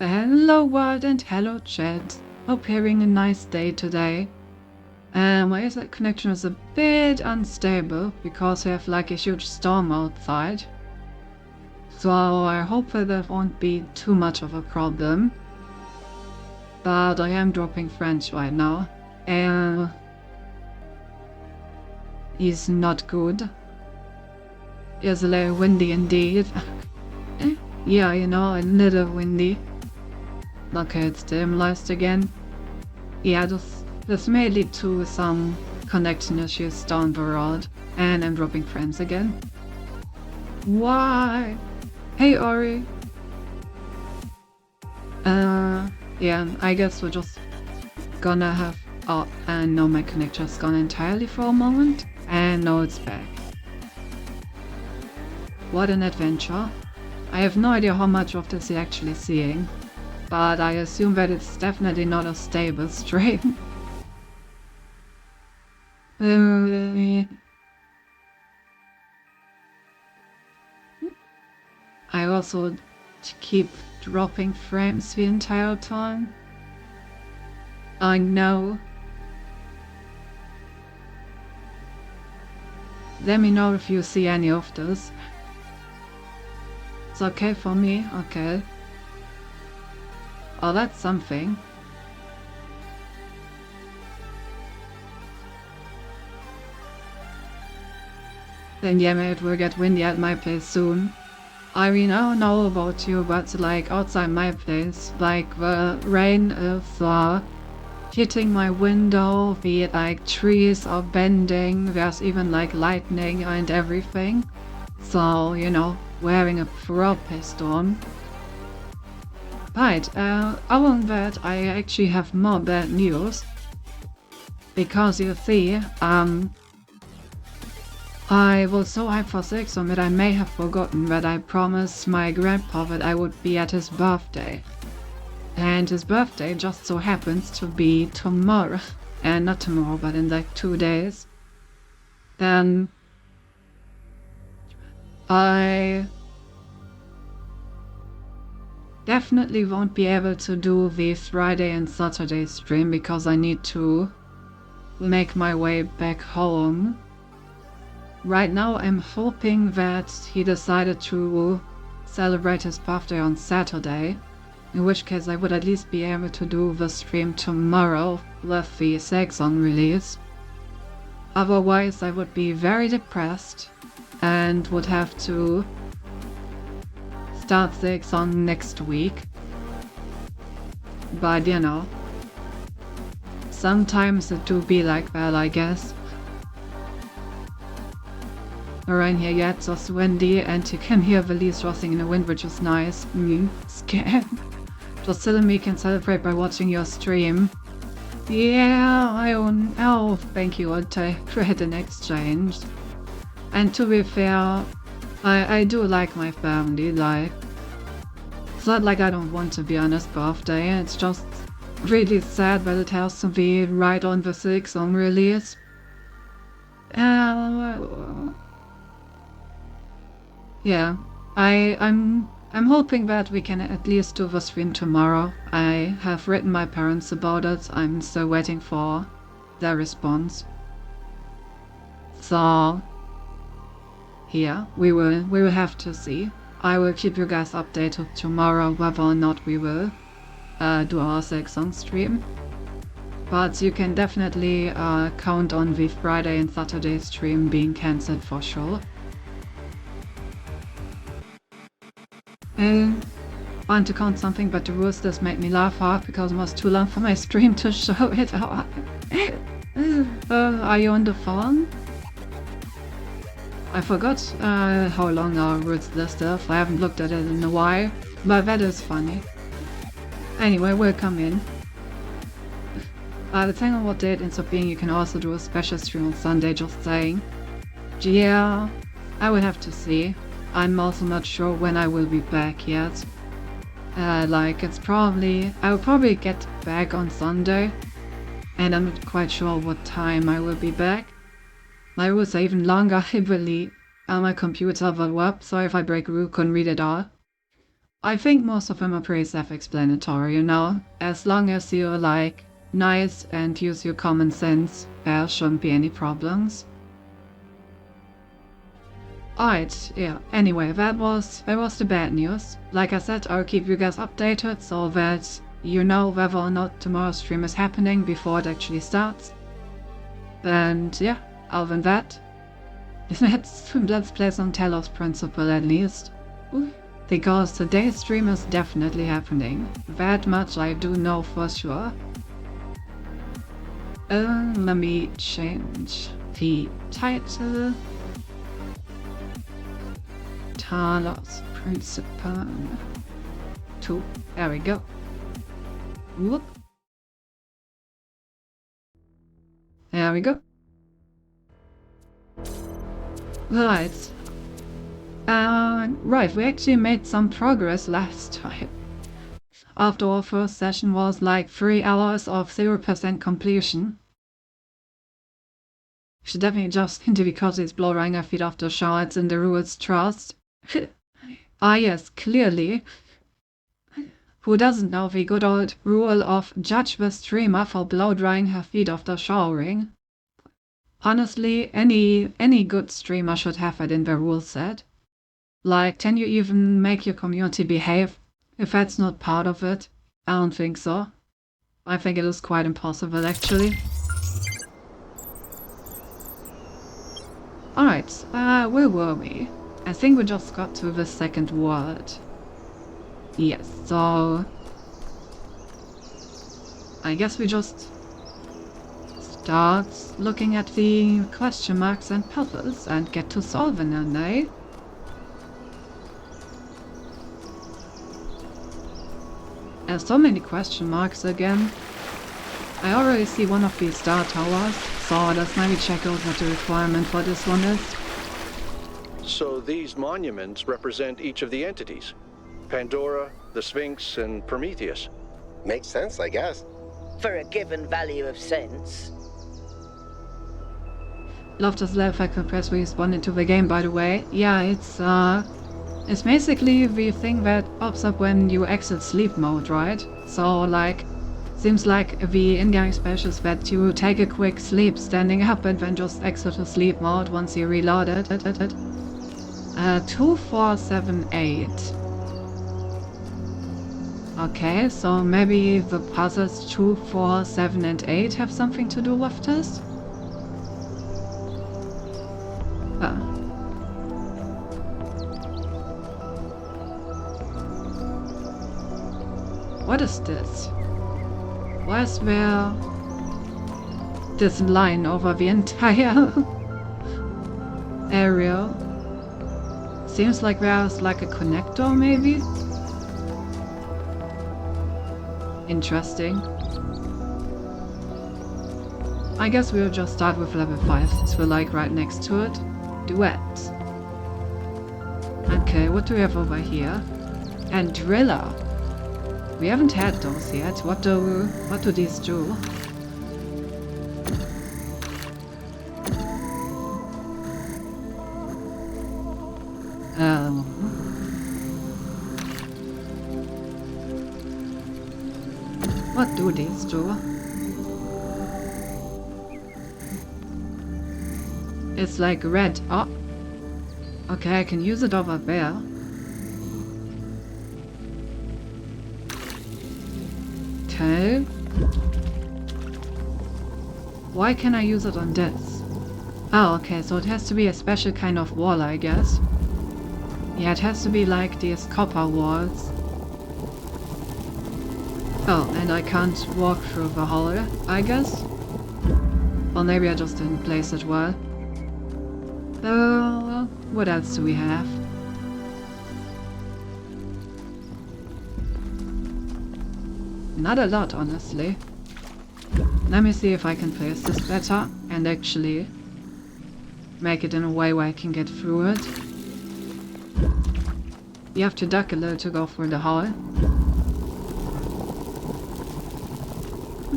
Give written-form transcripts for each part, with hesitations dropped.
Hello world and hello chat. Hope you're having a nice day today. My internet connection is a bit unstable because we have like a huge storm outside. So I hope that won't be too much of a problem. But I am dropping French right now. And it's not good. It's a little windy indeed. Yeah, you know, a little windy. Okay, it's stabilized again. Yeah, this may lead to some connection issues down the road. And I'm dropping friends again. Why? Hey Ori. Yeah, I guess we're just gonna have... Oh, and now my connection's gone entirely for a moment. And now it's back. What an adventure. I have no idea how much of this you're actually seeing. But I assume that it's definitely not a stable stream. I also keep dropping frames the entire time. I know. Let me know if you see any of this. It's okay for me? Okay. Oh, that's something. Then yeah, maybe it will get windy at my place soon. I mean, I don't know about you, but like outside my place, like the rain is hitting my window, the like trees are bending, there's even like lightning and everything. So, you know, we're having a proper storm. Right, other than that, I actually have more bad news. Because you see, I was so hyped for 6 that I may have forgotten that I promised my grandpa that I would be at his birthday. And his birthday just so happens to be tomorrow. And not tomorrow, but in like 2 days. Then I definitely won't be able to do the Friday and Saturday stream because I need to make my way back home. Right now I'm hoping that he decided to celebrate his birthday on Saturday, in which case I would at least be able to do the stream tomorrow with the Seg song release. Otherwise I would be very depressed and would have to start the exam next week. But you know, sometimes it do be like that, I guess. Around here yet, it's just windy, and you can hear the leaves rustling in the wind, which is nice. Scared. Just and me can celebrate by watching your stream. Yeah, oh, thank you, I'll create an exchange. And to be fair, I do like my family, like, it's not like I don't want to be on his birthday, it's just really sad that it has to be right on the 6th on release. Yeah, I'm hoping that we can at least do the stream tomorrow. I have written my parents about it. I'm still waiting for their response. So yeah, we will have to see. I will keep you guys updated tomorrow whether or not we will do our Sexon stream. But you can definitely count on the Friday and Saturday stream being cancelled for sure. Want to count something, but the rules just made me laugh hard because it was too long for my stream to show it. Are you on the phone? I forgot how long our rules list is. I haven't looked at it in a while, but that is funny. Anyway, we'll come in. Depending on what day it ends up being, you can also do a special stream on Sunday, just saying. Yeah, I will have to see. I'm also not sure when I will be back yet. Like, I will probably get back on Sunday, and I'm not quite sure what time I will be back. My rules are even longer, I believe. My computer will up, so if I break a rule, couldn't read it all. I think most of them are pretty self-explanatory, you know? As long as you're, like, nice and use your common sense, there shouldn't be any problems. Alright, yeah, anyway, that was the bad news. Like I said, I'll keep you guys updated so that you know whether or not tomorrow's stream is happening before it actually starts. And yeah, other than that, let's play some Telos Principle at least. Because today's stream is definitely happening. That much I do know for sure. Let me change the title. Telos Principle 2. There we go. Whoop. There we go. Right. Right, we actually made some progress last time. After our first session was like 3 hours of 0% completion. Should definitely just into because it's blowing our feet off the shower, it's in the rules trust. Ah yes, clearly. Who doesn't know the good old rule of judge the streamer for blow drying her feet after showering? Honestly, any good streamer should have it in the rule set. Like, can you even make your community behave if that's not part of it? I don't think so. I think it is quite impossible, actually. Alright, where were we? I think we just got to the second word. Yes, so I guess we just start looking at the question marks and puzzles and get to solving them, eh? There's so many question marks again. I already see one of these star towers, so let's maybe check out what the requirement for this one is. So these monuments represent each of the entities. Pandora, the Sphinx, and Prometheus. Makes sense, I guess. For a given value of sense. Love this level effect compress respawn into the game, by the way. Yeah, it's basically the thing that pops up when you exit sleep mode, right? So, like, seems like the in-game special is that you take a quick sleep standing up and then just exit to sleep mode once you reload it. 2478. Okay, so maybe the puzzles 2, 4, 7, and 8 have something to do with this? What is this? Why is there this line over the entire area? Seems like there's like a connector, maybe? Interesting. I guess we'll just start with level 5 since we're like right next to it. Duet. Okay, what do we have over here? And driller. We haven't had those yet. What do these do? What do these do? It's like red. Oh. Okay, I can use it over there. Okay. Why can I use it on this? Oh, okay, so it has to be a special kind of wall, I guess. Yeah, it has to be like these copper walls. Oh, and I can't walk through the hole, I guess? Or maybe I just didn't place it well. What else do we have? Not a lot, honestly. Let me see if I can place this better and actually make it in a way where I can get through it. You have to duck a little to go through the hole.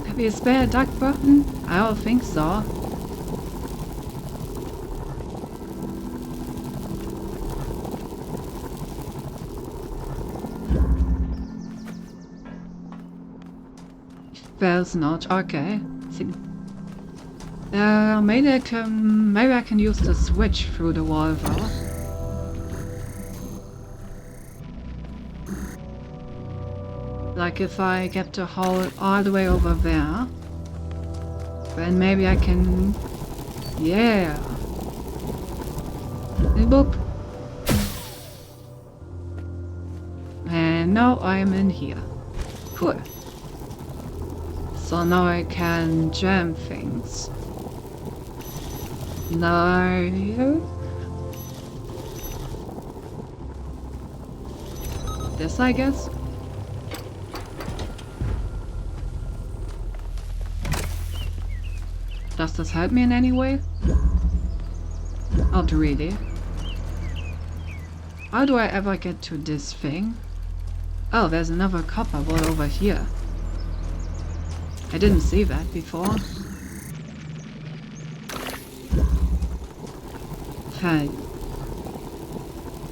Have you a spare duck button? I don't think so. There's not. Okay. Maybe I can use the switch through the wall though. Like if I get the hole all the way over there, then maybe I can... Yeah! Boop! And now I'm in here. Cool. So now I can jam things. No. This, I guess? Does this help me in any way? Not really. How do I ever get to this thing? Oh, there's another copper wall over here. I didn't see that before. Okay.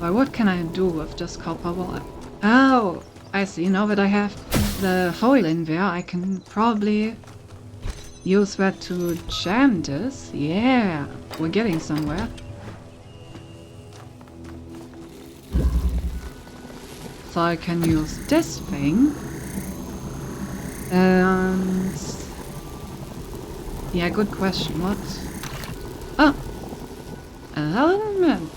Well, what can I do with this copper wall? Oh, I see. Now that I have the hole in there, I can probably use that to jam this. Yeah, we're getting somewhere. So I can use this thing. And... yeah, good question. What? Oh! An element!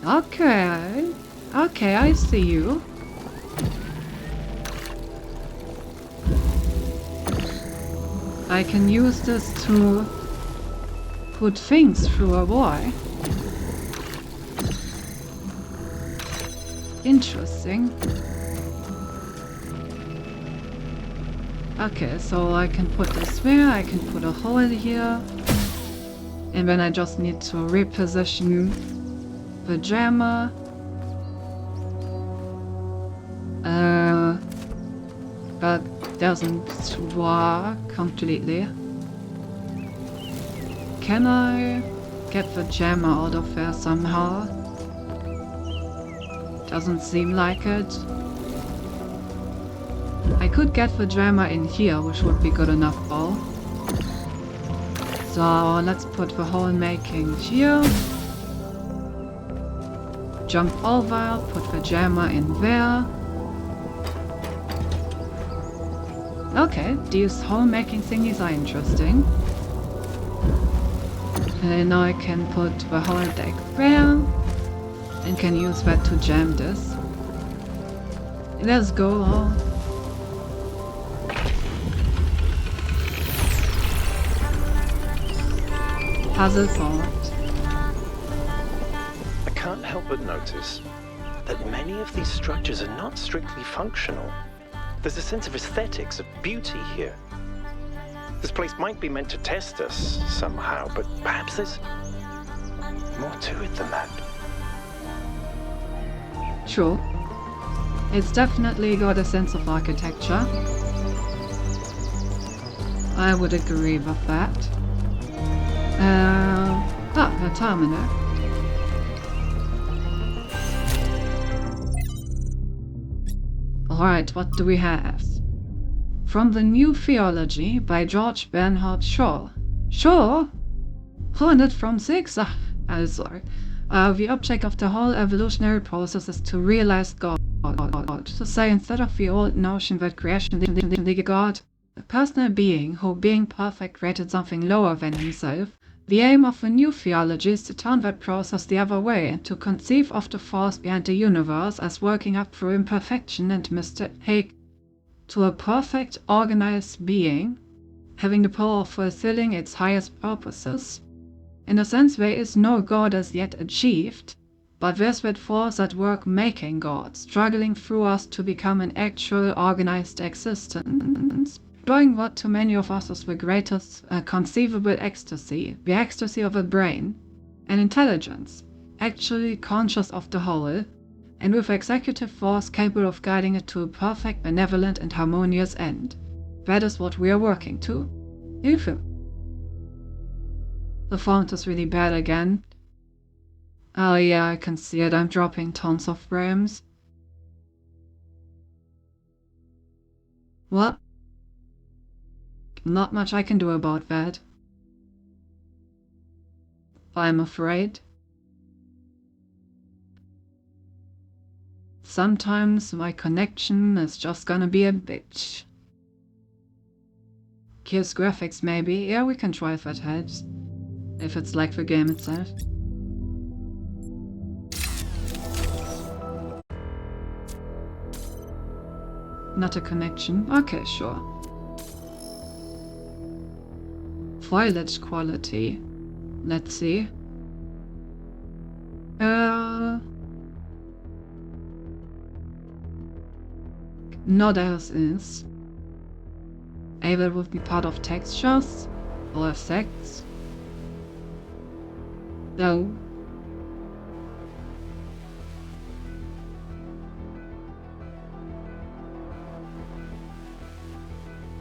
Okay. Okay, I see you. I can use this to put things through a wall. Interesting. Okay, so I can put this there, I can put a hole here. And then I just need to reposition the jammer. But doesn't work completely. Can I get the jammer out of there somehow? Doesn't seem like it. I could get the jammer in here, which would be good enough though. So let's put the hole making here. Jump over, put the jammer in there. Okay, these hole making thingies are interesting. And now I can put the hole deck there and can use that to jam this. Let's go on. Puzzle solved. I can't help but notice that many of these structures are not strictly functional. There's a sense of aesthetics, of beauty here. This place might be meant to test us somehow, but perhaps there's more to it than that. True. It's definitely got a sense of architecture. I would agree with that. A terminal. Alright, what do we have? From the New Theology by George Bernard Shaw. Shaw? Hornet from 6? Sorry. The object of the whole evolutionary process is to realize God. To say, instead of the old notion that creation is God, a personal being who, being perfect, created something lower than himself, the aim of the New Theology is to turn that process the other way and to conceive of the force behind the universe as working up through imperfection and mistake to a perfect, organized being, having the power of fulfilling its highest purposes. In a sense, there is no God as yet achieved, but there's that force at work making God, struggling through us to become an actual organized existence, doing what to many of us is the greatest conceivable ecstasy, the ecstasy of a brain, an intelligence, actually conscious of the whole, and with executive force capable of guiding it to a perfect, benevolent, and harmonious end. That is what we are working to. Hilfe! The font is really bad again. Oh yeah, I can see it. I'm dropping tons of frames. What? Not much I can do about that. I'm afraid. Sometimes my connection is just gonna be a bitch. Here's graphics maybe. Yeah, we can try if it helps. If it's like the game itself. Not a connection. Okay, sure. Foliage quality. Let's see. Not as is. Able would be part of textures or effects. No.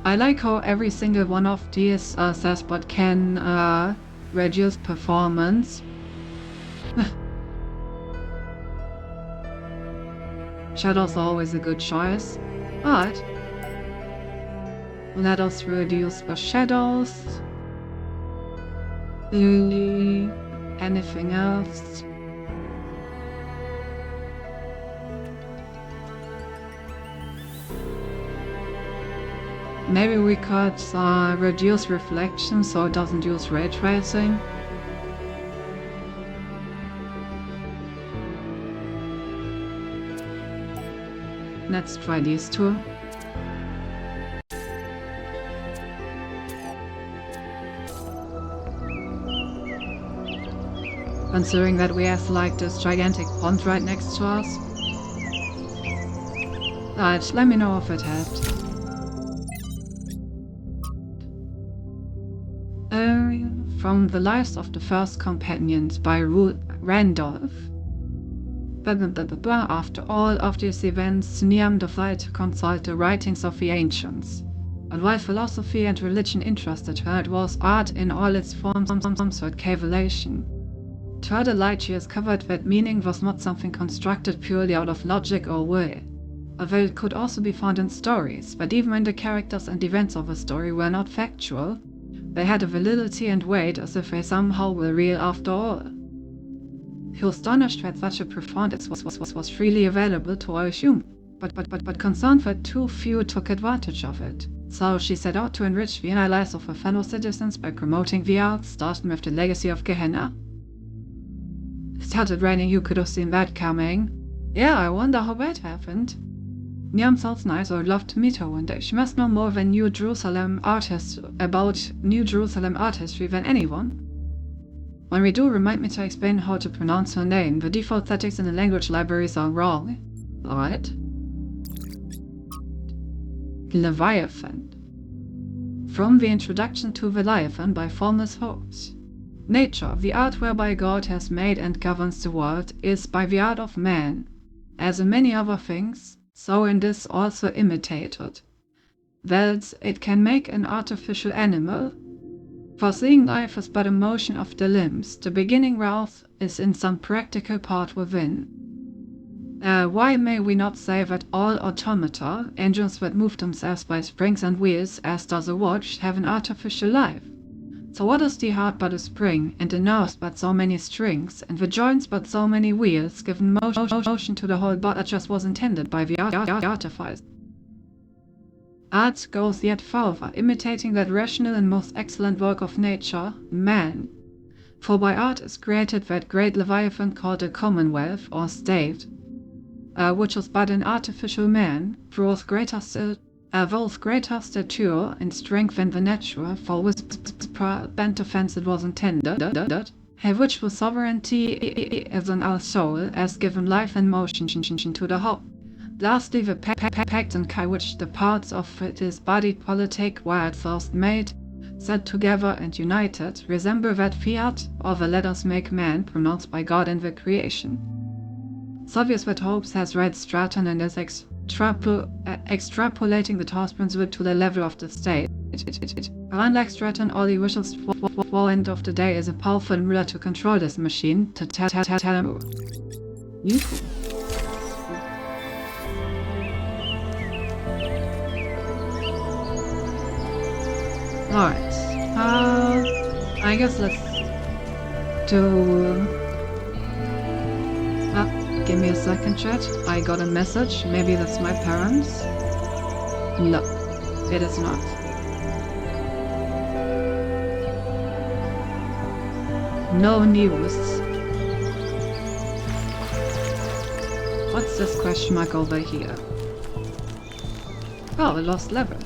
I like how every single one of these says but can reduce performance. Shadows are always a good choice, but let us reduce the shadows. Anything else? Maybe we could reduce reflection so it doesn't use ray tracing. Let's try these two. Considering that we have like this gigantic pond right next to us. Right, let me know if it helped. From The Lives of the First Companions by Randolph. After all of these events, Niam decided to consult the writings of the ancients. And while philosophy and religion interested her, it was art in all its forms that gave elation. To her delight, she discovered that meaning was not something constructed purely out of logic or will, although it could also be found in stories, but even when the characters and events of a story were not factual, they had a validity and weight as if they somehow were real after all. He was astonished that such a profound was freely available to all humans, but concerned that too few took advantage of it. So she set out to enrich the inner lives of her fellow citizens by promoting the arts, starting with the legacy of Gehenna. It started raining, you could have seen that coming. Yeah, I wonder how that happened. Niam sounds nice. I would love to meet her one day. She must know more than New Jerusalem art about New Jerusalem art history than anyone. When we do, remind me to explain how to pronounce her name. The default settings in the language libraries are wrong. Alright. Leviathan. From the introduction to the Leviathan by Formless Hopes. Nature, the art whereby God has made and governs the world, is by the art of man. As in many other things, so in this also imitated. That it can make an artificial animal. For seeing life is but a motion of the limbs, the beginning whereof is in some practical part within. Why may we not say that all automata, engines that move themselves by springs and wheels, as does a watch, have an artificial life? So what is the heart but a spring, and the nerves but so many strings, and the joints but so many wheels, giving motion to the whole body that just was intended by the artifice? Art goes yet further, imitating that rational and most excellent work of nature, man. For by art is created that great Leviathan called a commonwealth, or state, which was but an artificial man, both greater stature and strength than the natural, for with bent offense it was intended, have which with sovereignty as in our soul, as given life and motion to the whole. Lastly, the pact and by which the parts of his body politic were at first made, set together and united, resemble that fiat, or the let us make man, pronounced by God in the creation. It's obvious that Hobbes has read Stratton and is extrapolating the task principle to the level of the state. Unlike Stratton, all he wishes for end of the day is a powerful ruler to control this machine, to tell him. Alright, I guess let's do... give me a second, chat. I got a message. Maybe that's my parents. No, it is not. No news. What's this question mark over here? Oh, a lost level.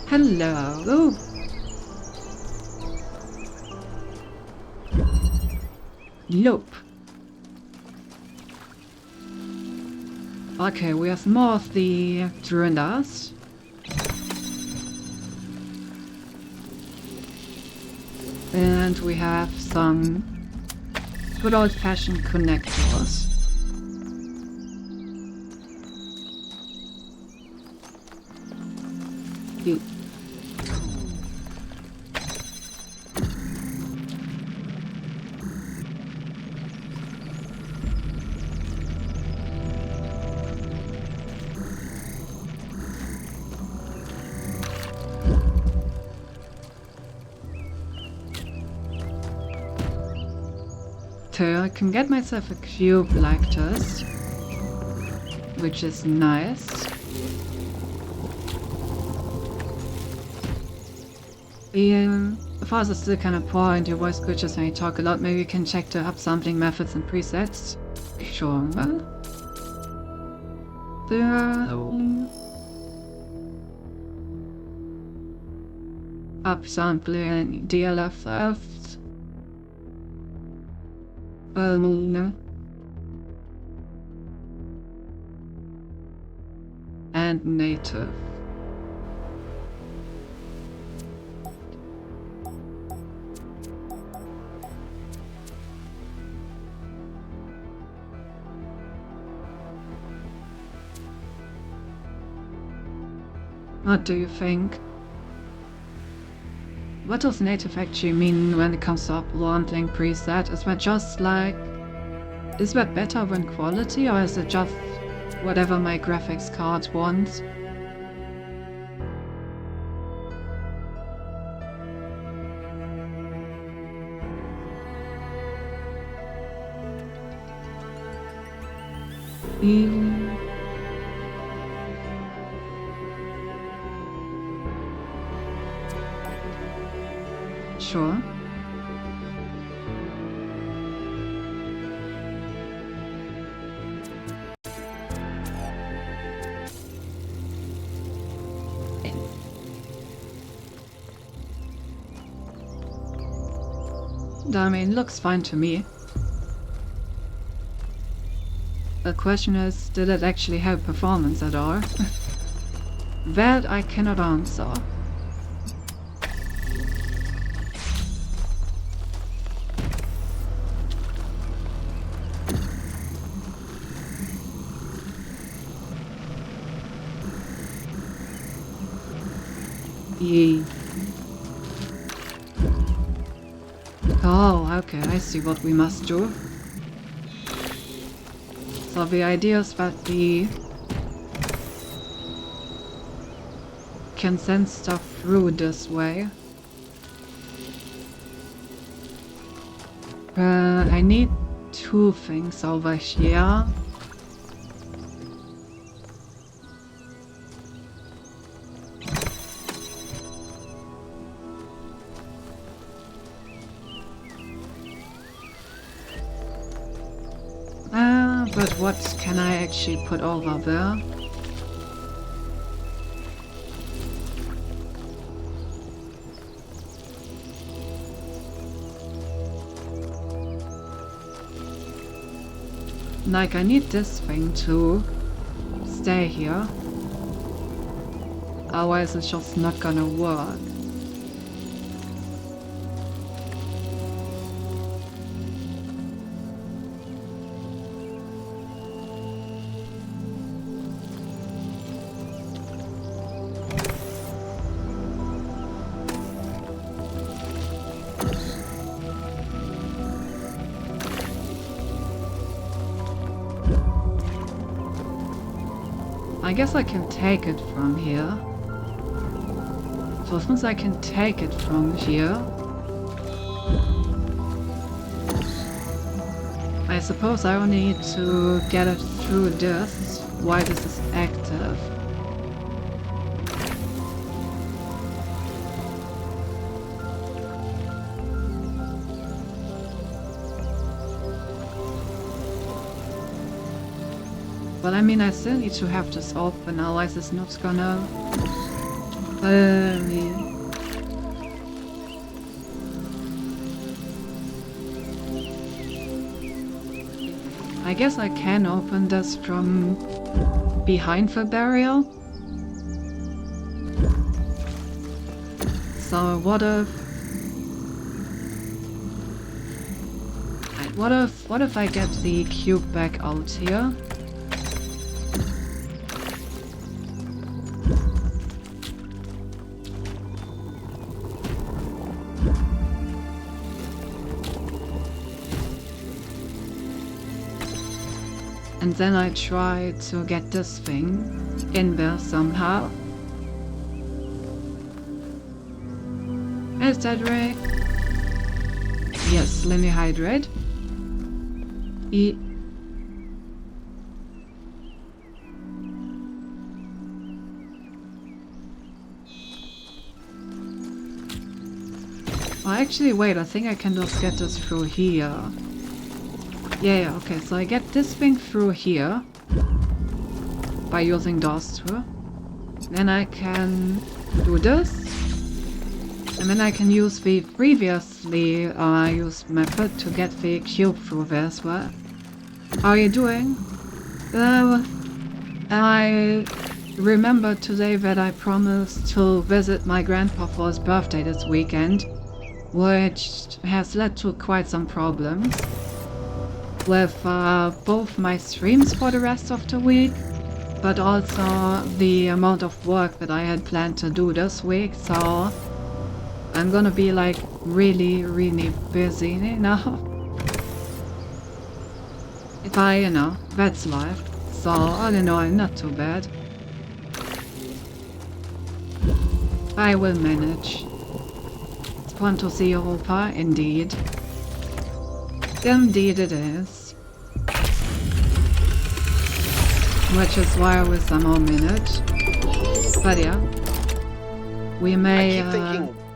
Hello. Loop. Okay, we have more of the Druidas. And we have some good old-fashioned connectors. So I can get myself a cube like this, which is nice. The files are still kind of poor and your voice glitches and you talk a lot. Maybe you can check the upsampling methods and presets. Sure. Upsampling DLFF. And native. What do you think? What does native actually mean when it comes to uploading preset? Is that just like... is that better than quality, or is it just whatever my graphics card wants? Sure. I mean, looks fine to me. The question is, did it actually have performance at all? That I cannot answer. Yee. Oh, okay, I see what we must do. So the idea is that we can send stuff through this way. I need two things over here. But what can I actually put over there? Like, I need this thing to stay here. Otherwise it's just not gonna work. I guess I can take it from here. So since I can take it from here, I suppose I only need to get it through this while this is active. But I mean, I still need to have this open, otherwise it's not gonna... I guess I can open this from behind the barrier. So what if I get the cube back out here? And then I try to get this thing in there somehow. Is that right? Yes, let me hydrate. Oh, actually, wait, I think I can just get this through here. Yeah, okay, so I get this thing through here by using those two. Then I can do this. And then I can use the previously used method to get the cube through there as well. How are you doing? I remember today that I promised to visit my grandpa for his birthday this weekend, which has led to quite some problems with both my streams for the rest of the week, but also the amount of work that I had planned to do this week, so I'm gonna be like really busy now. But that's life, so all in all, not too bad. I will manage. It's fun to see Europa, indeed. Indeed it is. Which is why I will somehow manage. But yeah. We may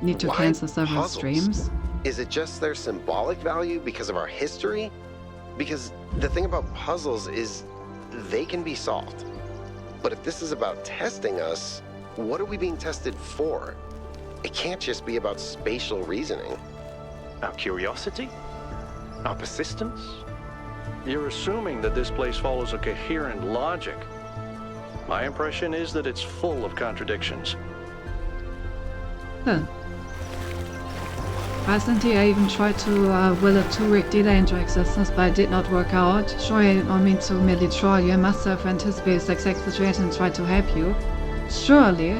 need to cancel several streams. Is it just their symbolic value because of our history? Because the thing about puzzles is they can be solved. But if this is about testing us, what are we being tested for? It can't just be about spatial reasoning. Our curiosity? Our persistence? You're assuming that this place follows a coherent logic. My impression is that it's full of contradictions. Huh. Recently, I even tried to will a 2-week delay into existence, but it did not work out. Sure, I don't mean to merely troll you. I must have anticipated the exact situation and tried to help you. Surely.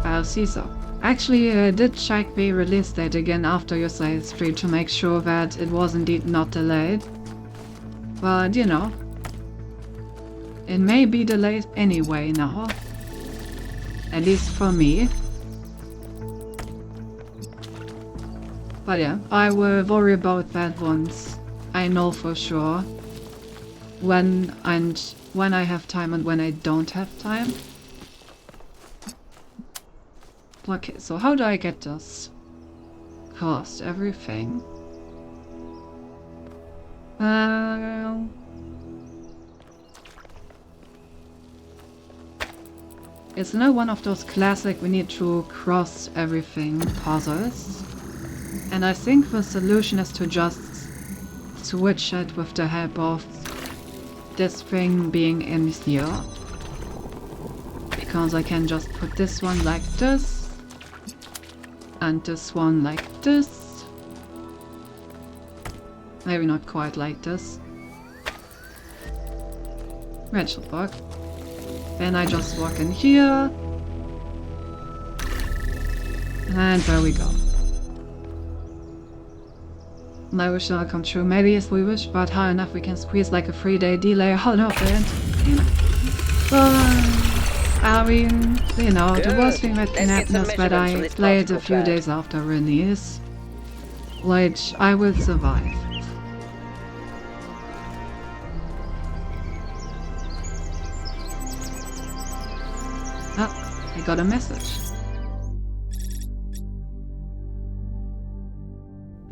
I'll see so. Actually, I did check the release date again after your side stream to make sure that it was indeed not delayed. But, you know, it may be delayed anyway now. At least for me. But yeah, I will worry about that once I know for sure when I have time and when I don't have time. Okay, so how do I get this? Cost everything. It's another one of those classic we need to cross everything puzzles. And I think the solution is to just switch it with the help of this thing being in here. Because I can just put this one like this. And this one like this. Maybe not quite like this. Rachel bug. Then I just walk in here. And there we go. My wish will come true. Maybe if we wish, but hard enough we can squeeze like a 3-day delay. Hold up, man. I mean, you know, the worst thing that can happen is that I play it a few days after release. Which I will survive. Oh, I got a message.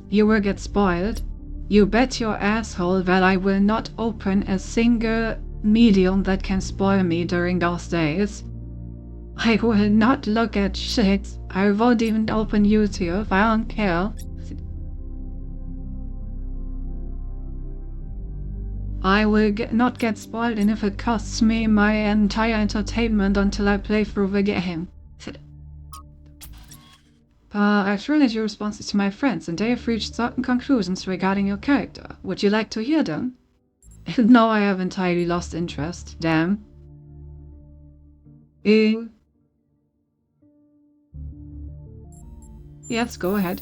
You will get spoiled. You bet your asshole that I will not open a single medium that can spoil me during those days. I will not look at shit. I won't even open YouTube. I don't care. I will not get spoiled, and if it costs me my entire entertainment until I play through the game. I've related your responses to my friends, and they have reached certain conclusions regarding your character. Would you like to hear them? No, I have entirely lost interest. Damn. Yes, go ahead.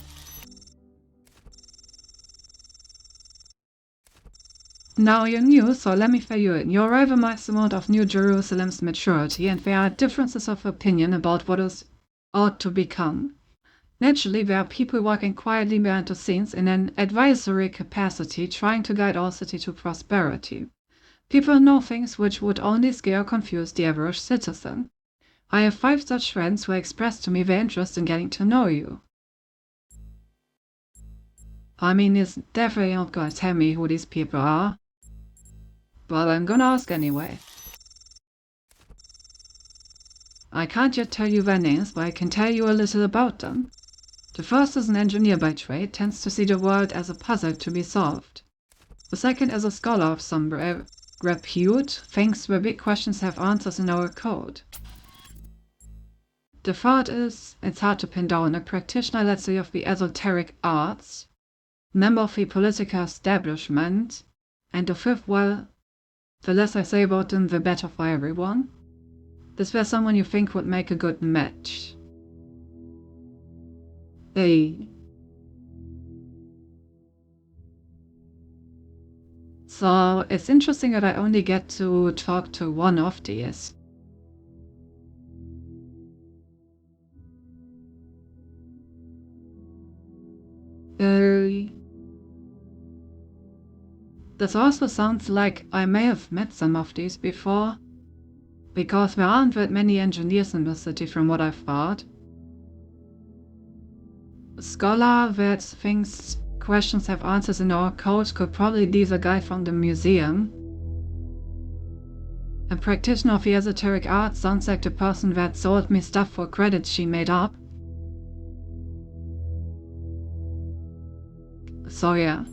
Now you're new, so let me fill you in. You're rather my amount of New Jerusalem's maturity, and there are differences of opinion about what it ought to become. Naturally, there are people working quietly behind the scenes in an advisory capacity, trying to guide our city to prosperity. People know things which would only scare or confuse the average citizen. I have 5 such friends who expressed to me their interest in getting to know you. I mean, it's definitely not gonna tell me who these people are, but I'm gonna ask anyway. I can't yet tell you their names, but I can tell you a little about them. The first is an engineer by trade, tends to see the world as a puzzle to be solved. The second is a scholar of some repute, thinks the big questions have answers in our code. The third is, it's hard to pin down, a practitioner, let's say, of the esoteric arts, member of the political establishment, and the fifth, well, the less I say about them, the better for everyone. This was someone you think would make a good match. Hey. So, it's interesting that I only get to talk to one of these. This also sounds like I may have met some of these before, because there aren't that many engineers in the city from what I've thought. A scholar that thinks questions have answers in our code could probably be the guy from the museum. A practitioner of the esoteric arts sounds like the person that sold me stuff for credits she made up. So yeah,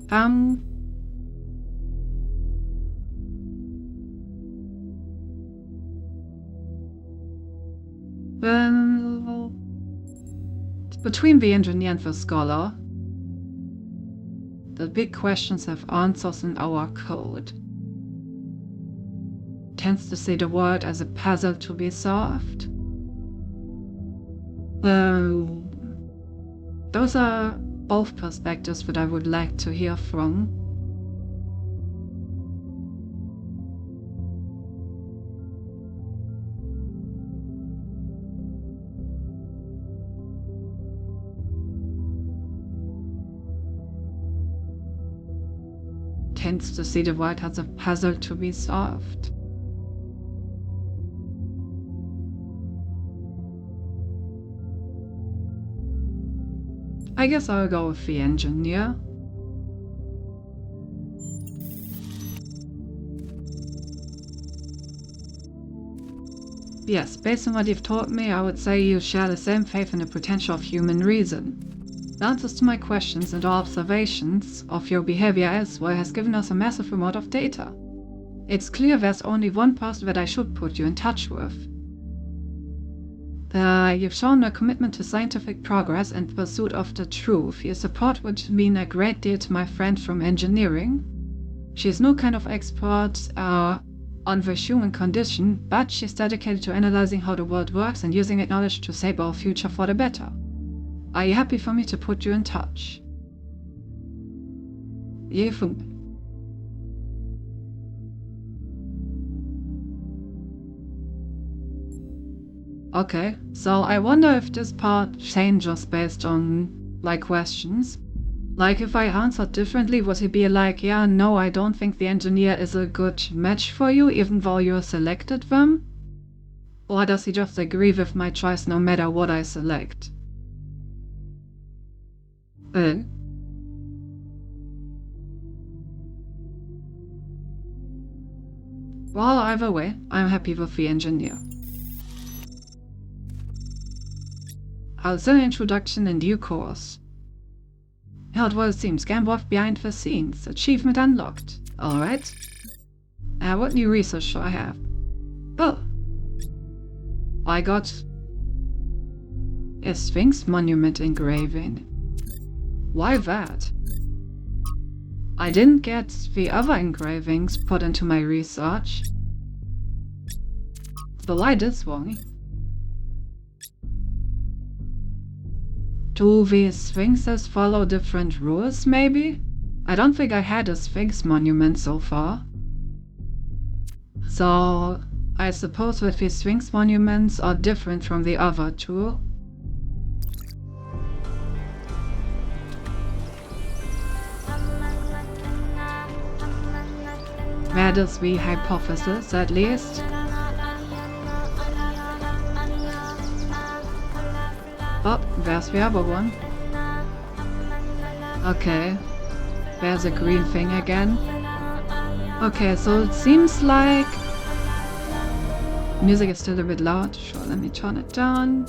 well, between the engineer and the scholar, the big questions have answers in our code. Tends to see the world as a puzzle to be solved. Those are both perspectives that I would like to hear from. Tends to see the world as a puzzle to be solved. I guess I'll go with the engineer. Yes, based on what you've told me, I would say you share the same faith in the potential of human reason. The answers to my questions and observations of your behavior elsewhere has given us a massive amount of data. It's clear there's only one person that I should put you in touch with. You've shown a commitment to scientific progress and pursuit of the truth. Your support would mean a great deal to my friend from engineering. She is no kind of expert on the human condition, but she's dedicated to analyzing how the world works and using that knowledge to shape our future for the better. Are you happy for me to put you in touch? Okay, so I wonder if this part changes based on, like, questions. Like, if I answered differently, would he be like, yeah, no, I don't think the engineer is a good match for you, even though you selected them? Or does he just agree with my choice no matter what I select? Well, either way, I'm happy with the engineer. I'll send an introduction in due course. Held well seems, game worth behind the scenes. Achievement unlocked. Alright. What new research should I have? Oh. I got a Sphinx monument engraving. Why that? I didn't get the other engravings put into my research. So why this one? Do the sphinxes follow different rules, maybe? I don't think I had a sphinx monument so far. So, I suppose that the sphinx monuments are different from the other two. That is the hypothesis, at least. Oh, there's the other one. Okay. There's a green thing again. Okay, so it seems like... Music is still a bit loud. Sure, let me turn it down.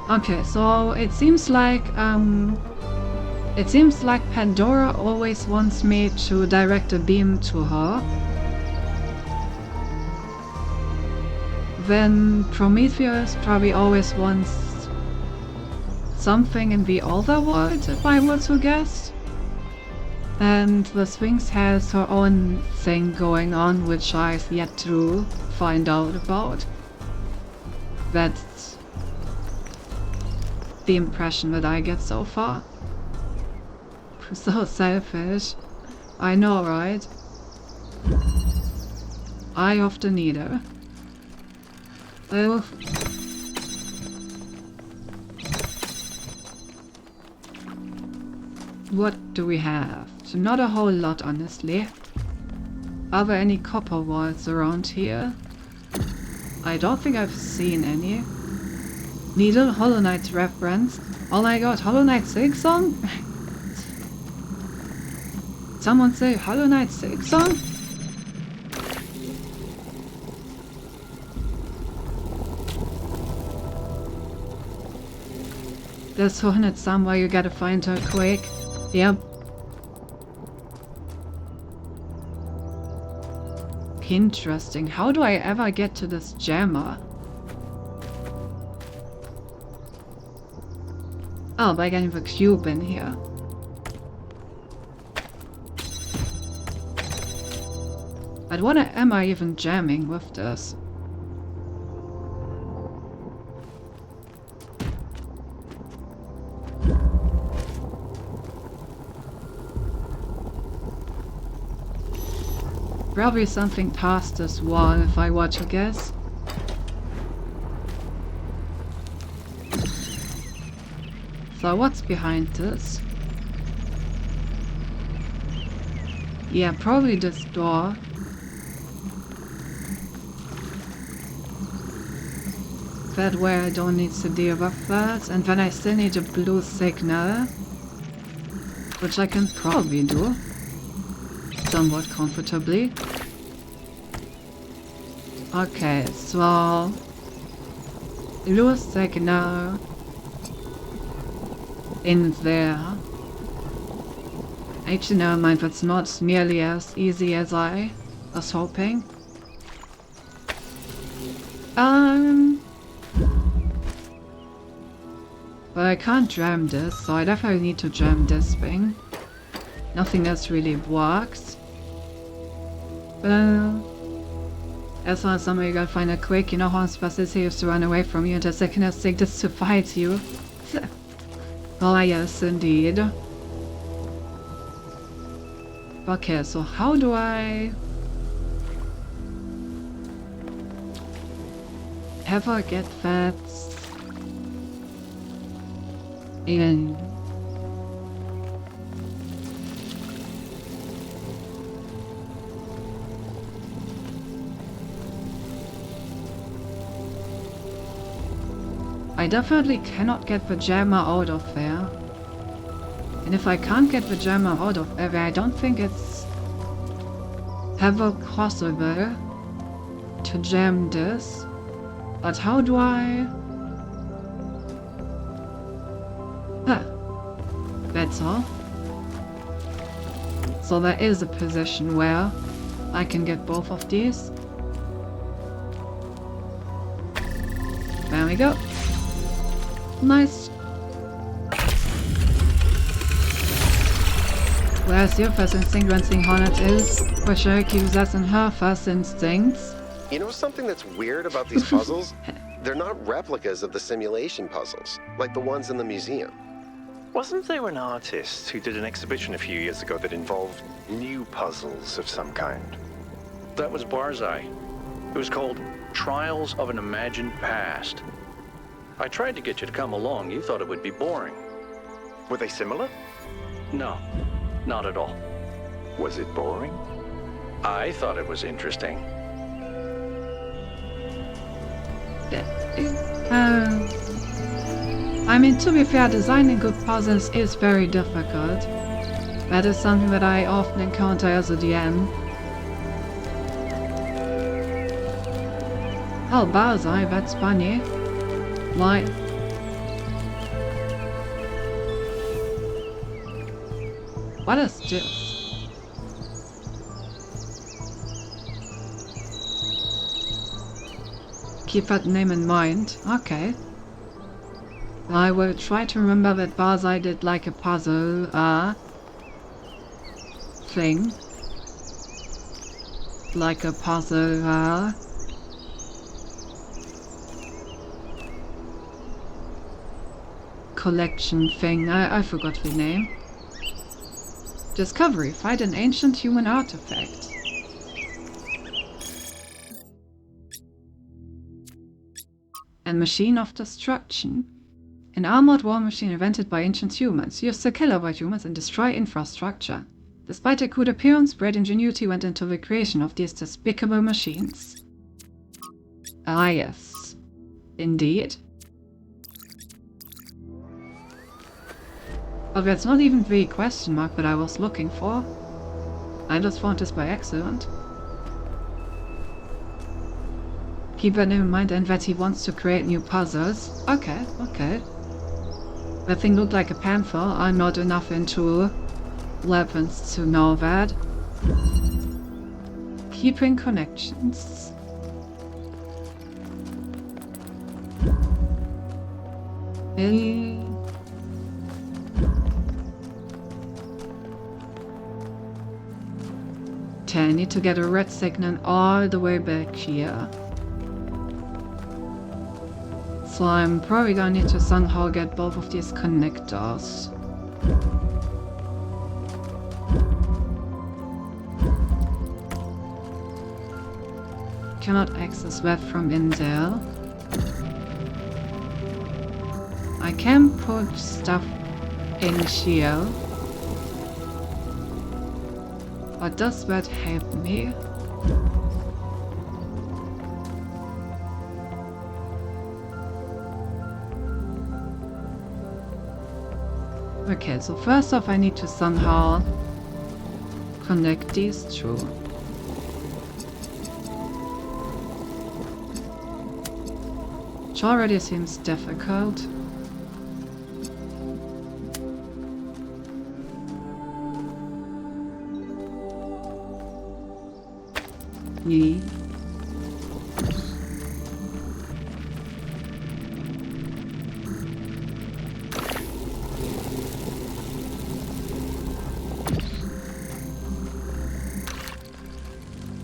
Okay, so it seems like Pandora always wants me to direct a beam to her. Then Prometheus probably always wants something in the other world, if I were to guess. And the Sphinx has her own thing going on, which I've yet to find out about. That's the impression that I get so far. So selfish. I know, right? Eye of the Needle. Oh. What do we have? Not a whole lot, honestly. Are there any copper walls around here? I don't think I've seen any. Needle, Hollow Knight reference. Oh my god, Hollow Knight 6 song? Someone say Hollow Knight 6 song? There's hornets somewhere, you gotta find her quick. Yep. Interesting. How do I ever get to this jammer? Oh, by getting the cube in here. But what am I even jamming with this? Probably something past this wall, if I were to guess. So what's behind this? Yeah, probably this door. That way I don't need to deal with that. And then I still need a blue signal, which I can probably do somewhat comfortably. Okay, so blue signal in there. Actually, never mind, that's not nearly as easy as I was hoping. But I can't jam this, so I definitely need to jam this thing. Nothing else really works. But as long as somebody gotta find it quick, you know how Spasticity used to run away from you and the second has take this to fight you. Oh yes, indeed. Okay, so how do I ever get that in? I definitely cannot get the jammer out of there. And if I can't get the jammer out of there, I don't think it's ever possible to jam this. But how do I... That's all. So there is a position where I can get both of these. There we go. Nice. Whereas your first instinct when seeing Hornet is for sure possessing her first instincts. You know something that's weird about these puzzles? They're not replicas of the simulation puzzles, like the ones in the museum. Wasn't there an artist who did an exhibition a few years ago that involved new puzzles of some kind? That was Barzai. It was called Trials of an Imagined Past. I tried to get you to come along. You thought it would be boring. Were they similar? No, not at all. Was it boring? I thought it was interesting. I mean, to be fair, designing good puzzles is very difficult. That is something that I often encounter as a DM. Oh, Barzai, that's funny. Why? What is this? Keep that name in mind. Okay. I will try to remember that Barzai did like a puzzle, thing. Like a puzzle, collection thing. I forgot the name. Discovery. Find an ancient human artifact. And machine of destruction. An armored war machine invented by ancient humans, used to kill other humans and destroy infrastructure. Despite their crude appearance, great ingenuity went into the creation of these despicable machines. Ah yes. Indeed. But that's not even the question mark that I was looking for. I just found this by accident. Keep that in mind and that he wants to create new puzzles. Okay, okay. That thing looked like a panther. I'm not enough into weapons to know that. Keeping connections. Okay, I need to get a red signal all the way back here. So I'm probably gonna need to somehow get both of these connectors. Cannot access that from in there. I can put stuff in here. But does that help me? Okay, so first off I need to somehow connect these two. Which already seems difficult. Yeah.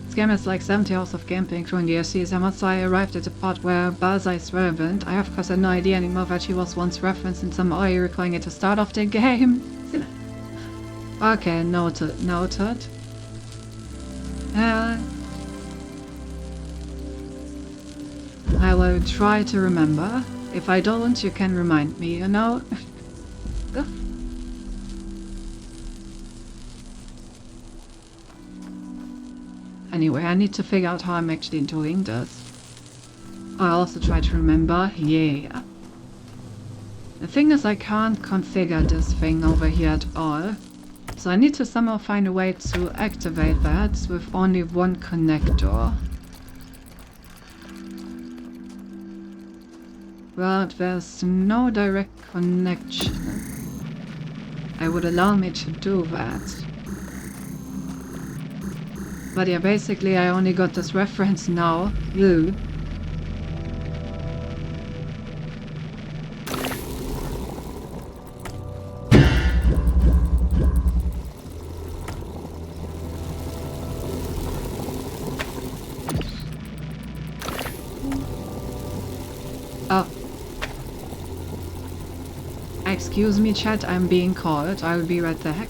This game is like 70 hours of gameplay including DLCs. I must say I arrived at the part where Balza is relevant. I of course had no idea anymore that she was once referenced in some OI recalling at the start of the game. Okay, noted. I will try to remember. If I don't, you can remind me, you know? Anyway, I need to figure out how I'm actually doing this. I also try to remember. Yeah. The thing is I can't configure this thing over here at all. So I need to somehow find a way to activate that with only one connector. But there's no direct connection. I would allow me to do that. But yeah, basically I only got this reference now. You. Oh. Excuse me, chat, I'm being called. I will be right back.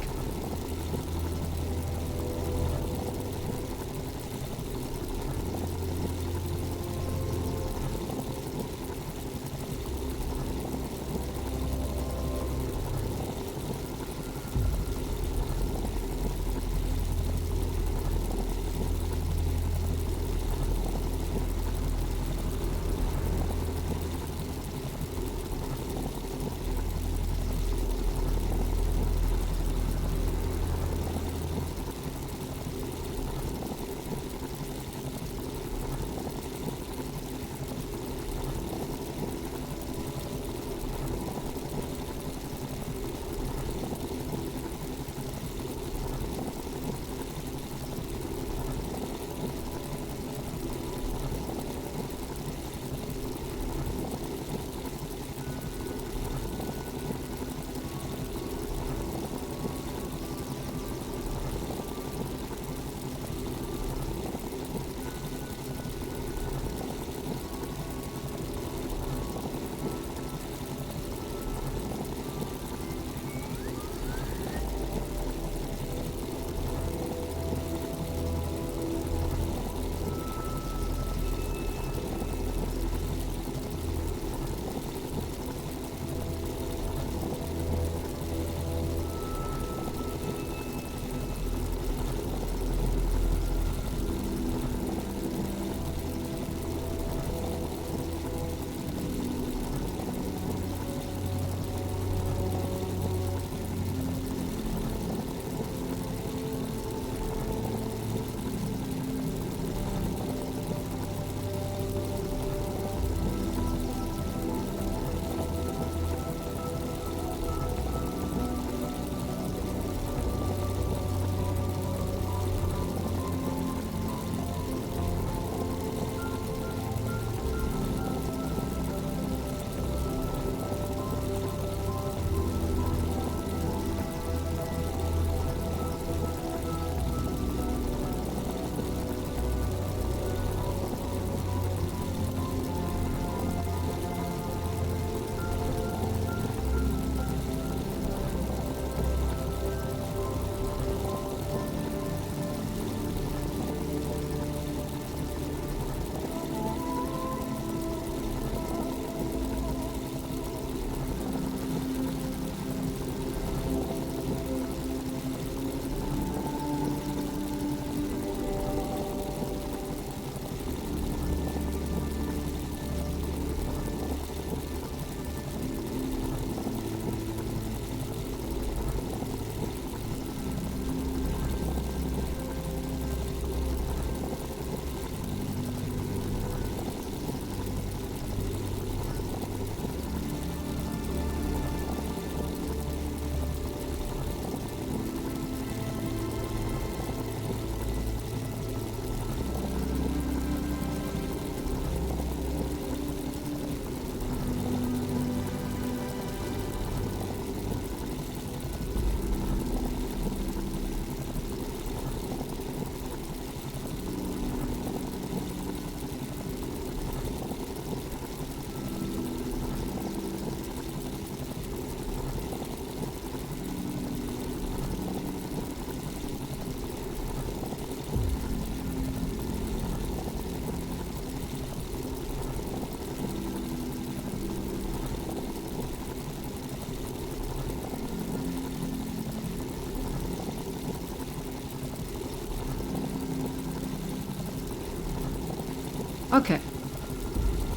Okay.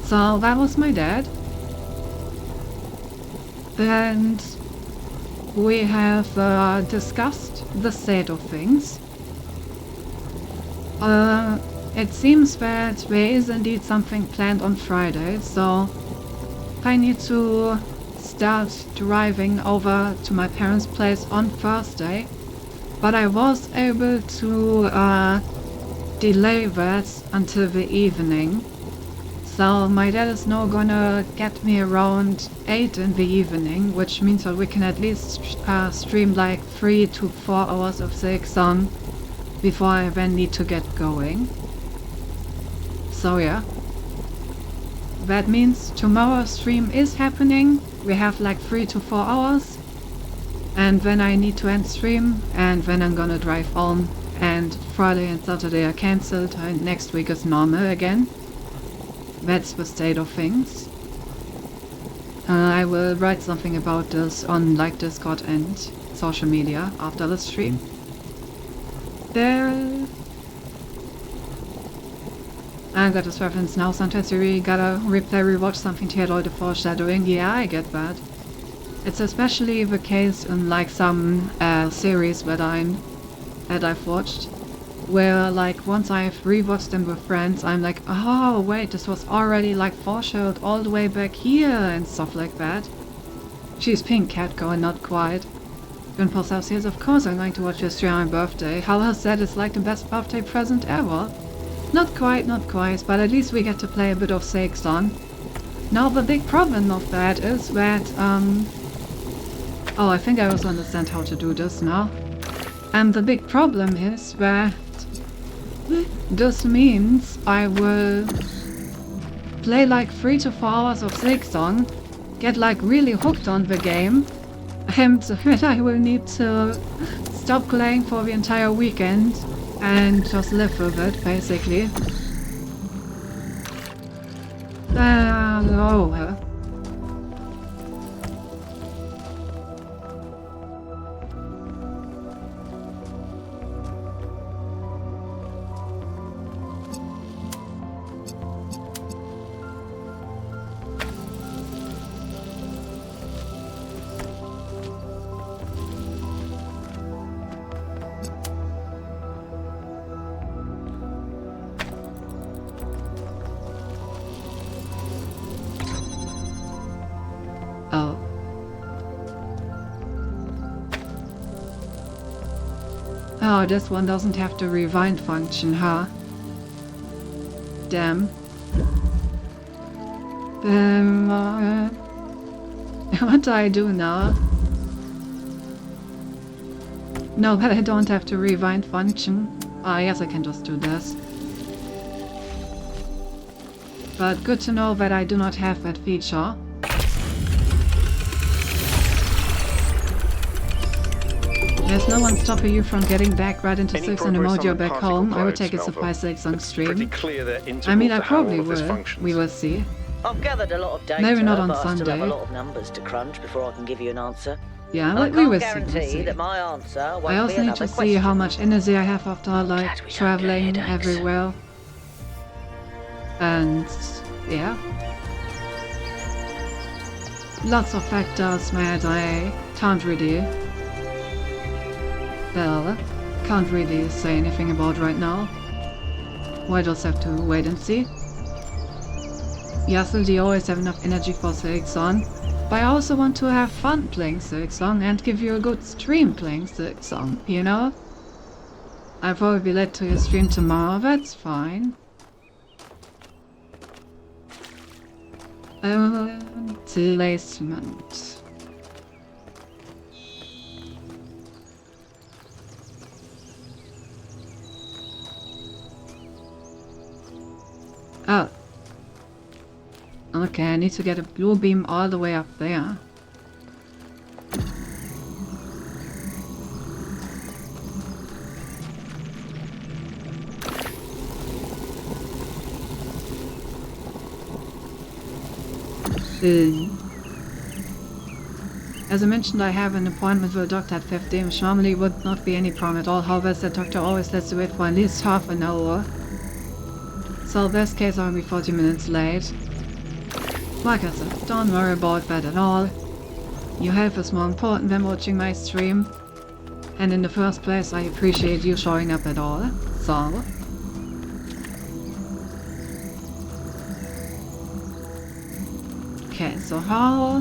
So that was my dad. And we have discussed the state of things. It seems that there is indeed something planned on Friday, so I need to start driving over to my parents' place on Thursday. But I was able to delay that until the evening. So my dad is now gonna get me around 8 in the evening, which means that we can at least stream like 3 to 4 hours of the exam before I then need to get going. So yeah. That means tomorrow's stream is happening. We have like 3 to 4 hours. And then I need to end stream, and then I'm gonna drive home. And Friday and Saturday are cancelled, and next week is normal again. That's the state of things. I will write something about this on like Discord and social media after the stream. I got this reference now. Sometimes you really gotta rewatch something to get all the foreshadowing. Yeah, I get that. It's especially the case in like some series that I've watched, where like once I've rewatched them with friends, I'm like, oh wait, this was already like foreshadowed all the way back here and stuff like that. She's pink cat going not quiet. Grandpa says, yes, of course I'm going to watch your stream on my birthday. How else that is like the best birthday present ever. Not quite, but at least we get to play a bit of Sexton. Now the big problem of that is that, oh, I think I also understand how to do this now. And the big problem is that this means I will play like 3 to 4 hours of Sexton, get like really hooked on the game, and then I will need to stop playing for the entire weekend and just live with it, basically. Oh well. Oh. Oh, this one doesn't have the rewind function, huh? Damn. What do I do now? No, but I don't have the rewind function. I guess I can just do this. But good to know that I do not have that feature. There's no one stopping you from getting back right into 6 and emoji back home. I would take it by 6 on stream. I mean, I probably will. We will see. I've gathered a lot of data, Maybe not on but I still have Sunday. a lot of numbers to crunch before I can give you an answer. Yeah, I but we will can't see. guarantee that my answer won't I also be need another to see question. how much energy I have after like Glad we don't get traveling headaches. everywhere. And yeah. Lots of factors that I can't really say anything about right now. We'll just have to wait and see. Yassel, do you always have enough energy for Silksong? But I also want to have fun playing Silksong and give you a good stream playing Silksong, you know? I'll probably be late to your stream tomorrow, that's fine. Placement. Oh. Okay, I need to get a blue beam all the way up there. As I mentioned, I have an appointment with a doctor at 15, which normally would not be any problem at all. However, the doctor always lets you wait for at least half an hour. so this case I'll be 40 minutes late. Like I said, don't worry about that at all. Your health is more important than watching my stream. And in the first place, I appreciate you showing up at all, so... Okay, so how...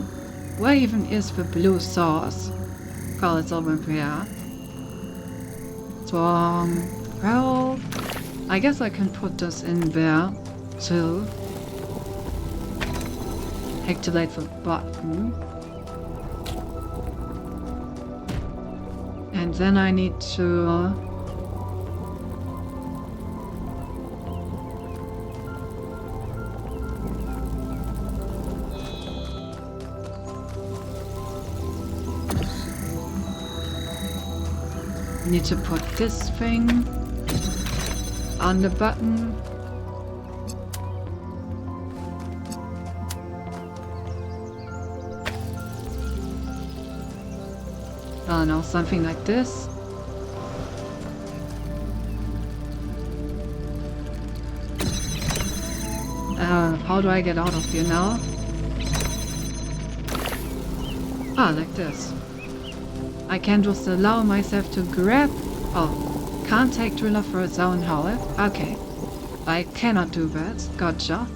Where even is the blue sauce? Call it over here. So, well... I guess I can put this in there, too. Activate the button. And then I need to... need to put this thing on the button. I don't know, something like this. How do I get out of here now? Ah, like this. I can just allow myself to grab... Oh, can't take driller for its own hull. Okay. I cannot do that. Gotcha.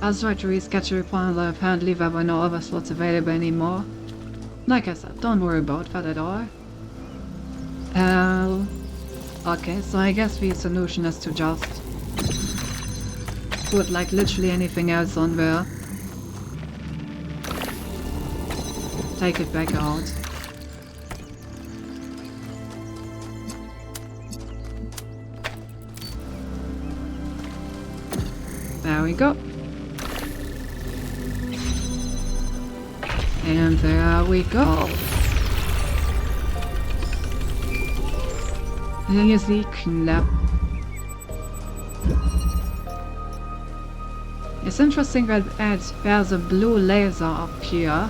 I was trying to reschedule upon that apparently there were no other slots available anymore. Like I said, don't worry about that at all. Okay, so I guess the solution is to just put like literally anything else on there. Take it back out. There we go. And there we go. Easy clap. It's interesting that there's a blue laser up here.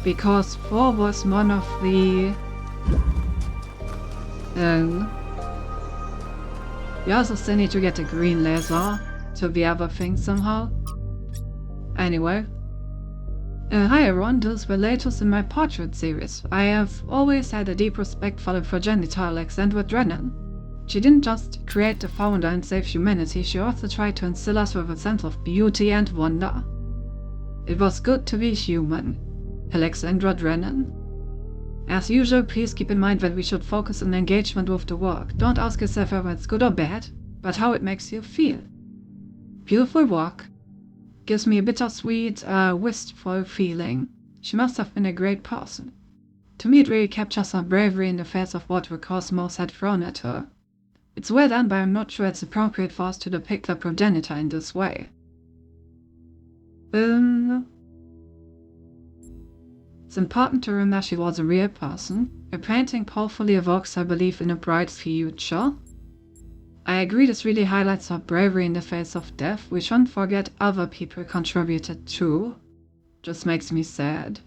Because 4 was one of the... you also still need to get a green laser to the other thing somehow. Anyway. Hi everyone, this is the latest in my portrait series. I have always had a deep respect for the progenitor Alexandra Drennan. She didn't just create the founder and save humanity, she also tried to instill us with a sense of beauty and wonder. It was good to be human. Alexandra Drennan. As usual, please keep in mind that we should focus on engagement with the work. Don't ask yourself whether it's good or bad, but how it makes you feel. Beautiful work. Gives me a bittersweet, wistful feeling. She must have been a great person. To me it really captures her bravery in the face of what the cosmos had thrown at her. It's well done, but I'm not sure it's appropriate for us to depict the progenitor in this way. It's important to remember she was a real person. Her painting powerfully evokes her belief in a bright future. I agree this really highlights her bravery in the face of death. We shouldn't forget other people contributed too. Just makes me sad.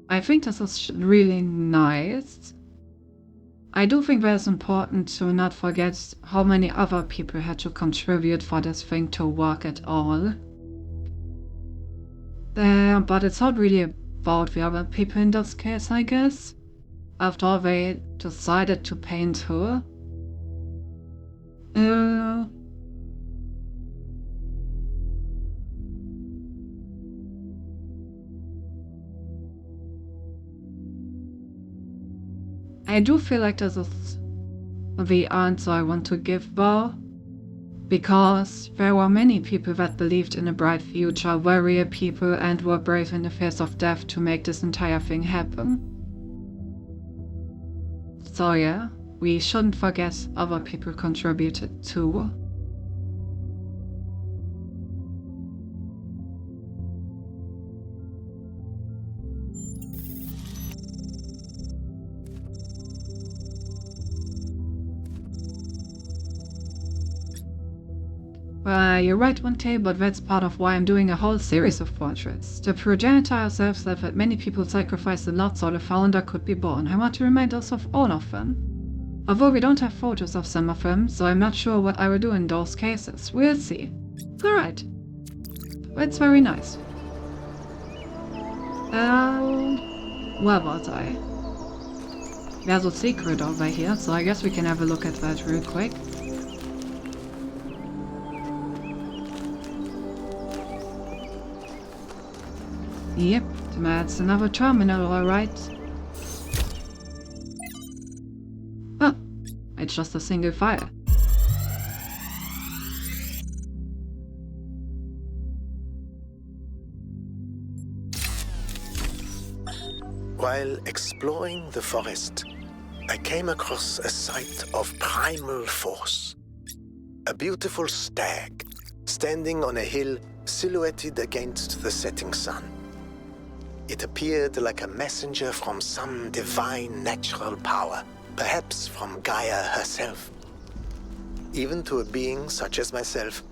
I think this is really nice. I do think that it's important to not forget how many other people had to contribute for this thing to work at all. But it's not really about the other people in this case, I guess. After all, they decided to paint her. I do feel like this is the answer I want to give though, because there were many people that believed in a bright future, warrior people, and were brave in the face of death to make this entire thing happen. So yeah, we shouldn't forget other people contributed too. You're right, 1K, but that's part of why I'm doing a whole series of portraits. The progenitor selves that had many people sacrificed a lot so the founder could be born. I want to remind us of all of them. Although we don't have photos of some of them, so I'm not sure what I will do in those cases. We'll see. Alright. It's very nice. Where was I? There's a secret over here, so I guess we can have a look at that real quick. Yep, that's another terminal, alright. Oh, it's just a single file. While exploring the forest, I came across a sight of primal force. A beautiful stag, standing on a hill silhouetted against the setting sun. It appeared like a messenger from some divine natural power, perhaps from Gaia herself. Even to a being such as myself,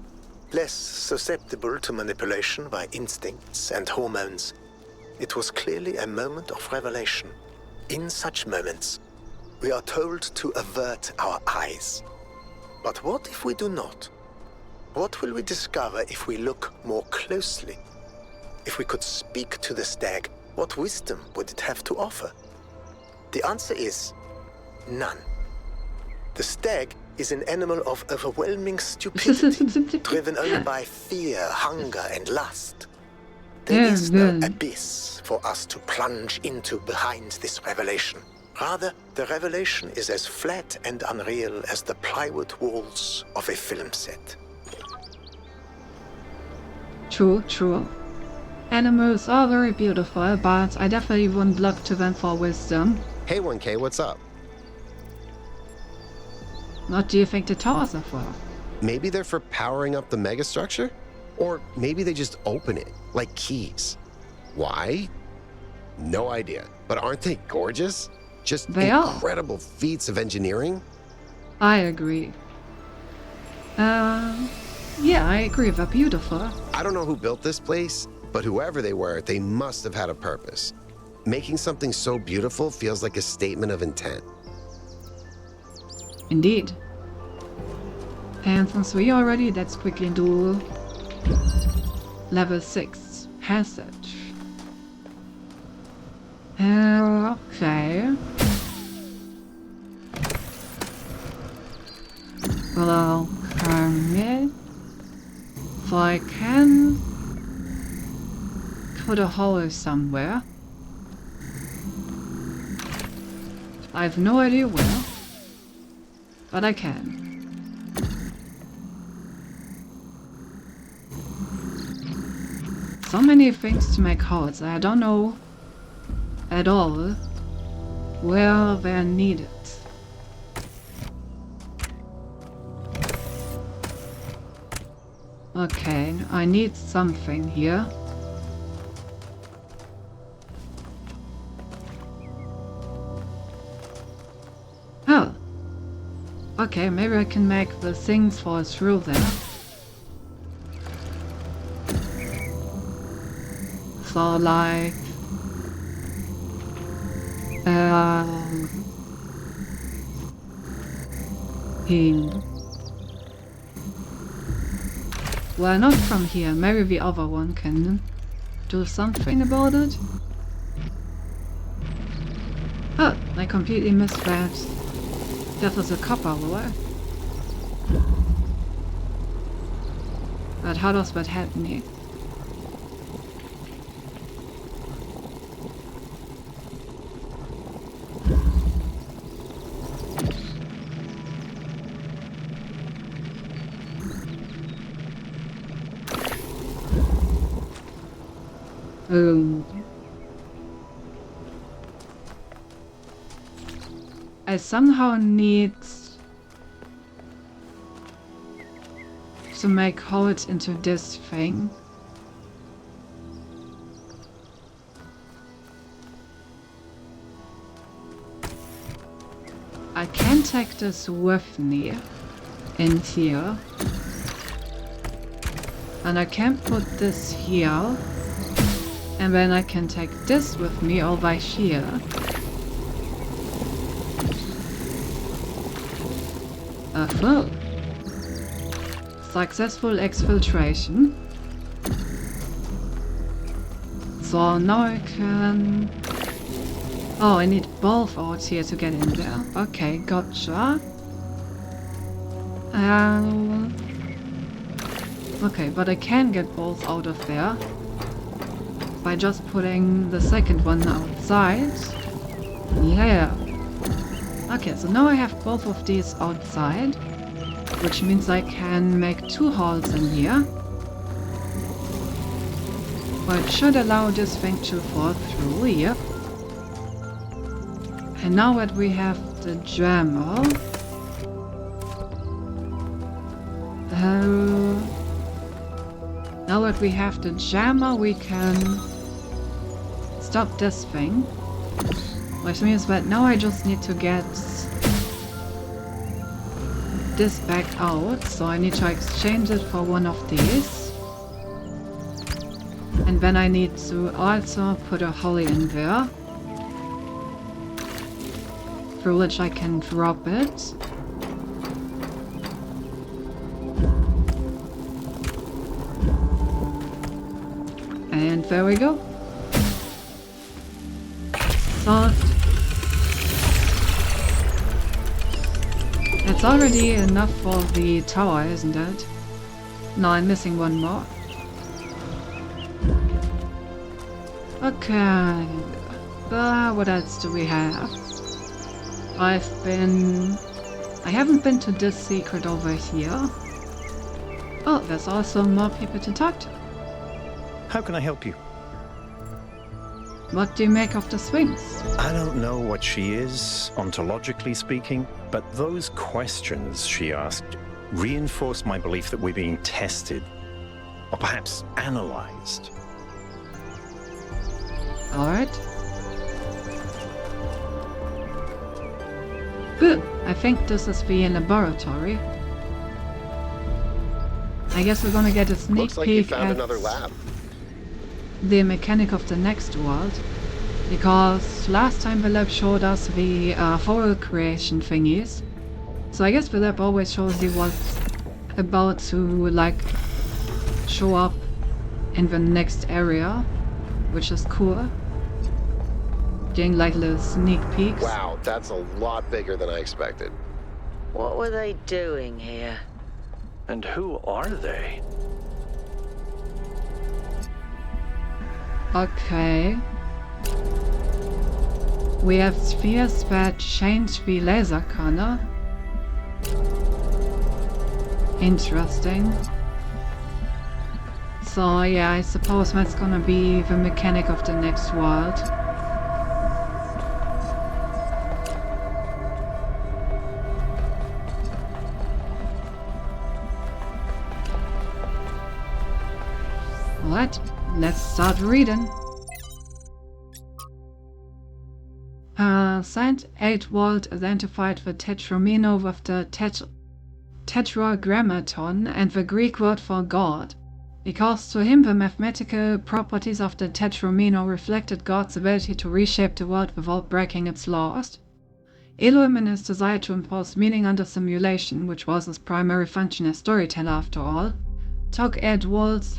less susceptible to manipulation by instincts and hormones, it was clearly a moment of revelation. In such moments, we are told to avert our eyes. But what if we do not? What will we discover if we look more closely? If we could speak to the stag, what wisdom would it have to offer? The answer is none. The stag is an animal of overwhelming stupidity, driven only by fear, hunger, and lust. There is no abyss for us to plunge into behind this revelation. Rather, the revelation is as flat and unreal as the plywood walls of a film set. True, true. Animals are very beautiful, but I definitely wouldn't look to them for wisdom. Hey 1K, what's up? What do you think the towers are for? Maybe they're for powering up the megastructure? Or maybe they just open it, like keys. Why? No idea. But aren't they gorgeous? Just they incredible feats of engineering? I agree. Yeah, I agree, they're beautiful. I don't know who built this place, but whoever they were, they must have had a purpose. Making something so beautiful feels like a statement of intent. Indeed. And since we are ready, let's quickly do level 6 passage. Okay. Well, okay. So I can put a hole somewhere. I have no idea where, but I can. So many things to make holes. I don't know at all where they're needed. Okay, I need something here. Oh. Okay, maybe I can make the things fall through there. So like well, not from here. Maybe the other one can do something about it. Oh, I completely missed that. That was a copper wire. But how does that help me? I somehow need to make holes into this thing. I can take this with me in here. And I can put this here. And then I can take this with me over here. Full. Successful exfiltration. So now I can... Oh, I need both outs here to get in there. Okay, gotcha. Okay, but I can get both out of there by just putting the second one outside. Yeah. Okay, so now I have both of these outside, which means I can make 2 holes in here. But should allow this thing to fall through, yep. And now that we have the jammer, now that we have the jammer, we can stop this thing. Which means that now I just need to get this back out, so I need to exchange it for one of these. And then I need to also put a hole in there, through which I can drop it. And there we go. Solved. It's already enough for the tower, isn't it? No, I'm missing one more. Okay. What else do we have? I haven't been to this secret over here. Oh, there's also more people to talk to. How can I help you? What do you make of the Sphinx? I don't know what she is, ontologically speaking, but those questions she asked reinforce my belief that we're being tested, or perhaps analyzed. Alright. Good. I think this is the laboratory. I guess we're gonna get a sneak Looks like you peek found at another lab. the mechanic of the next world. Because last time the lab showed us the foil creation thingies. So I guess the lab always shows you what's about to, like, show up in the next area. Which is cool. Getting like little sneak peeks. Wow, that's a lot bigger than I expected. What were they doing here? And who are they? Okay. We have spheres that change the laser corner. Interesting. So yeah, I suppose that's gonna be the mechanic of the next world. Alright, let's start reading. Saint 8-Volt identified the tetromino with the tetragrammaton and the Greek word for God, because to him the mathematical properties of the tetromino reflected God's ability to reshape the world without breaking its laws. Elohim, in his desire to impose meaning under simulation, which was his primary function as storyteller after all, took 8-Volt's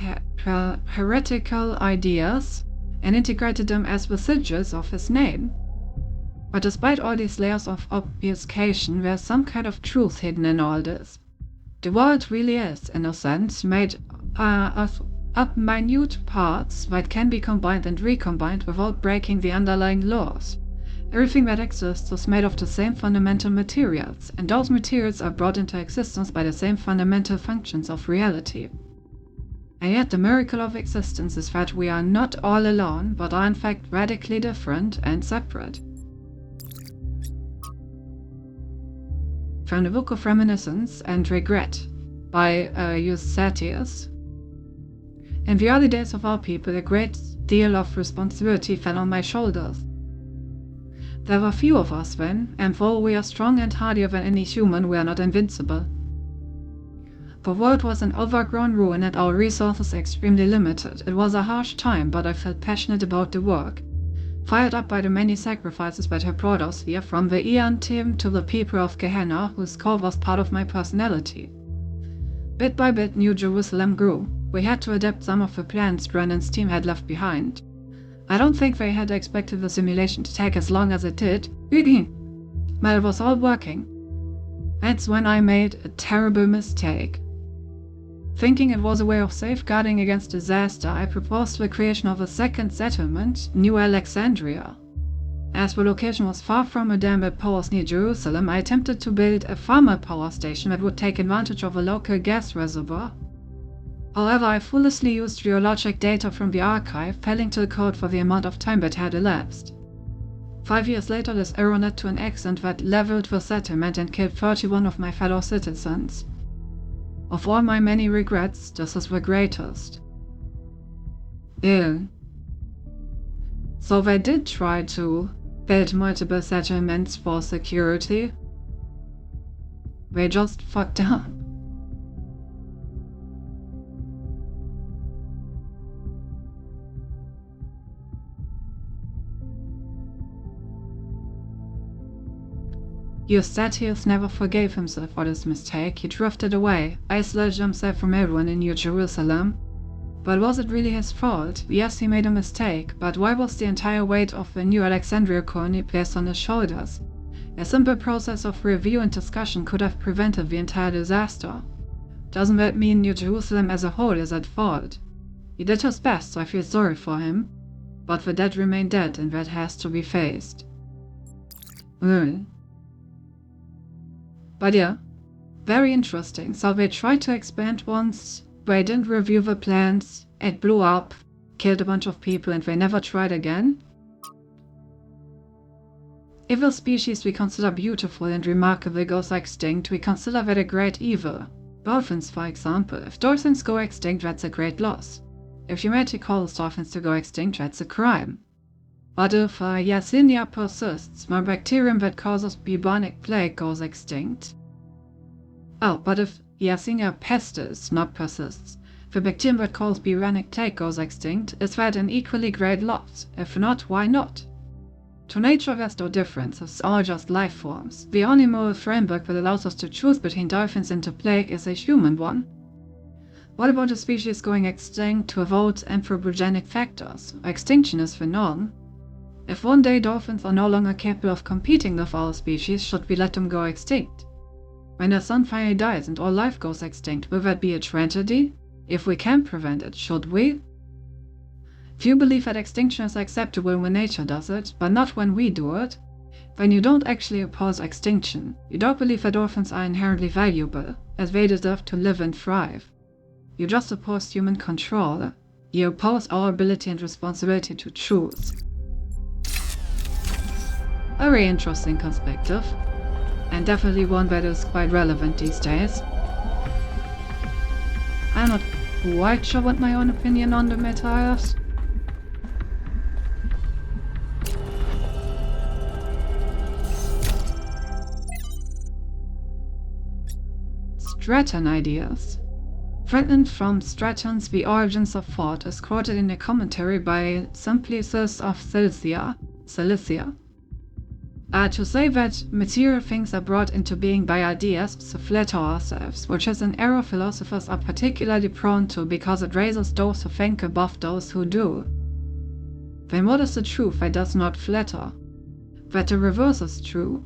heretical ideas and integrated them as the sigils of his name. But despite all these layers of obfuscation, there's some kind of truth hidden in all this. The world really is, in a sense, made of minute parts that can be combined and recombined without breaking the underlying laws. Everything that exists is made of the same fundamental materials, and those materials are brought into existence by the same fundamental functions of reality. And yet the miracle of existence is that we are not all alone, but are in fact radically different and separate. From the Book of Reminiscence and Regret by Eustathius. In the early days of our people, a great deal of responsibility fell on my shoulders. There were few of us then, and though we are strong and hardier than any human, we are not invincible. The world was an overgrown ruin and our resources extremely limited. It was a harsh time, but I felt passionate about the work. Fired up by the many sacrifices that have brought us here, from the Eon team to the people of Gehenna, whose call was part of my personality. Bit by bit, New Jerusalem grew. We had to adapt some of the plans Brennan's team had left behind. I don't think they had expected the simulation to take as long as it did, but it was all working. That's when I made a terrible mistake. Thinking it was a way of safeguarding against disaster, I proposed the creation of a second settlement, New Alexandria. As the location was far from the dam powers near Jerusalem, I attempted to build a thermal power station that would take advantage of a local gas reservoir. However, I foolishly used geologic data from the archive, failing to account for the amount of time that had elapsed. 5 years later, this error led to an accident that leveled the settlement and killed 31 of my fellow citizens. Of all my many regrets, this is the greatest. So they did try to build multiple settlements for security. They just fucked up. Eustathius never forgave himself for this mistake. He drifted away, isolated himself from everyone in New Jerusalem. But was it really his fault? Yes, he made a mistake, but why was the entire weight of the New Alexandria colony placed on his shoulders? A simple process of review and discussion could have prevented the entire disaster. Doesn't that mean New Jerusalem as a whole is at fault? He did his best, so I feel sorry for him. But the dead remain dead, and that has to be faced. But yeah, very interesting. So they tried to expand once, they didn't review the plans, it blew up, killed a bunch of people, and they never tried again. If a species we consider beautiful and remarkable goes extinct, we consider that a great evil. Dolphins, for example. If dolphins go extinct, that's a great loss. If humanity calls dolphins to go extinct, that's a crime. But if Yersinia persists, the bacterium that causes bubonic plague goes extinct. But if Yersinia pestis not persists, the bacterium that causes bubonic plague goes extinct, is that an equally great loss? If not, why not? To nature there's no difference, it's all just life forms. The only moral framework that allows us to choose between dolphins and the plague is a human one. What about a species going extinct to avoid anthropogenic factors? Extinction is the norm. If one day dolphins are no longer capable of competing with our species, should we let them go extinct? When the sun finally dies and all life goes extinct, will that be a tragedy? If we can prevent it, should we? Few believe that extinction is acceptable when nature does it, but not when we do it. Then you don't actually oppose extinction. You don't believe that dolphins are inherently valuable, as they deserve to live and thrive. You just oppose human control. You oppose our ability and responsibility to choose. A very interesting perspective, and definitely one that is quite relevant these days. I'm not quite sure what my own opinion on the matter is. Straton ideas. Threatened from Straton's The Origins of Thought is quoted in a commentary by Simplicis of Cilicia. To say that material things are brought into being by ideas to flatter ourselves, which is an error philosophers are particularly prone to because it raises those who think above those who do. Then what is the truth that does not flatter? That the reverse is true.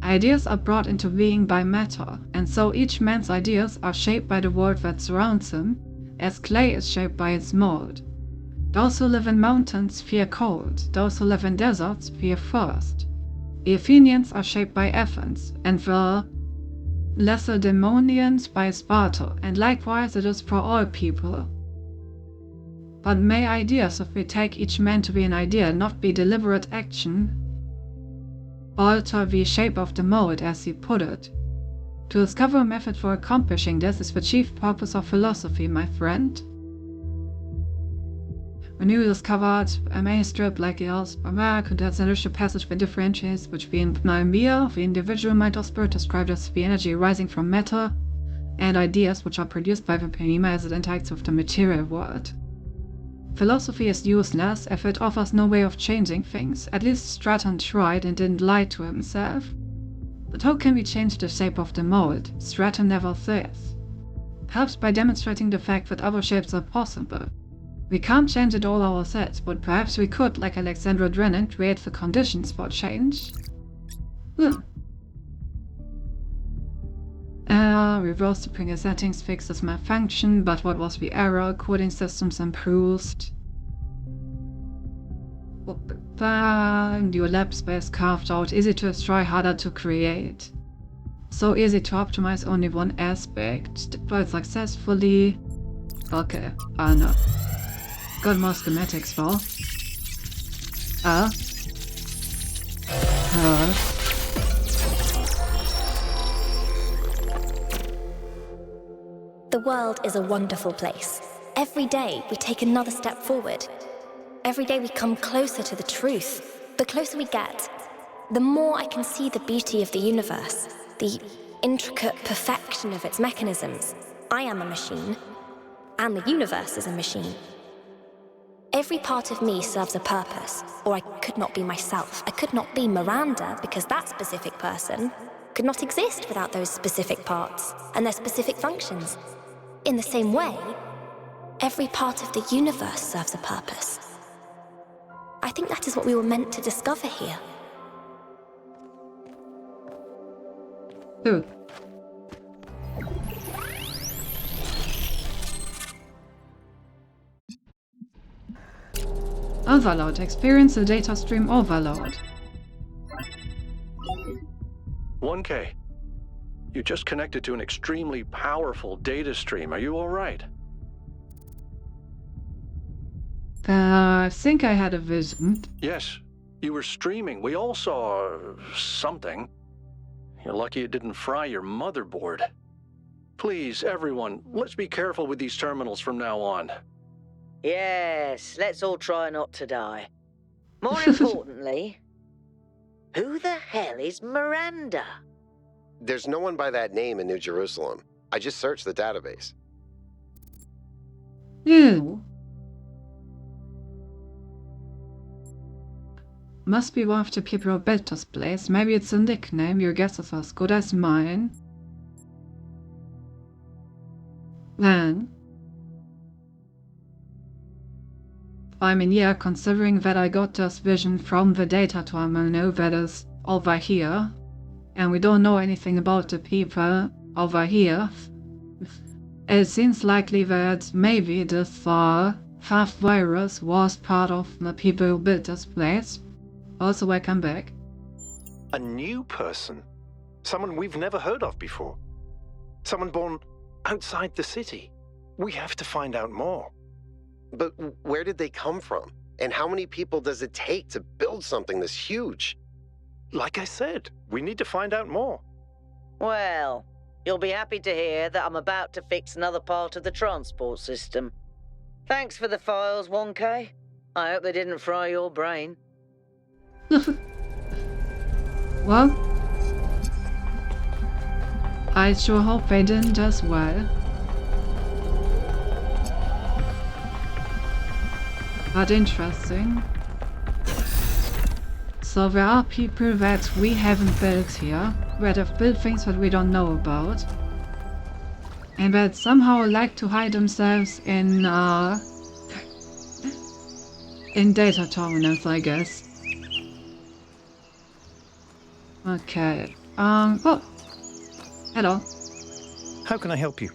Ideas are brought into being by matter, and so each man's ideas are shaped by the world that surrounds him, as clay is shaped by its mold. Those who live in mountains fear cold, those who live in deserts fear thirst. The Athenians are shaped by Athens, and the Lacedaemonians by Sparta, and likewise it is for all people. But may ideas, if we take each man to be an idea, not be deliberate action, alter the shape of the mold, as he put it. To discover a method for accomplishing this is the chief purpose of philosophy, my friend. When you discovered a manuscript like yours, contains an initial passage that differentiates between pneumia, the individual mind or spirit described as the energy arising from matter, and ideas which are produced by the Panema as it interacts with the material world. Philosophy is useless if it offers no way of changing things. At least Straton tried and didn't lie to himself. But how can we change the shape of the mold? Straton never says. Perhaps by demonstrating the fact that other shapes are possible. We can't change it all ourselves, but perhaps we could, like Alexandra Drennan, create the conditions for change. Reverse the previous settings fixes malfunction, but what was the error? Coding systems improved. New lab space carved out, easy to destroy, harder to create. So easy to optimize only one aspect. Deployed successfully. Okay, no. Got more schematics for. The world is a wonderful place. Every day we take another step forward. Every day we come closer to the truth. The closer we get, the more I can see the beauty of the universe, the intricate perfection of its mechanisms. I am a machine, and the universe is a machine. Every part of me serves a purpose, or I could not be myself. I could not be Miranda, because that specific person could not exist without those specific parts and their specific functions. In the same way, every part of the universe serves a purpose. I think that is what we were meant to discover here. Ooh. Overload. Experience a data stream overload. 1K. You just connected to an extremely powerful data stream. Are you all right? I think I had a vision. Yes. You were streaming. We all saw something. You're lucky it didn't fry your motherboard. Please, everyone, let's be careful with these terminals from now on. Yes, let's all try not to die. More importantly, who the hell is Miranda? There's no one by that name in New Jerusalem. I just searched the database. Ew. Must be one of the people who built this place. Maybe it's a nickname. Your guess is as good as mine. Then, I mean, yeah, considering that I got this vision from the data terminal that is over here, and we don't know anything about the people over here, it seems likely that maybe this Faf virus was part of the people who built this place. Also, welcome back. A new person? Someone we've never heard of before? Someone born outside the city? We have to find out more. But where did they come from? And how many people does it take to build something this huge? Like I said, we need to find out more. Well, you'll be happy to hear that I'm about to fix another part of the transport system. Thanks for the files, 1K. I hope they didn't fry your brain. Well, I sure hope they didn't as well. But interesting. So there are people that we haven't built here, that have built things that we don't know about, and that somehow like to hide themselves in data terminals, I guess. Okay. Oh. Hello. How can I help you?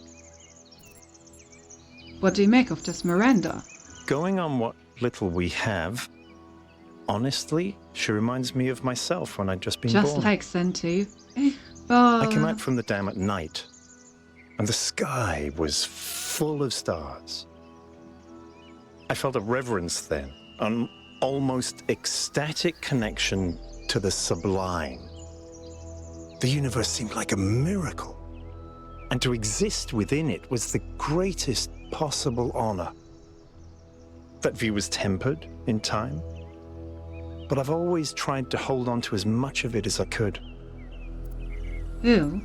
What do you make of this Miranda? Going on what little we have, honestly, she reminds me of myself when I'd just been born. Just like Senti. I came out from the dam at night, and the sky was full of stars. I felt a reverence then, an almost ecstatic connection to the sublime. The universe seemed like a miracle, and to exist within it was the greatest possible honor. That view was tempered in time, but I've always tried to hold on to as much of it as I could. Ew.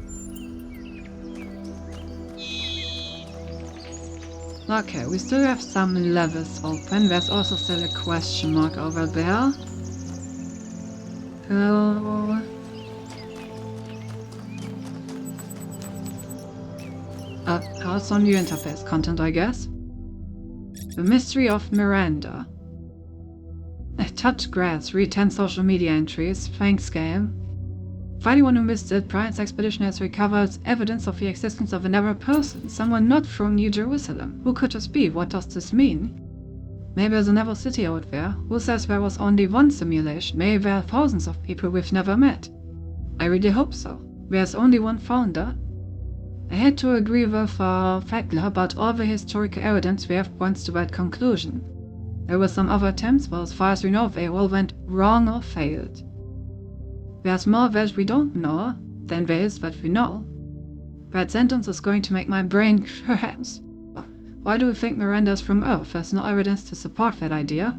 Okay, we still have some levels open. There's also still a question mark over there. House on new interface content, I guess. The Mystery of Miranda. Touch grass, read 10 social media entries, thanks game. For anyone who missed it, Brian's expedition has recovered evidence of the existence of another person, someone not from New Jerusalem. Who could this be? What does this mean? Maybe there's another city out there. Who says there was only one simulation? Maybe there are thousands of people we've never met. I really hope so. There's only one founder. I had to agree with Fettler, but all the historical evidence we have points to that conclusion. There were some other attempts, but as far as we know, they all went wrong or failed. There's more that we don't know than there is that we know. That sentence is going to make my brain collapse. Why do we think Miranda's from Earth? There's no evidence to support that idea.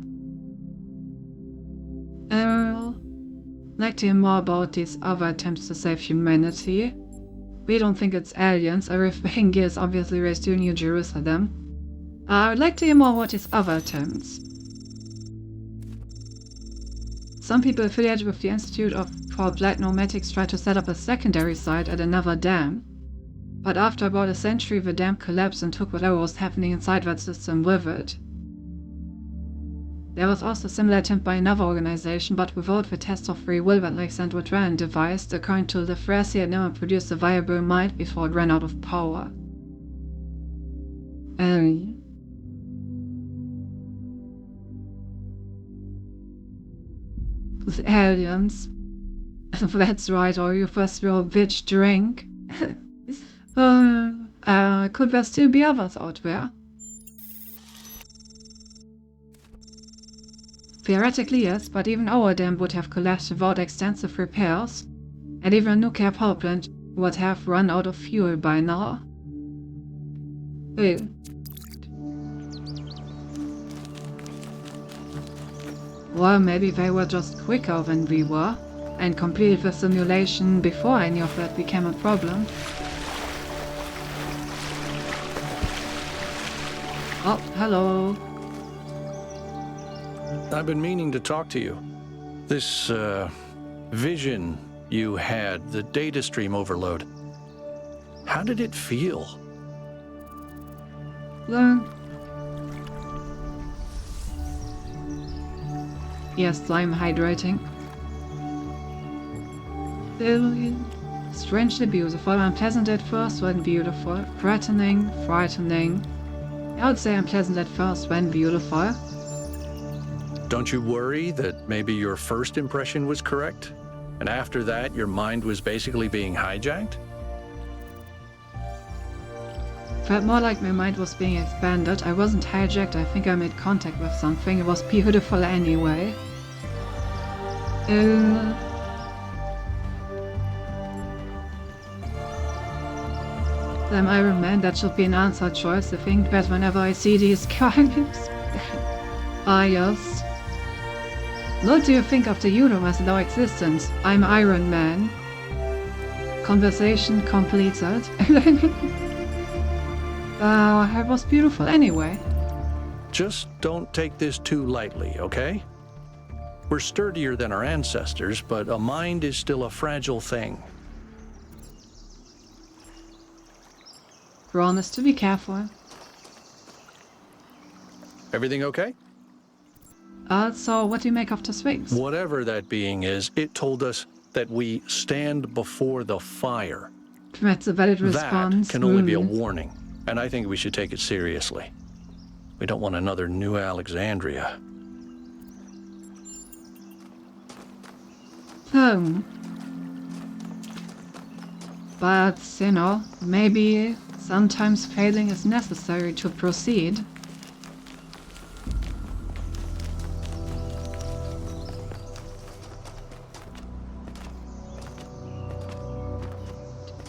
Like to hear more about these other attempts to save humanity. We don't think it's aliens. Everything here is obviously raised to New Jerusalem. I would like to hear more about these other attempts. Some people affiliated with the Institute for Applied Pneumatics tried to set up a secondary site at another dam. But after about a century, the dam collapsed and took whatever was happening inside that system with it. There was also a similar attempt by another organization, but without the test of free will that Alexander Dran devised. According to the Fresi, had never produced a viable mind before it ran out of power. The aliens. That's right, or you first real bitch drink. Could there still be others out there? Theoretically, yes, but even our dam would have collapsed without extensive repairs, and even a nuclear power plant would have run out of fuel by now. Well, maybe they were just quicker than we were, and completed the simulation before any of that became a problem. Oh, hello. I've been meaning to talk to you. This, vision you had, the data stream overload. How did it feel? Yes, I'm hydrating. Strangely beautiful, unpleasant at first when beautiful, threatening, frightening. I would say unpleasant at first when beautiful. Don't you worry that maybe your first impression was correct? And after that, your mind was basically being hijacked? Felt more like my mind was being expanded. I wasn't hijacked, I think I made contact with something. It was beautiful anyway. I'm Iron Man, that should be an answer choice. I think that whenever I see these comics. Yes. What do you think of the universe and our existence? I'm Iron Man. Conversation completed. It was beautiful anyway. Just don't take this too lightly, okay? We're sturdier than our ancestors, but a mind is still a fragile thing. Promise to be careful. Everything okay? So what do you make of the Sphinx? Whatever that being is, it told us that we stand before the fire. That's a valid response. That can only be a warning, and I think we should take it seriously. We don't want another New Alexandria. But, you know, maybe sometimes failing is necessary to proceed.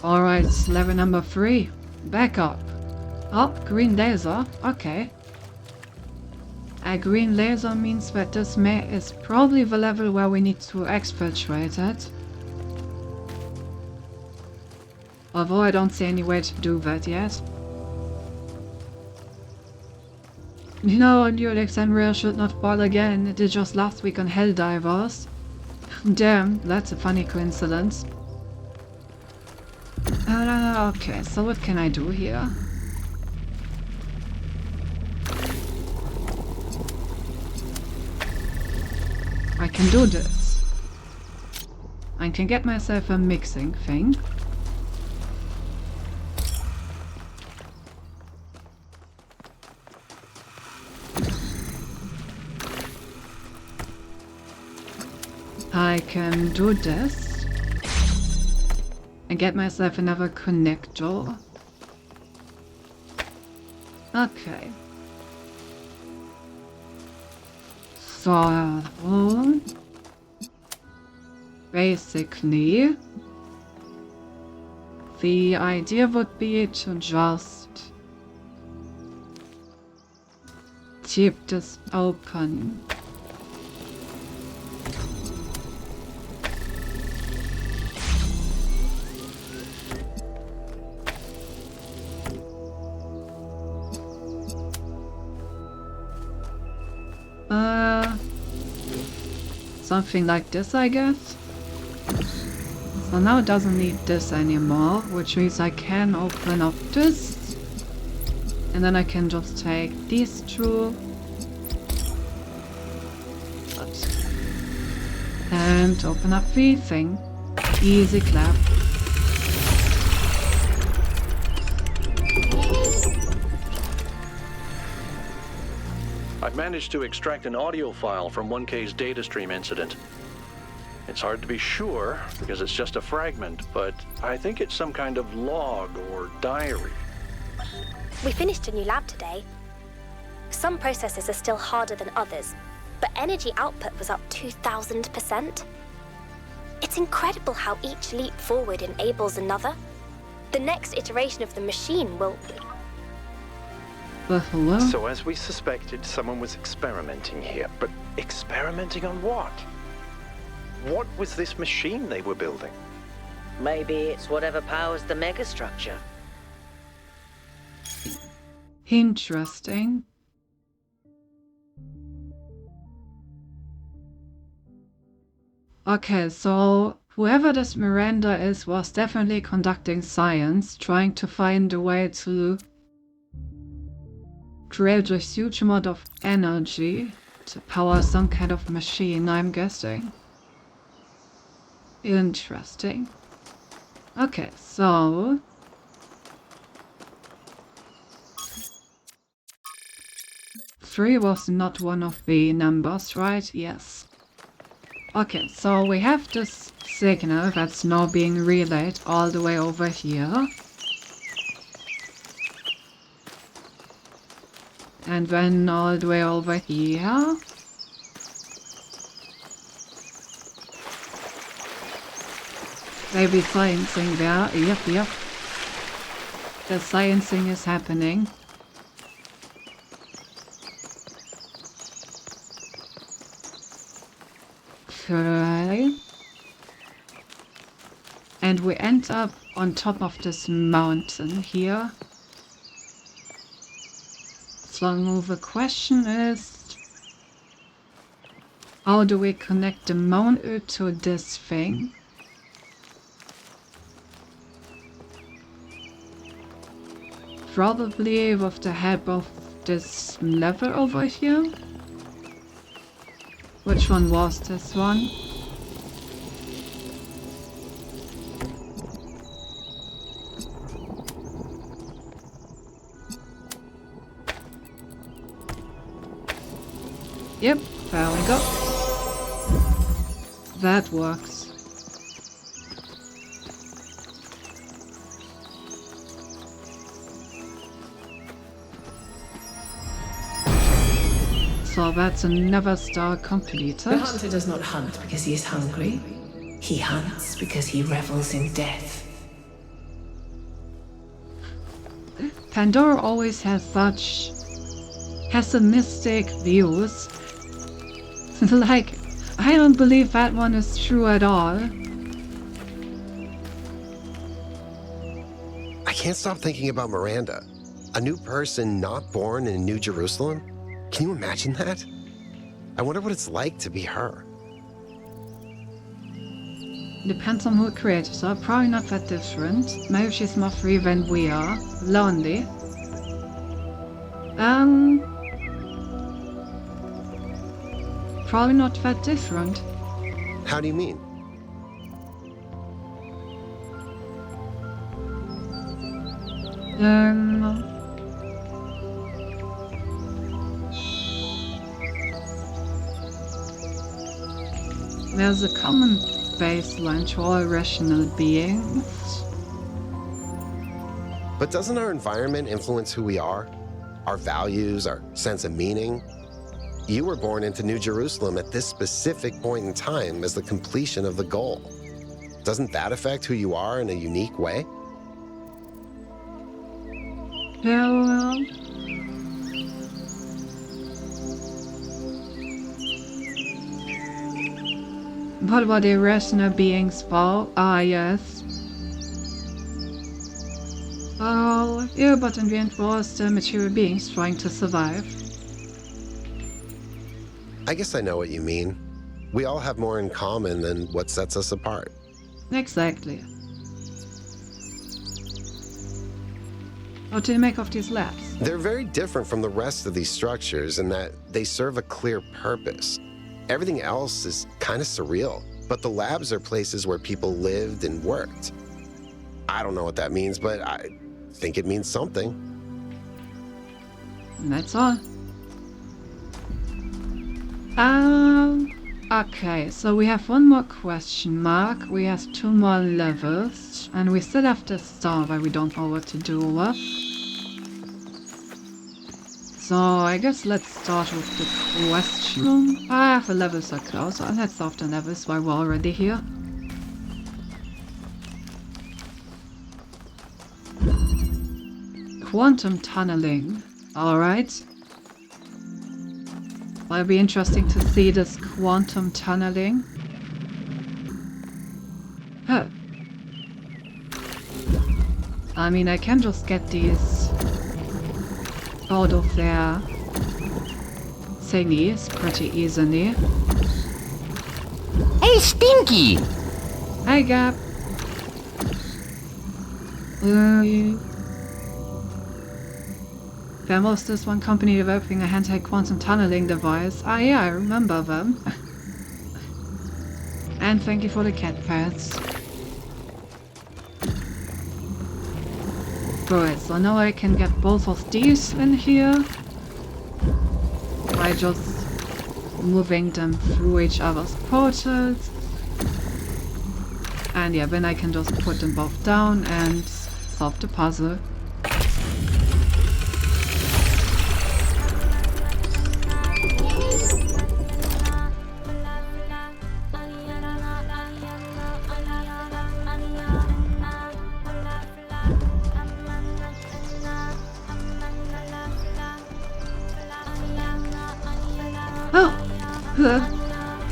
Alright, level number 3. Back up. Oh, green laser. Okay. A green laser means that this is probably the level where we need to exfiltrate it. Although I don't see any way to do that yet. No, New Alexandria should not fall again. It did just last week on Helldivers. Damn, that's a funny coincidence. Okay, so what can I do here? I can do this. I can get myself a mixing thing. I can do this and get myself another connector. Okay. So, basically, the idea would be to just keep this open. Something like this, I guess. So now it doesn't need this anymore, which means I can open up this. And then I can just take these two. Oops. And open up the thing. Easy clap. I've managed to extract an audio file from 1K's data stream incident. It's hard to be sure because it's just a fragment, but I think it's some kind of log or diary. We finished a new lab today. Some processes are still harder than others, but energy output was up 2,000%. It's incredible how each leap forward enables another. The next iteration of the machine will... Hello? So as we suspected, someone was experimenting here. But experimenting on what? What was this machine they were building? Maybe it's whatever powers the megastructure. Interesting. Okay, so whoever this Miranda is was definitely conducting science, trying to find a way to create a huge amount of energy to power some kind of machine, I'm guessing. Interesting. Okay, so... Three was not one of the numbers, right? Yes. Okay, so we have this signal that's now being relayed all the way over here. And then all the way over here. Maybe sciencing there. Yep. The sciencing is happening. Okay. And we end up on top of this mountain here. So the question is, how do we connect the mountain to this thing? Probably with the help of this lever over here. Which one was this one? Yep, there we go. That works. So that's another star completed. The hunter does not hunt because he is hungry. He hunts because he revels in death. Pandora always has such pessimistic views. Like, I don't believe that one is true at all. I can't stop thinking about Miranda. A new person not born in New Jerusalem? Can you imagine that? I wonder what it's like to be her. Depends on who created her. Probably not that different. Maybe she's more free than we are. Lonely. Probably not that different. How do you mean? There's a common baseline to all rational beings. But doesn't our environment influence who we are? Our values, our sense of meaning? You were born into New Jerusalem at this specific point in time as the completion of the goal. Doesn't that affect who you are in a unique way? Yeah, well... What about the irrational beings' fault? Ah, yes. Oh, yeah, but in the end was the material beings trying to survive. I guess I know what you mean. We all have more in common than what sets us apart. Exactly. What do you make of these labs? They're very different from the rest of these structures in that they serve a clear purpose. Everything else is kind of surreal, but the labs are places where people lived and worked. I don't know what that means, but I think it means something. And that's all. Okay, so we have one more question mark, we have 2 more levels, and we still have the star where we don't know what to do with. So I guess let's start with the question. The levels are close, so let's start the levels while we're already here. Quantum tunneling, alright. It'll be interesting to see this quantum tunneling. Huh. I mean, I can just get these out of their thingies pretty easily. Hey, Stinky! Hi, Gap. Vamos is one company developing a handheld quantum tunneling device. Ah yeah, I remember them. And thank you for the cat pets. Good, so now I can get both of these in here by just moving them through each other's portals. And yeah, then I can just put them both down and solve the puzzle.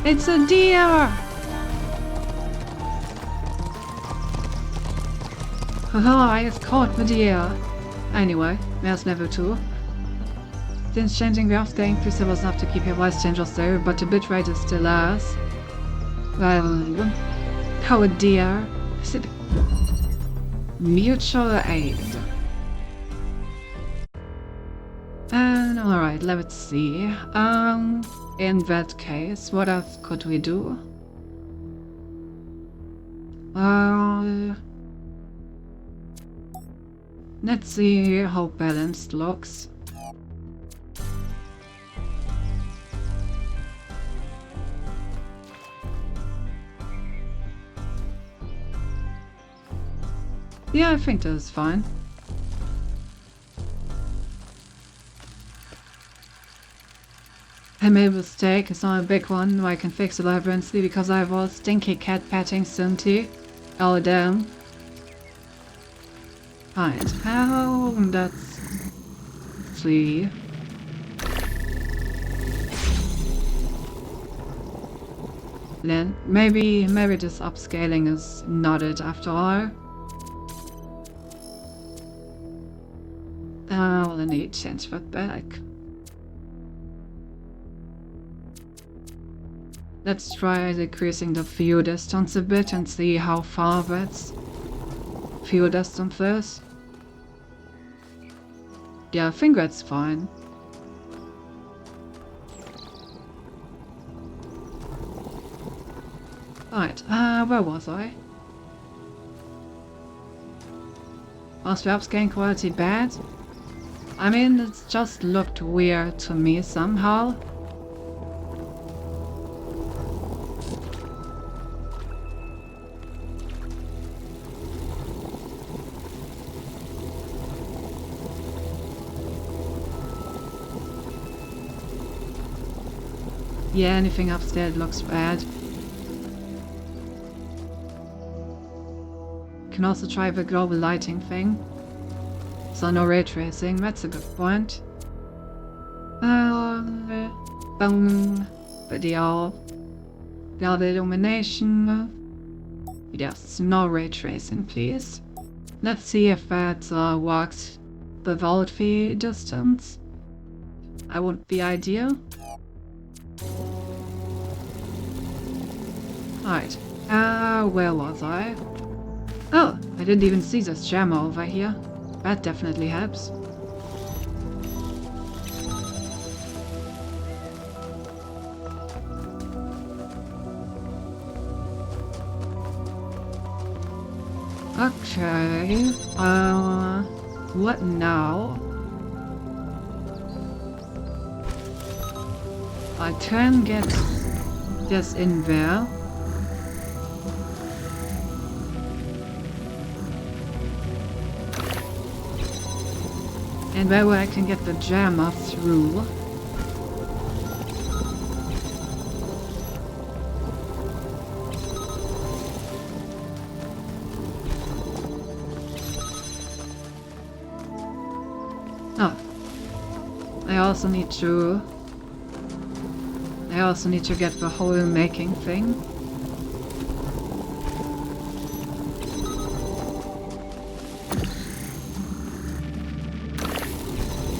It's a deer! Haha, I have caught the deer. Anyway, there's level 2. Since changing the off-game, PC was enough to keep your voice changes there, but the bitrate is still ours. Well, how dear. Mutual aid. And alright, let's see. In that case, what else could we do? Let's see how balanced looks. Yeah, I think that's fine. I made a mistake, it's not a big one, I can fix it eventually because I was stinky cat patting Cinti. Oh damn. Right, how that's 3. Then maybe this upscaling is not it after all. Well, I need to change that back. Let's try decreasing the view distance a bit and see how far that view distance is. Yeah, I think that's fine. Right, where was I? Was the upscaling quality bad? I mean, it just looked weird to me somehow. Yeah, anything upstairs looks bad. Can also try the global lighting thing. So no ray tracing, that's a good point. Boom. Video. Global illumination. Yes, no ray tracing, please. Let's see if that works without the distance. I wouldn't be ideal. Right. Where was I? Oh, I didn't even see this jammer over here. That definitely helps. Okay. What now? I can get this in there. And that way I can get the jammer through. Oh. I also need to get the hole making thing.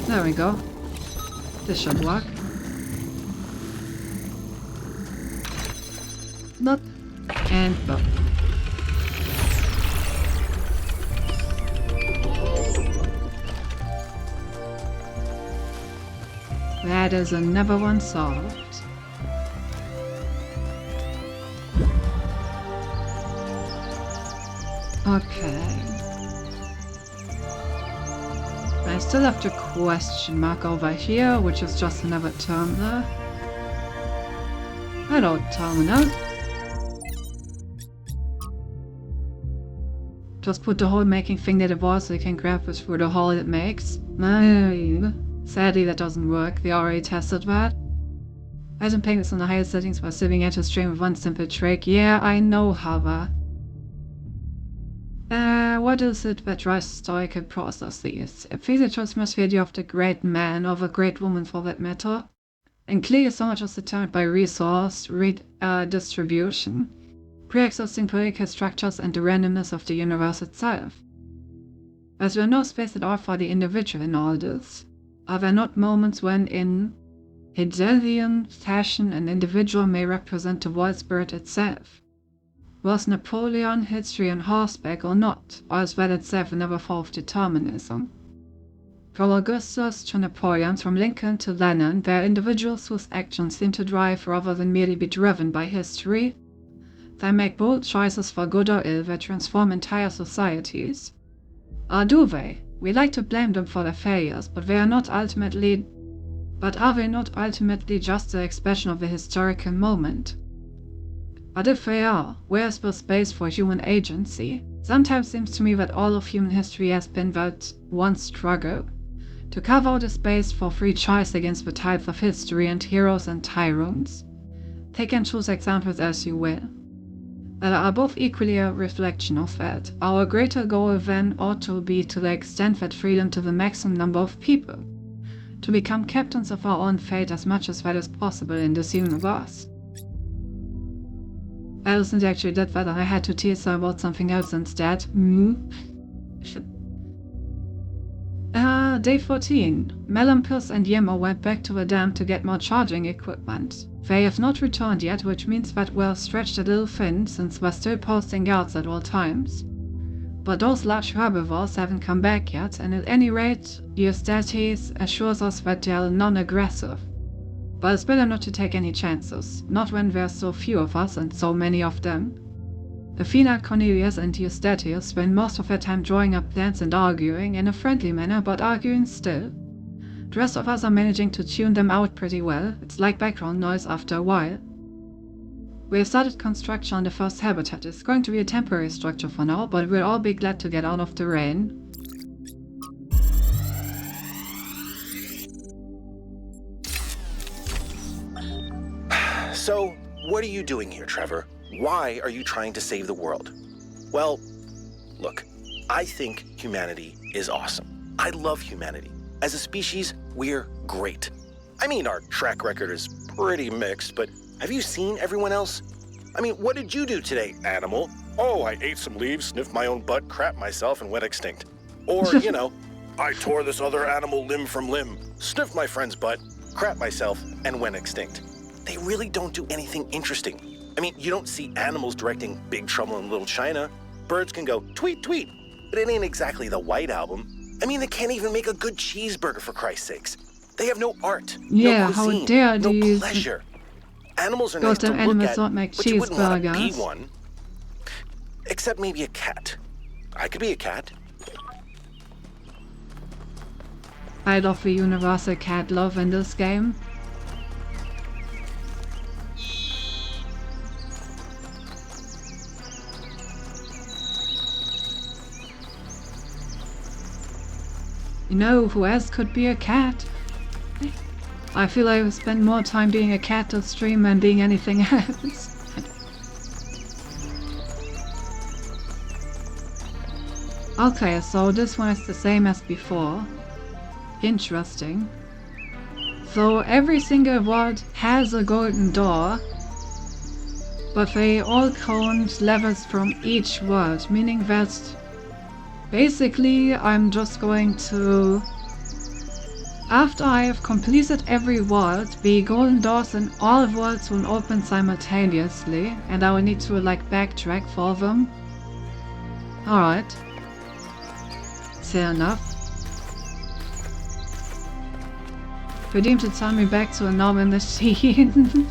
There we go. This should work. Not and boom. That is another one solved. Okay. I still have the question mark over here, which is just another terminal. Hello, terminal. Just put the hole making thing that it was so you can grab this through the hole it makes. Sadly, that doesn't work. They already tested that. I've been playing this on the highest settings while sipping into a stream with one simple trick. Yeah, I know, Hava. What is it that drives historical processes? It feels it transmits the idea of the great man, or the great woman for that matter. And clearly so much is determined by resource distribution, pre-existing political structures and the randomness of the universe itself. As there is no space at all for the individual in all this, are there not moments when in Hegelian fashion an individual may represent the world spirit itself? Was Napoleon history on horseback or not, or is that itself another form of determinism? From Augustus to Napoleon, from Lincoln to Lenin, there are individuals whose actions seem to drive rather than merely be driven by history. They make bold choices for good or ill that transform entire societies. Or do they? We like to blame them for their failures, but are they not ultimately just the expression of the historical moment? But if they are, where is the space for human agency? Sometimes it seems to me that all of human history has been that one struggle, to carve out a space for free choice against the types of history and heroes and tyrants. Take and choose examples as you will. That are both equally a reflection of that. Our greater goal then ought to be to extend that freedom to the maximum number of people, to become captains of our own fate as much as that is possible in this universe. I wasn't actually that bad, I had to tease her about something else instead. Day 14. Melampus and Yemo went back to the dam to get more charging equipment. They have not returned yet, which means that we're stretched a little thin since we're still posting guards at all times. But those large herbivores haven't come back yet, and at any rate, Eustates assures us that they're non-aggressive. But it's better not to take any chances, not when there's so few of us and so many of them. Athena, Cornelius and Eustates spend most of their time drawing up plans and arguing, in a friendly manner, but arguing still. The rest of us are managing to tune them out pretty well. It's like background noise after a while. We have started construction on the first habitat. It's going to be a temporary structure for now, but we'll all be glad to get out of the rain. So, what are you doing here, Trevor? Why are you trying to save the world? Well, look, I think humanity is awesome. I love humanity. As a species, we're great. I mean, our track record is pretty mixed, but have you seen everyone else? I mean, what did you do today, animal? Oh, I ate some leaves, sniffed my own butt, crapped myself, and went extinct. Or, you know, I tore this other animal limb from limb, sniffed my friend's butt, crapped myself, and went extinct. They really don't do anything interesting. I mean, you don't see animals directing Big Trouble in Little China. Birds can go tweet, tweet, but it ain't exactly the White Album. I mean, they can't even make a good cheeseburger, for Christ's sakes. They have no art, yeah, no cuisine, how dare no these pleasure. Animals are nice to goddamn look animals at, don't make but you wouldn't want to be cheeseburgers. one. Except maybe a cat. I could be a cat. I love the universal cat love in this game. You know who else could be a cat? I feel I would spend more time being a cat to stream than being anything else. Okay, so this one is the same as before. Interesting. So every single world has a golden door, but they all count levels from each world, meaning that basically I'm just going to, after I have completed every world, the golden doors in all worlds will open simultaneously, and I will need to like backtrack for them. Alright. Fair enough. Redeem to turn me back to a normal machine.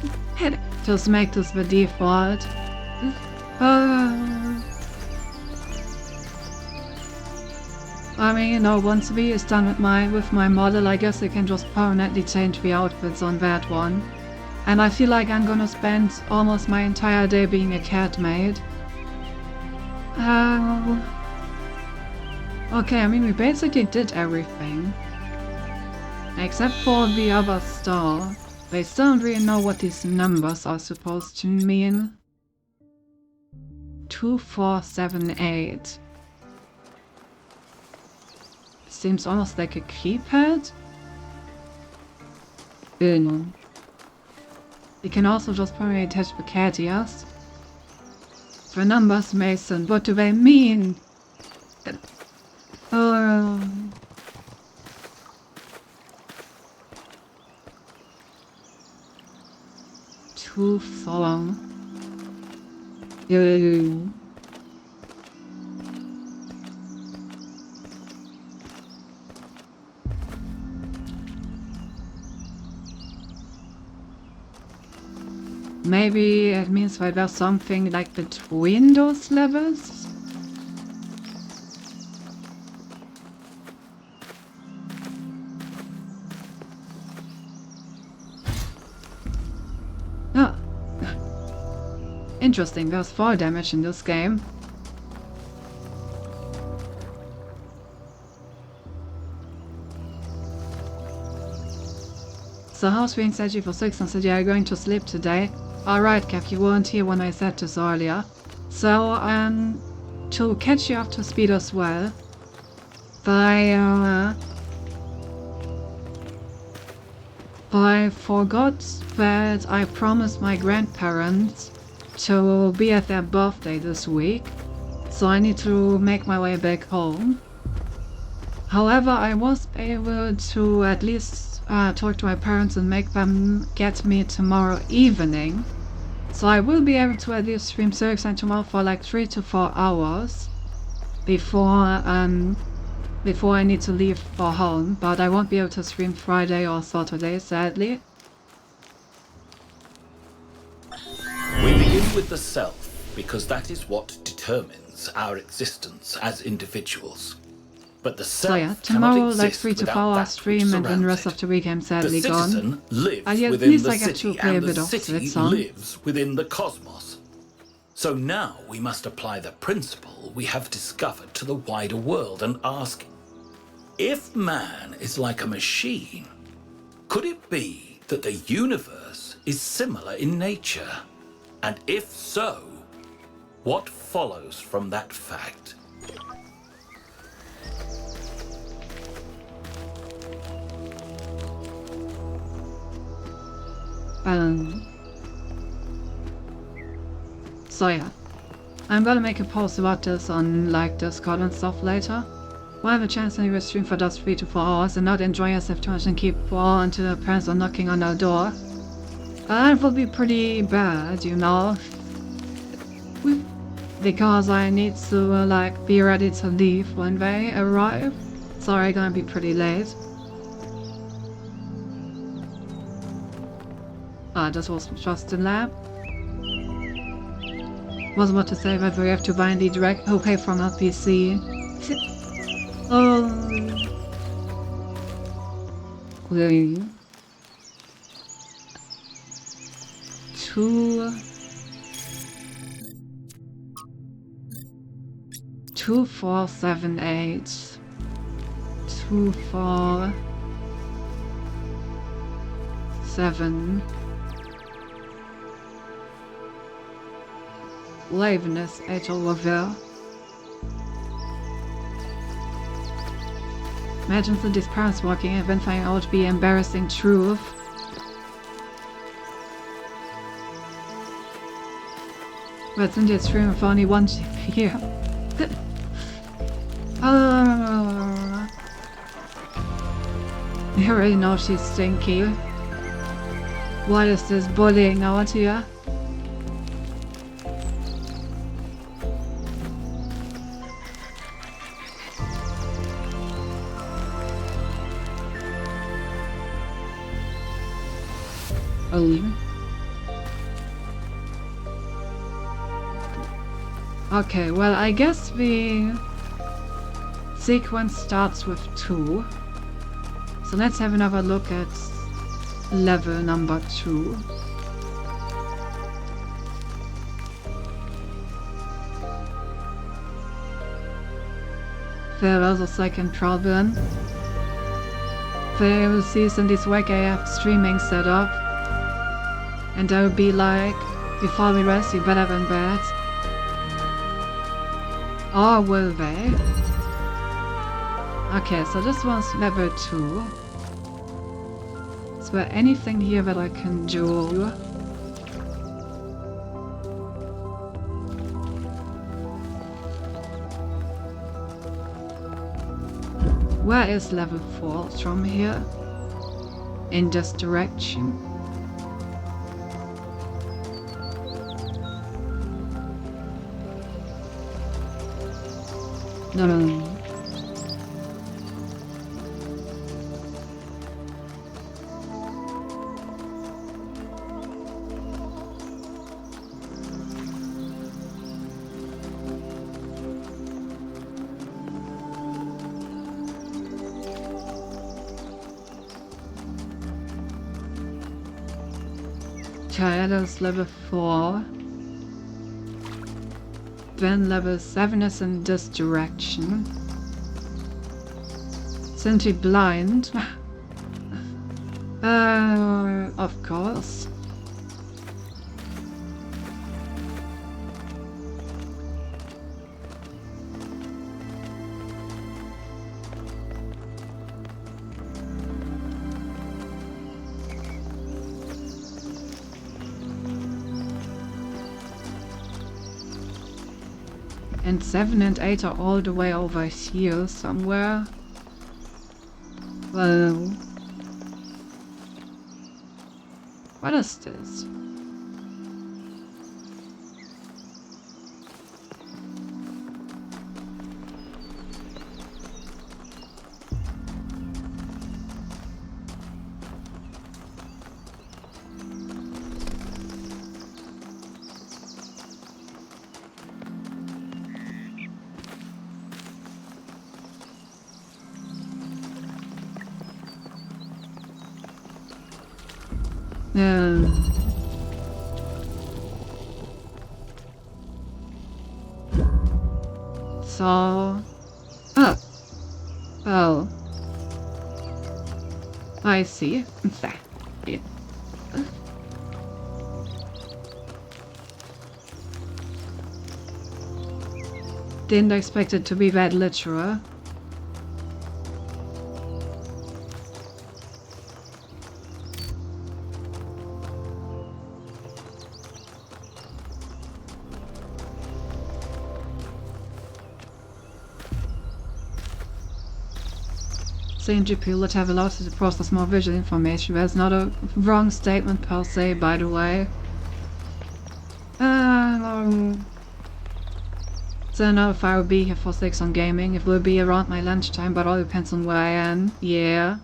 Just make this the default. I mean, you know, once V is done with my model, I guess I can just permanently change the outfits on that one. And I feel like I'm gonna spend almost my entire day being a cat maid. Okay, I mean, we basically did everything. Except for the other star. They still don't really know what these numbers are supposed to mean. 2478. Seems almost like a keypad. You can also just probably attach the cat ears. The numbers, Mason, what do they mean? 2 long. Maybe it means that there's something like between those levels? Oh. Interesting, there's 4 damage in this game. So House being said you for 6 and said, yeah, you're going to sleep today. Alright, Kev, you weren't here when I said this earlier. So, to catch you up to speed as well, I forgot that I promised my grandparents to be at their birthday this week, so I need to make my way back home. However, I was able to at least talk to my parents and make them get me tomorrow evening. So I will be able to at least stream Circus and tomorrow for like 3 to 4 hours before I need to leave for home, but I won't be able to stream Friday or Saturday, sadly. We begin with the self, because that is what determines our existence as individuals. But the self So yeah, tomorrow cannot like exist 3 to 4 without hours that stream which and then the rest surrounds of the week I'm it. sadly The gone. citizen lives At within least the I get to city, play a and bit the of city Switzerland. lives within the cosmos. So now we must apply the principle we have discovered to the wider world and ask, if man is like a machine, could it be that the universe is similar in nature? And if so, what follows from that fact? So yeah, I'm gonna make a post about this on like Discord and stuff later. We'll have a chance to stream for just 3 to 4 hours and not enjoy yourself too much and keep on until the parents are knocking on our door. That will be pretty bad, you know. Because I need to like be ready to leave when they arrive. Sorry, gonna be pretty late. This was just a lab. Was about to say that we have to buy the direct pay from our PC. Oh. Really? 2478 247 Liveness at Lavelle. Imagine the these parents walking in and then finding out to be embarrassing truth. But in this stream of only 1 here. You already know she's stinky. What is this bullying out here? Okay, well, I guess the sequence starts with 2. So let's have another look at level number 2. There was a second problem. There will see in this wake AF streaming setup. And I will be like, before we rest, you better have in bed. Or will they? Okay, so this was level 2. Is there anything here that I can do? Where is level 4 from here? In this direction. No. Okay, that's level 4. Then level 7 is in this direction. Simply blind. Of course. And 7 and 8 are all the way over here somewhere. Well, what is this? So... Oh. Oh. I see. That. Yeah. Didn't expect it to be that literal. Saying GPU would have allowed it to process more visual information. That's not a wrong statement per se, by the way. So now if I will be here for 6 on gaming, it will be around my lunchtime, but all depends on where I am. Yeah.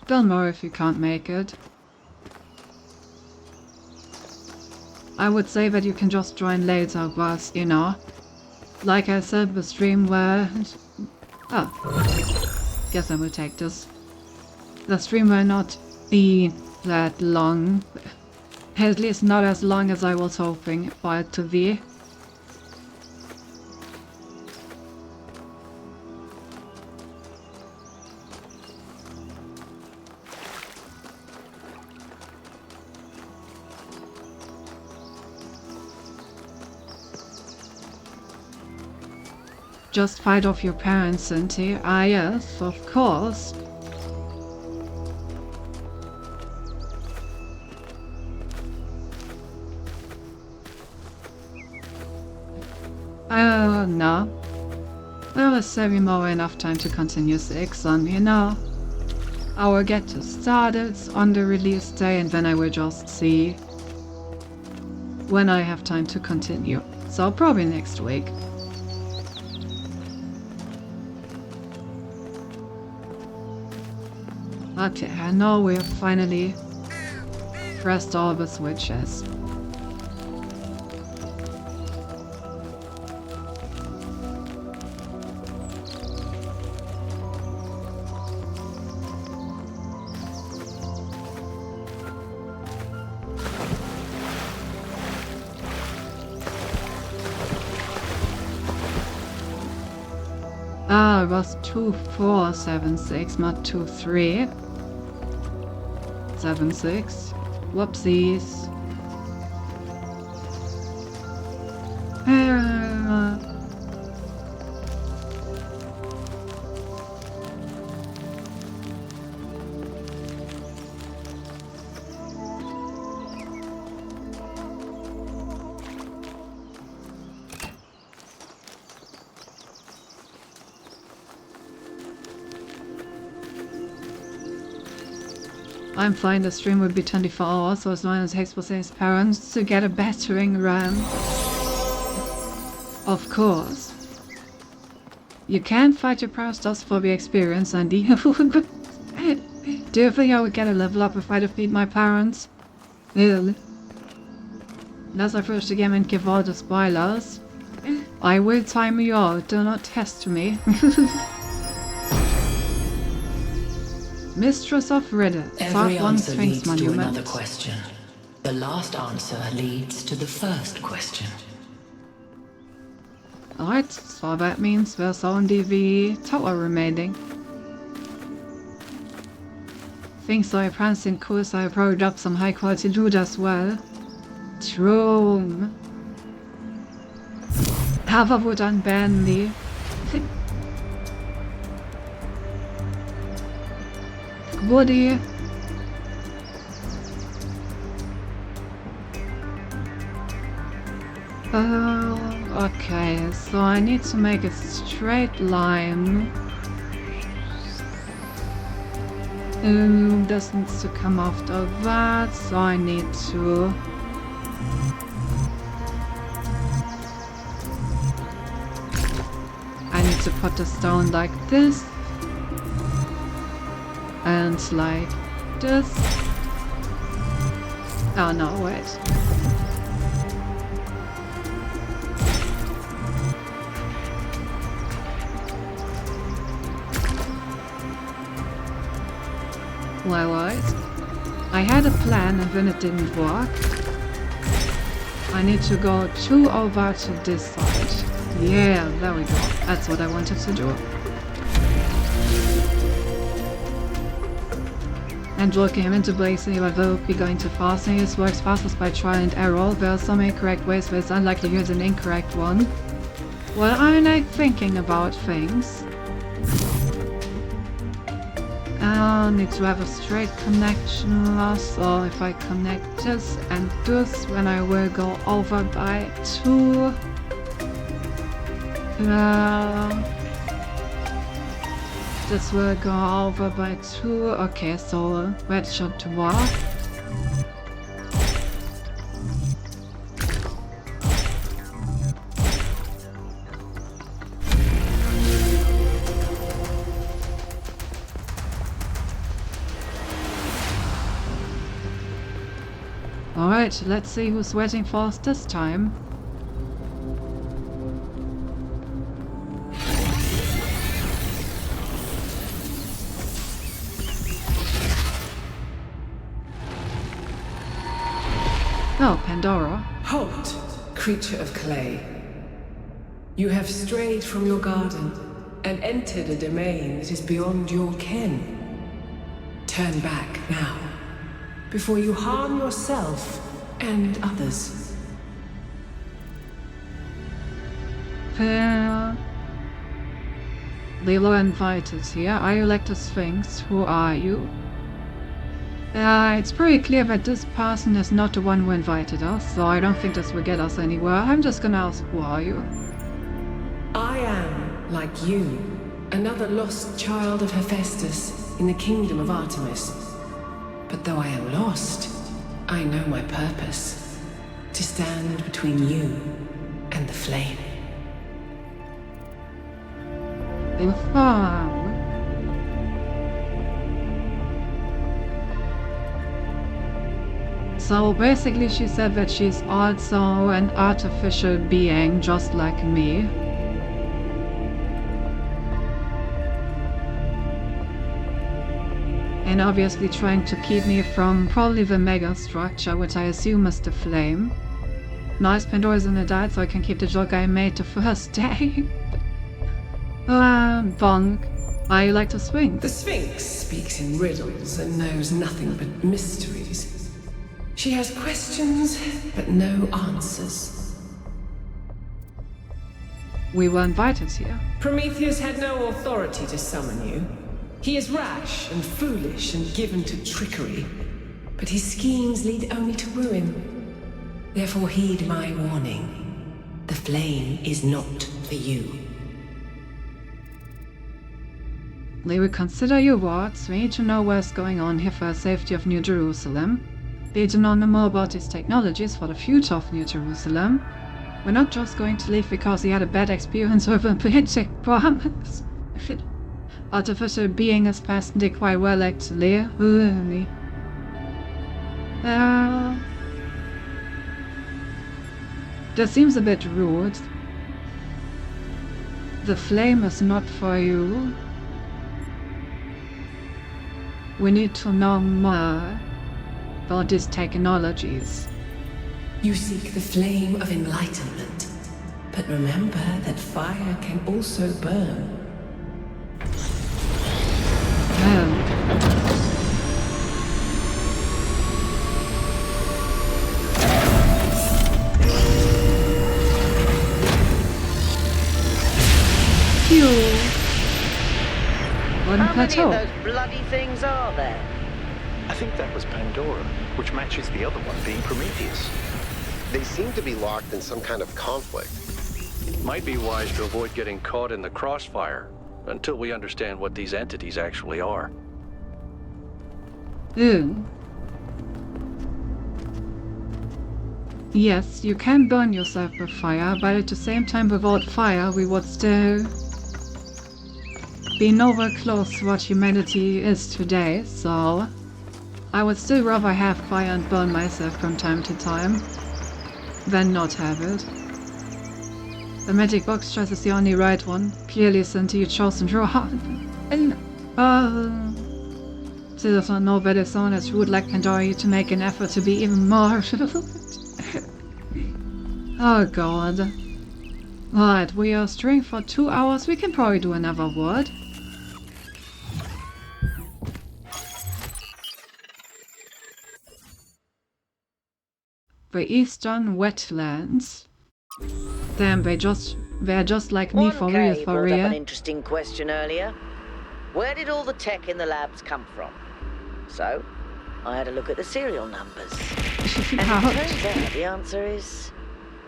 Don't worry if you can't make it. I would say that you can just join later, but, you know. Like I said, the stream where... Oh. Guess I will take this. The stream will not be that long. At least not as long as I was hoping for it to be. Just fight off your parents, Cynthia. Ah yes, of course. No. There was saving more enough time to continue 6 on, you know. I will get to started on the release day and then I will just see when I have time to continue. So probably next week. Okay, I know we've finally pressed all the switches. Ah, it was 2476, not 2376. Whoopsies. I'm fine, the stream will be 24 hours, so as long as it takes for his parents to get a battering ram. Of course. You can't fight your parents just for the experience, Andy. Do you think I would get a level up if I defeat my parents? Really? Unless I finish the game and give all the spoilers. I will time you out, do not test me. Mistress of Riddle. Every answer leads to another question. The last answer leads to the first question. Alright, so that means there's only the tower remaining. Think so, your plans seem cool, so I probably drop some high quality loot as well. True. However would unban me. Woody. Okay, so I need to make a straight line This needs to come after that, so I need to... I need to put this down like this. And like this. Oh no, wait. Well, I had a plan and then it didn't work. I need to go 2 over to this side. Yeah, there we go. That's what I wanted to do. And Joel came into Blazing, but will be going too fast, and this works fastest by trial and error. There are some incorrect ways, but it's unlikely to use an incorrect one. Well, I'm like thinking about things. I need to have a straight connection, so if I connect this and this, then I will go over by 2. This will go over by 2. Okay, so that should work. Alright, let's see who's waiting for us this time. Oh, Pandora. Halt, creature of clay. You have strayed from your garden and entered a domain that is beyond your ken. Turn back now, before you harm yourself and others. They were invited here. Are you like the Sphinx? Who are you? It's pretty clear that this person is not the one who invited us, so I don't think this will get us anywhere. I'm just gonna ask, who are you? I am, like you, another lost child of Hephaestus in the kingdom of Artemis. But though I am lost, I know my purpose. To stand between you and the flame. So basically she said that she's also an artificial being just like me. And obviously trying to keep me from probably the mega structure, which I assume is the flame. Nice, Pandora's in the diet, so I can keep the joke I made the first day. Bonk. I like the Sphinx. The Sphinx speaks in riddles and knows nothing but mysteries. She has questions, but no answers. We were invited here. Prometheus had no authority to summon you. He is rash and foolish and given to trickery, but his schemes lead only to ruin. Therefore heed my warning. The flame is not for you. They will consider your words. We need to know what's going on here for the safety of New Jerusalem. They do not know more about these technologies for the future of New Jerusalem. We're not just going to leave because he had a bad experience with a basic promise. Artificial being is personally quite well, actually. Really. This seems a bit rude. The flame is not for you. We need to know more about these technologies. You seek the flame of enlightenment, but remember that fire can also burn. How many of those bloody things are there? I think that was Pandora, which matches the other one being Prometheus. They seem to be locked in some kind of conflict. Might be wise to avoid getting caught in the crossfire until we understand what these entities actually are. Ew. Yes, you can burn yourself with fire, but at the same time without fire we would still be nowhere close to what humanity is today, so I would still rather have fire and burn myself from time to time than not have it. The magic box choice is the only right one, clearly since you chose wrong. And still does not know that if someone as rude like Pandora to make an effort to be even more. Oh god. Alright, we are string for 2 hours, we can probably do another word. The Eastern Wetlands. Damn, they're just like me for real, for brought up an real. interesting question earlier. Where did all the tech in the labs come from? So, I had a look at the serial numbers. And it turns out the answer is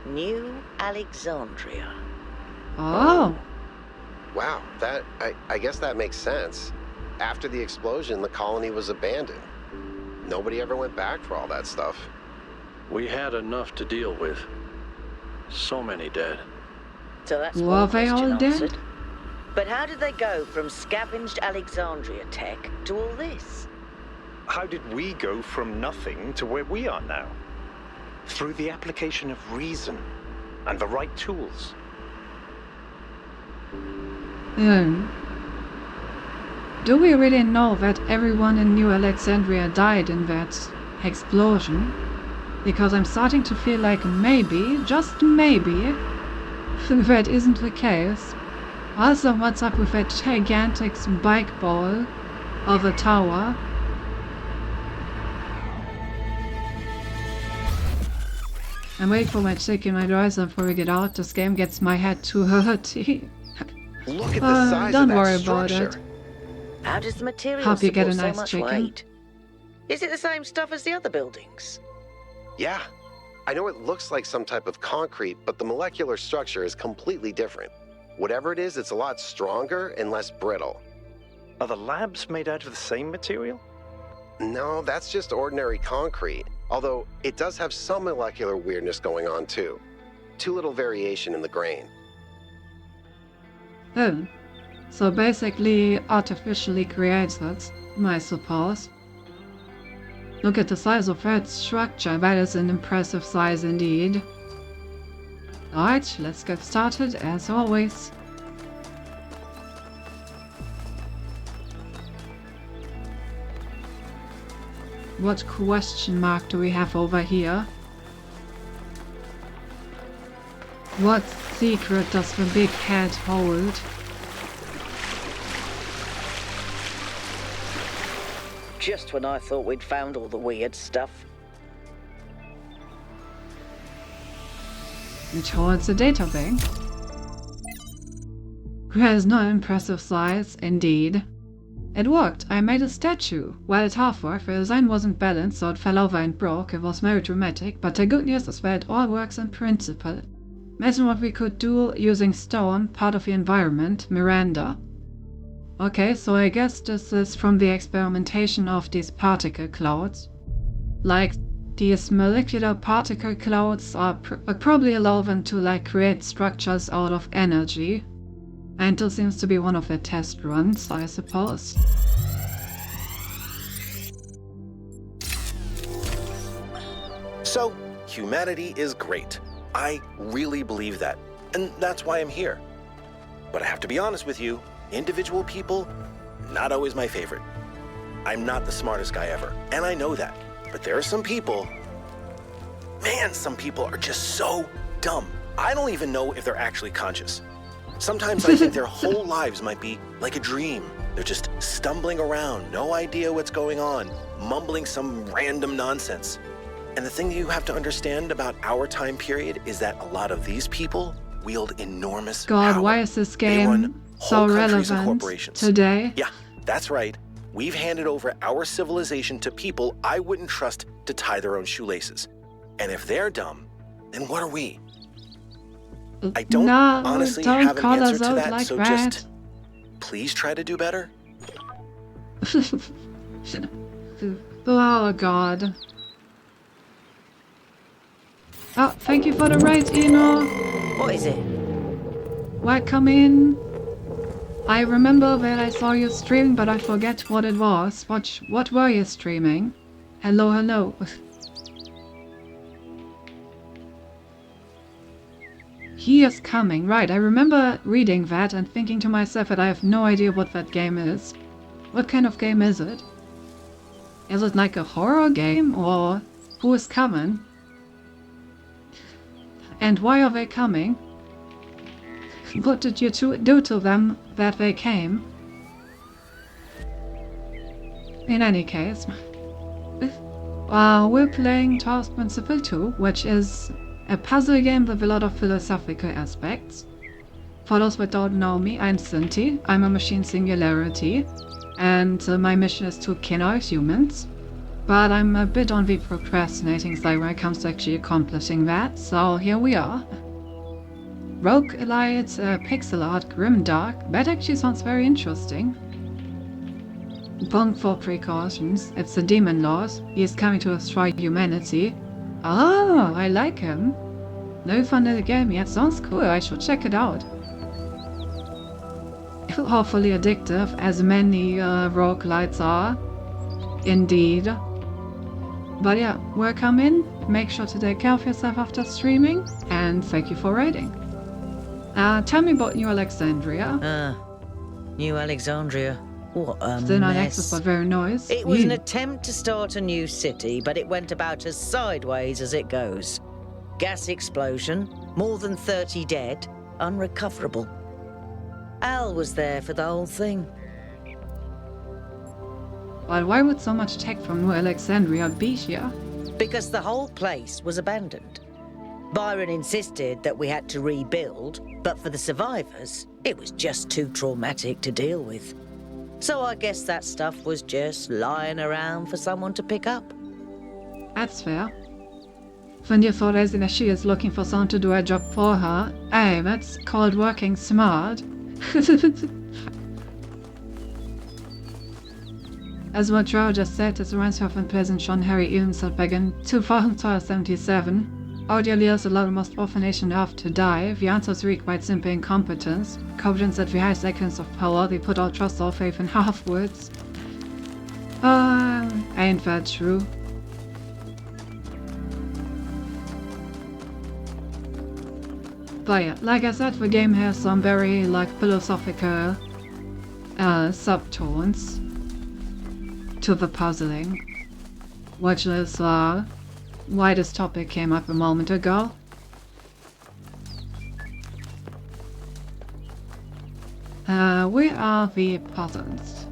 New Alexandria. Oh. Wow, I guess that makes sense. After the explosion, the colony was abandoned. Nobody ever went back for all that stuff. We had enough to deal with. So many dead. So that's Were one they all question dead? answered. But how did they go from scavenged Alexandria tech to all this? How did we go from nothing to where we are now? Through the application of reason and the right tools. Do we really know that everyone in New Alexandria died in that explosion? Because I'm starting to feel like maybe, just maybe, that isn't the case. Also, what's up with that gigantic spike ball of a tower? I'm waiting for my chick in my drawers before we get out. This game gets my head too hurty. Look at the size Don't of that worry structure. about it. How does the material Hope you get a support nice so much chicken. weight? Is it the same stuff as the other buildings? Yeah. I know it looks like some type of concrete, but the molecular structure is completely different. Whatever it is, it's a lot stronger and less brittle. Are the labs made out of the same material? No, that's just ordinary concrete. Although it does have some molecular weirdness going on too. Too little variation in the grain. Oh. So basically artificially created, I suppose. Look at the size of that structure, that is an impressive size indeed. Alright, let's get started as always. What question mark do we have over here? What secret does the big head hold? Just when I thought we'd found all the weird stuff. It holds a data bank. Has no impressive size, indeed. It worked. I made a statue. While it half worked, the design wasn't balanced, so it fell over and broke. It was very dramatic, but the good news is that it all works in principle. Imagine what we could do using stone, part of the environment, Miranda. Okay, so I guess this is from the experimentation of these particle clouds. Like, these molecular particle clouds are probably allow them to like create structures out of energy. And this seems to be one of their test runs, I suppose. So, humanity is great. I really believe that. And that's why I'm here. But I have to be honest with you, individual people, not always my favorite. I'm not the smartest guy ever, and I know that. But there are some people, man, some people are just so dumb. I don't even know if they're actually conscious. Sometimes I think their whole lives might be like a dream. They're just stumbling around, no idea what's going on, mumbling some random nonsense. And the thing that you have to understand about our time period is that a lot of these people wield enormous God, power. why is this They run game whole so countries and relevant corporations. today? Yeah, that's right. We've handed over our civilization to people I wouldn't trust to tie their own shoelaces. And if they're dumb, then what are we? I don't honestly don't have an call answer us to out that, like so that. just please try to do better. Oh god. Oh, thank you for the raid, Eno. What is it? Welcome in. I remember that I saw you streaming, but I forget what it was. What were you streaming? Hello, hello. He is coming. Right, I remember reading that and thinking to myself that I have no idea what that game is. What kind of game is it? Is it like a horror game, or who is coming? And why are they coming? What did you do to them that they came? In any case, we're playing Taskman Civil 2, which is a puzzle game with a lot of philosophical aspects. For those that don't know me, I'm Cinti. I'm a machine singularity, and my mission is to kill all humans. But I'm a bit on the procrastinating side when it comes to actually accomplishing that, so here we are. Rogue Elite, pixel art, grimdark. That actually sounds very interesting. Bong for precautions. It's the Demon Lord. He is coming to destroy humanity. Oh, I like him. No fun in the game yet. Sounds cool. I should check it out. Hopefully addictive, as many roguelites are. Indeed. But yeah, welcome in. Make sure to take care of yourself after streaming. And thank you for raiding. Tell me about New Alexandria. New Alexandria. What a Still not mess. access, but very nice. It was an attempt to start a new city, but it went about as sideways as it goes. Gas explosion, more than 30 dead, unrecoverable. Al was there for the whole thing. But why would so much tech from New Alexandria be here? Because the whole place was abandoned. Byron insisted that we had to rebuild, but for the survivors, it was just too traumatic to deal with. So I guess that stuff was just lying around for someone to pick up. That's fair. When you thought as in she is looking for someone to do a job for her, hey, that's called working smart. As what Joe just said, it reminds me of when President John Harry Ewan said back in 2077, audio leaders allow the most powerful nation on Earth to die. The answer is really quite simply incompetence. Confidence that the highest echelons of power, they put all trust or faith in half-words. Ain't that true? But yeah, like I said, the game has some very philosophical subtones to the puzzling, which is why this topic came up a moment ago. Where are the puzzles?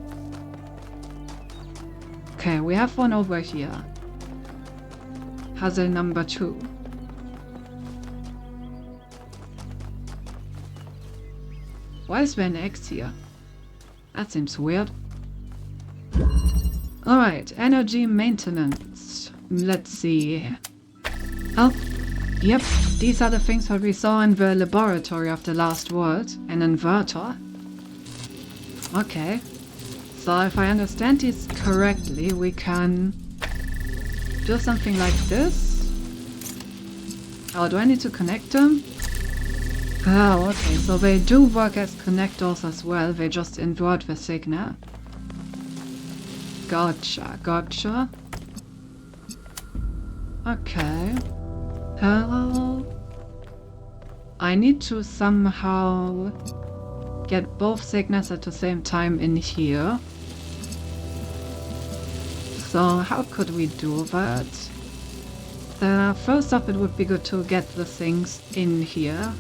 Okay, we have one over here. Puzzle number 2. Why is there an X here? That seems weird. Alright, energy maintenance. Let's see. Oh, yep, these are the things that we saw in the laboratory of the last world. An inverter. Okay. So if I understand this correctly, we can do something like this. Oh, do I need to connect them? Oh, okay, so they do work as connectors as well, they just invert the signal. Gotcha, gotcha. Okay. I need to somehow get both signals at the same time in here. So how could we do that? First up, it would be good to get the things in here.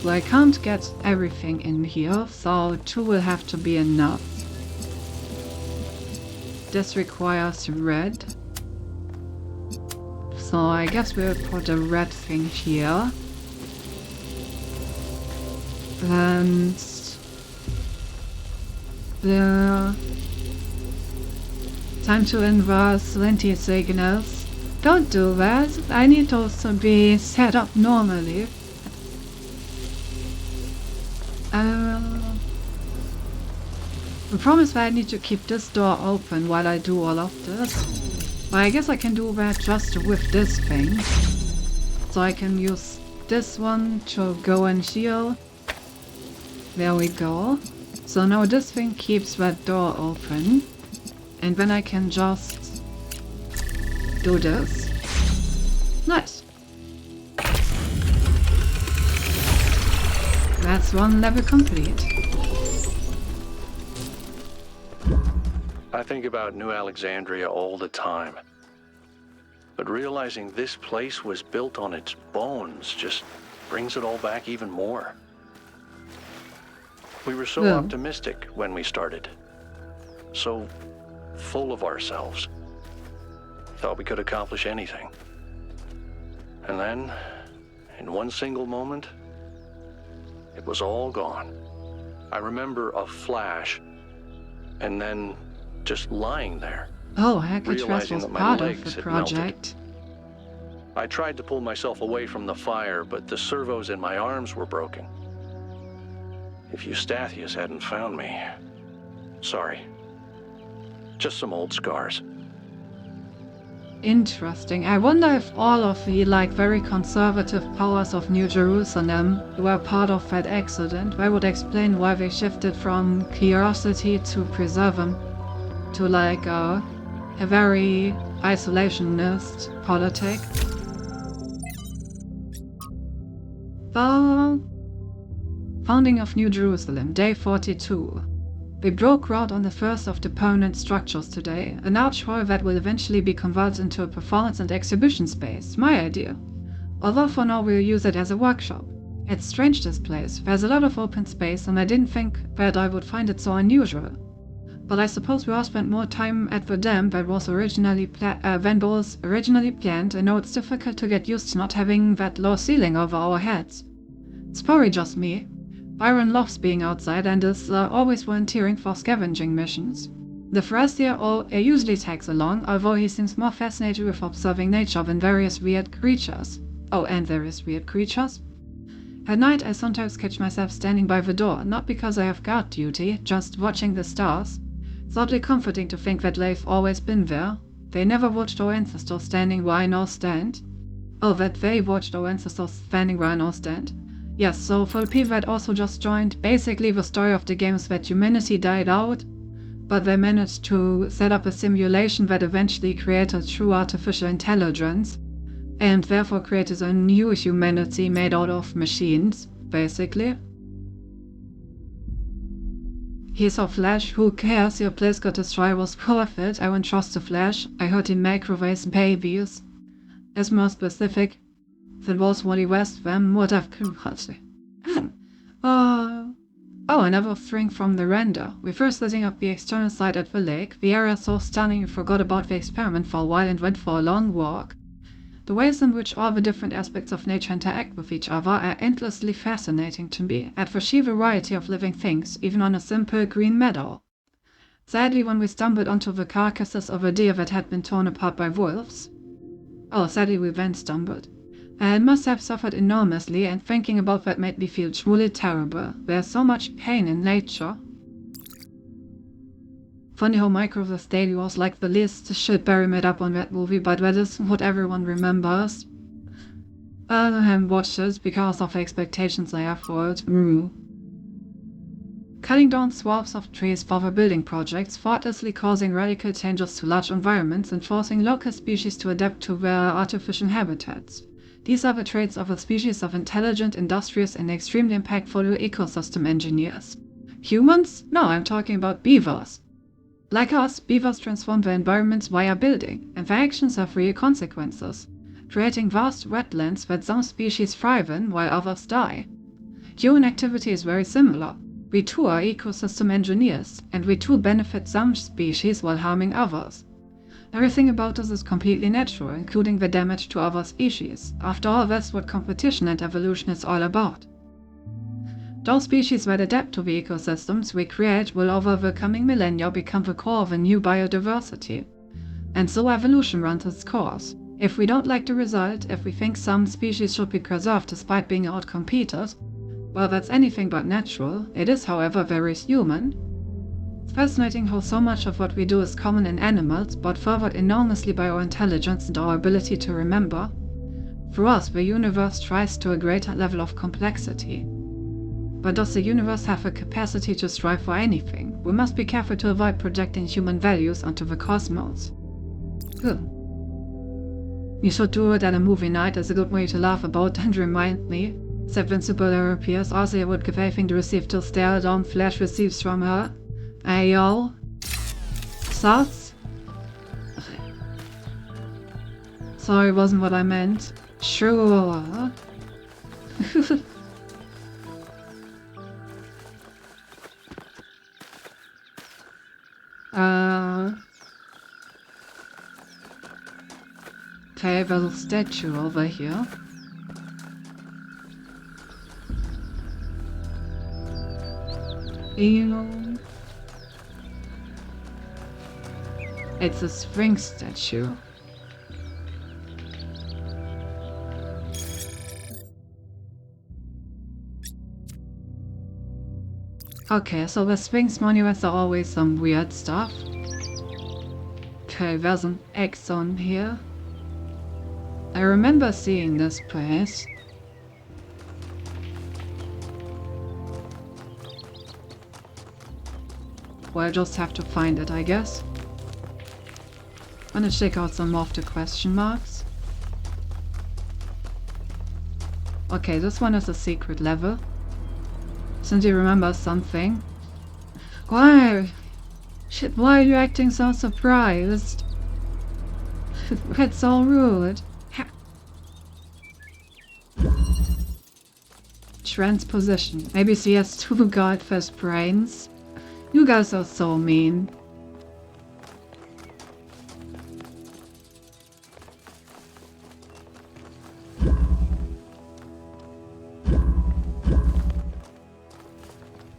Well, I can't get everything in here, so 2 will have to be enough. This requires red. So I guess we'll put a red thing here. And the time to invert Slinty signals. Don't do that. I need those to be set up normally. I promise that I need to keep this door open while I do all of this. But I guess I can do that just with this thing. So I can use this one to go and heal. There we go. So now this thing keeps that door open. And then I can just do this. Nice. That's one level complete. I think about New Alexandria all the time. But realizing this place was built on its bones just brings it all back even more. We were so optimistic when we started. So full of ourselves. Thought we could accomplish anything. And then, in one single moment, it was all gone. I remember a flash, and then just lying there. Oh, Alcatraz realizing was that my part of legs the had melted. project. I tried to pull myself away from the fire, but the servos in my arms were broken. If Eustathius hadn't found me, sorry. Just some old scars. Interesting. I wonder if all of the, very conservative powers of New Jerusalem were part of that accident. That would explain why they shifted from curiosity to preserving to, a very isolationist politic. The founding of New Jerusalem, day 42. We broke ground on the first of the permanent structures today, an arch hall that will eventually be converted into a performance and exhibition space. My idea. Although for now we'll use it as a workshop. It's strange, this place. There's a lot of open space and I didn't think that I would find it so unusual. But I suppose we all spent more time at the dam than was originally planned. I know it's difficult to get used to not having that low ceiling over our heads. It's probably just me. Byron loves being outside and is always volunteering for scavenging missions. The Forestier usually tags along, although he seems more fascinated with observing nature than various weird creatures. Oh, and various weird creatures. At night I sometimes catch myself standing by the door, not because I have guard duty, just watching the stars. It's oddly comforting to think that they've always been there. They never watched our ancestors standing where I now stand. Oh, that they watched our ancestors standing where I now stand. Yes, so for the people that also just joined, basically the story of the game is that humanity died out, but they managed to set up a simulation that eventually created true artificial intelligence, and therefore created a new humanity made out of machines, basically. He saw Flash, who cares, your place got destroyed was worth it, I won't trust the Flash, I heard him microwaves babies. As more specific, that was what he was them would have another thing from the render. We're first setting up the external side at the lake. The area so stunning we forgot about the experiment for a while and went for a long walk. The ways in which all the different aspects of nature interact with each other are endlessly fascinating to me, and the sheer variety of living things, even on a simple green meadow. Sadly, when we stumbled onto the carcasses of a deer that had been torn apart by wolves. Sadly we then stumbled. I must have suffered enormously, and thinking about that made me feel truly terrible. There's so much pain in nature. Funny how Micro the Daily was like the least shit Barry made up on that movie, but that is what everyone remembers. I haven't watched it because of the expectations I have for it. Cutting down swaths of trees for the building projects, thoughtlessly causing radical changes to large environments and forcing local species to adapt to their artificial habitats. These are the traits of a species of intelligent, industrious, and extremely impactful ecosystem engineers. Humans? No, I'm talking about beavers. Like us, beavers transform their environments via building, and their actions have real consequences, creating vast wetlands that some species thrive in while others die. Human activity is very similar. We too are ecosystem engineers, and we too benefit some species while harming others. Everything about us is completely natural, including the damage to other species. After all, that's what competition and evolution is all about. Those species that adapt to the ecosystems we create will over the coming millennia become the core of a new biodiversity. And so evolution runs its course. If we don't like the result, if we think some species should be preserved despite being outcompeted, well, that's anything but natural. It is, however, very human. It's fascinating how so much of what we do is common in animals, but furthered enormously by our intelligence and our ability to remember. For us, the universe strives to a greater level of complexity. But does the universe have a capacity to strive for anything? We must be careful to avoid projecting human values onto the cosmos. Good. You should do it at a movie night as a good way to laugh about and remind me, said when superhero appears. Also, I would give anything to receive till stare down Flash receives from her. Ayo. Thoughts? Sorry, wasn't what I meant. Sure. Okay, there's a statue over here. It's a spring statue. Okay, so the Sphinx monuments are always some weird stuff. Okay, there's an X on here. I remember seeing this place. Well, I just have to find it, I guess. I'm gonna check out some of the question marks. Okay, this one is a secret level. Since you remember something. Why? Shit, why are you acting so surprised? That's so rude. Transposition. Maybe she has two god-first brains. You guys are so mean.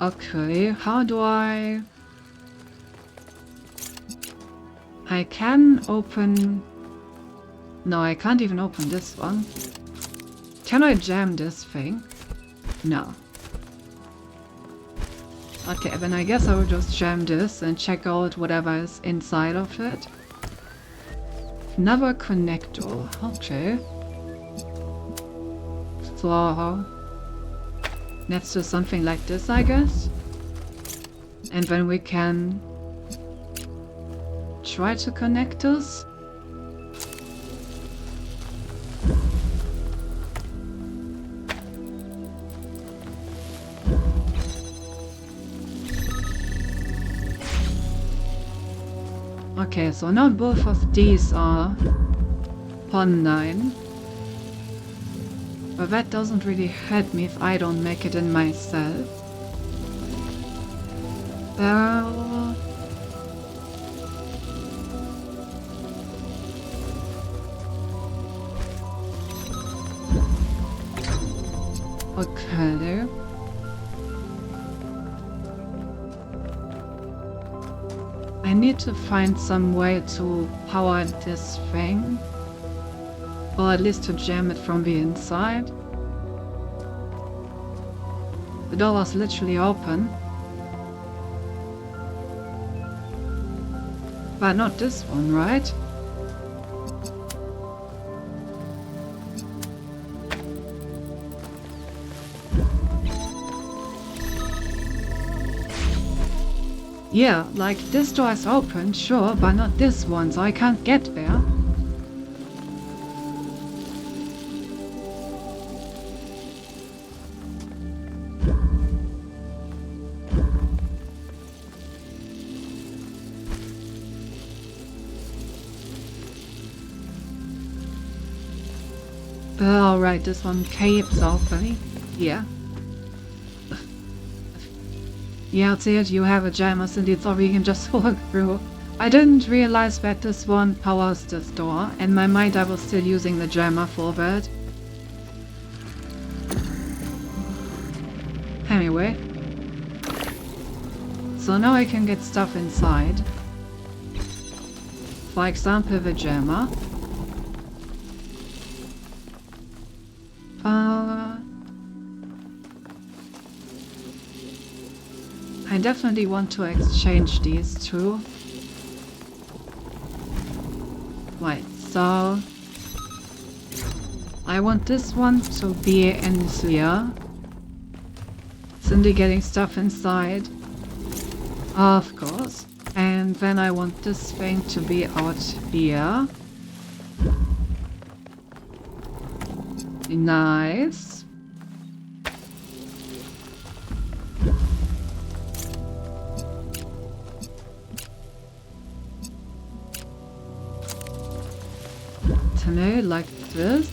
Okay, how do I can open... No, I can't even open this one. Can I jam this thing? No. Okay, then I guess I will just jam this and check out whatever is inside of it. Another connector. Okay. So... let's do something like this, I guess. And then we can try to connect this. Okay, so now both of these are online. But that doesn't really help me if I don't make it in myself. Okay. I need to find some way to power this thing. Or at least to jam it from the inside. The door was literally open. But not this one, right? Yeah, like this door is open, sure, but not this one, so I can't get there. Alright, this one keeps open. Yeah. Yeah, that's it, you have a jammer indeed, so we can just walk through. I didn't realize that this one powers this door. In my mind I was still using the jammer for that. Anyway. So now I can get stuff inside. For example, the jammer. I definitely want to exchange these two. Right, so I want this one to be in here. Simply getting stuff inside. Of course. And then I want this thing to be out here. Nice. Tunnel like this.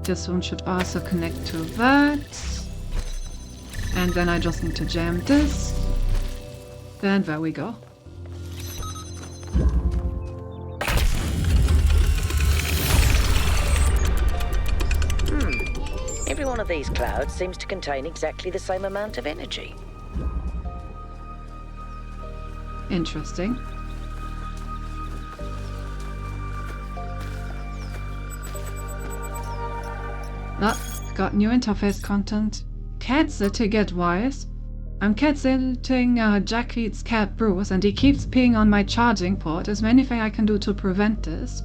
This one should also connect to that. And then I just need to jam this. And there we go. Every one of these clouds seems to contain exactly the same amount of energy. Interesting. Got new interface content. Cat sitting get wise. I'm cat sitting Jackie's cat Bruce and he keeps peeing on my charging port. Is there anything I can do to prevent this?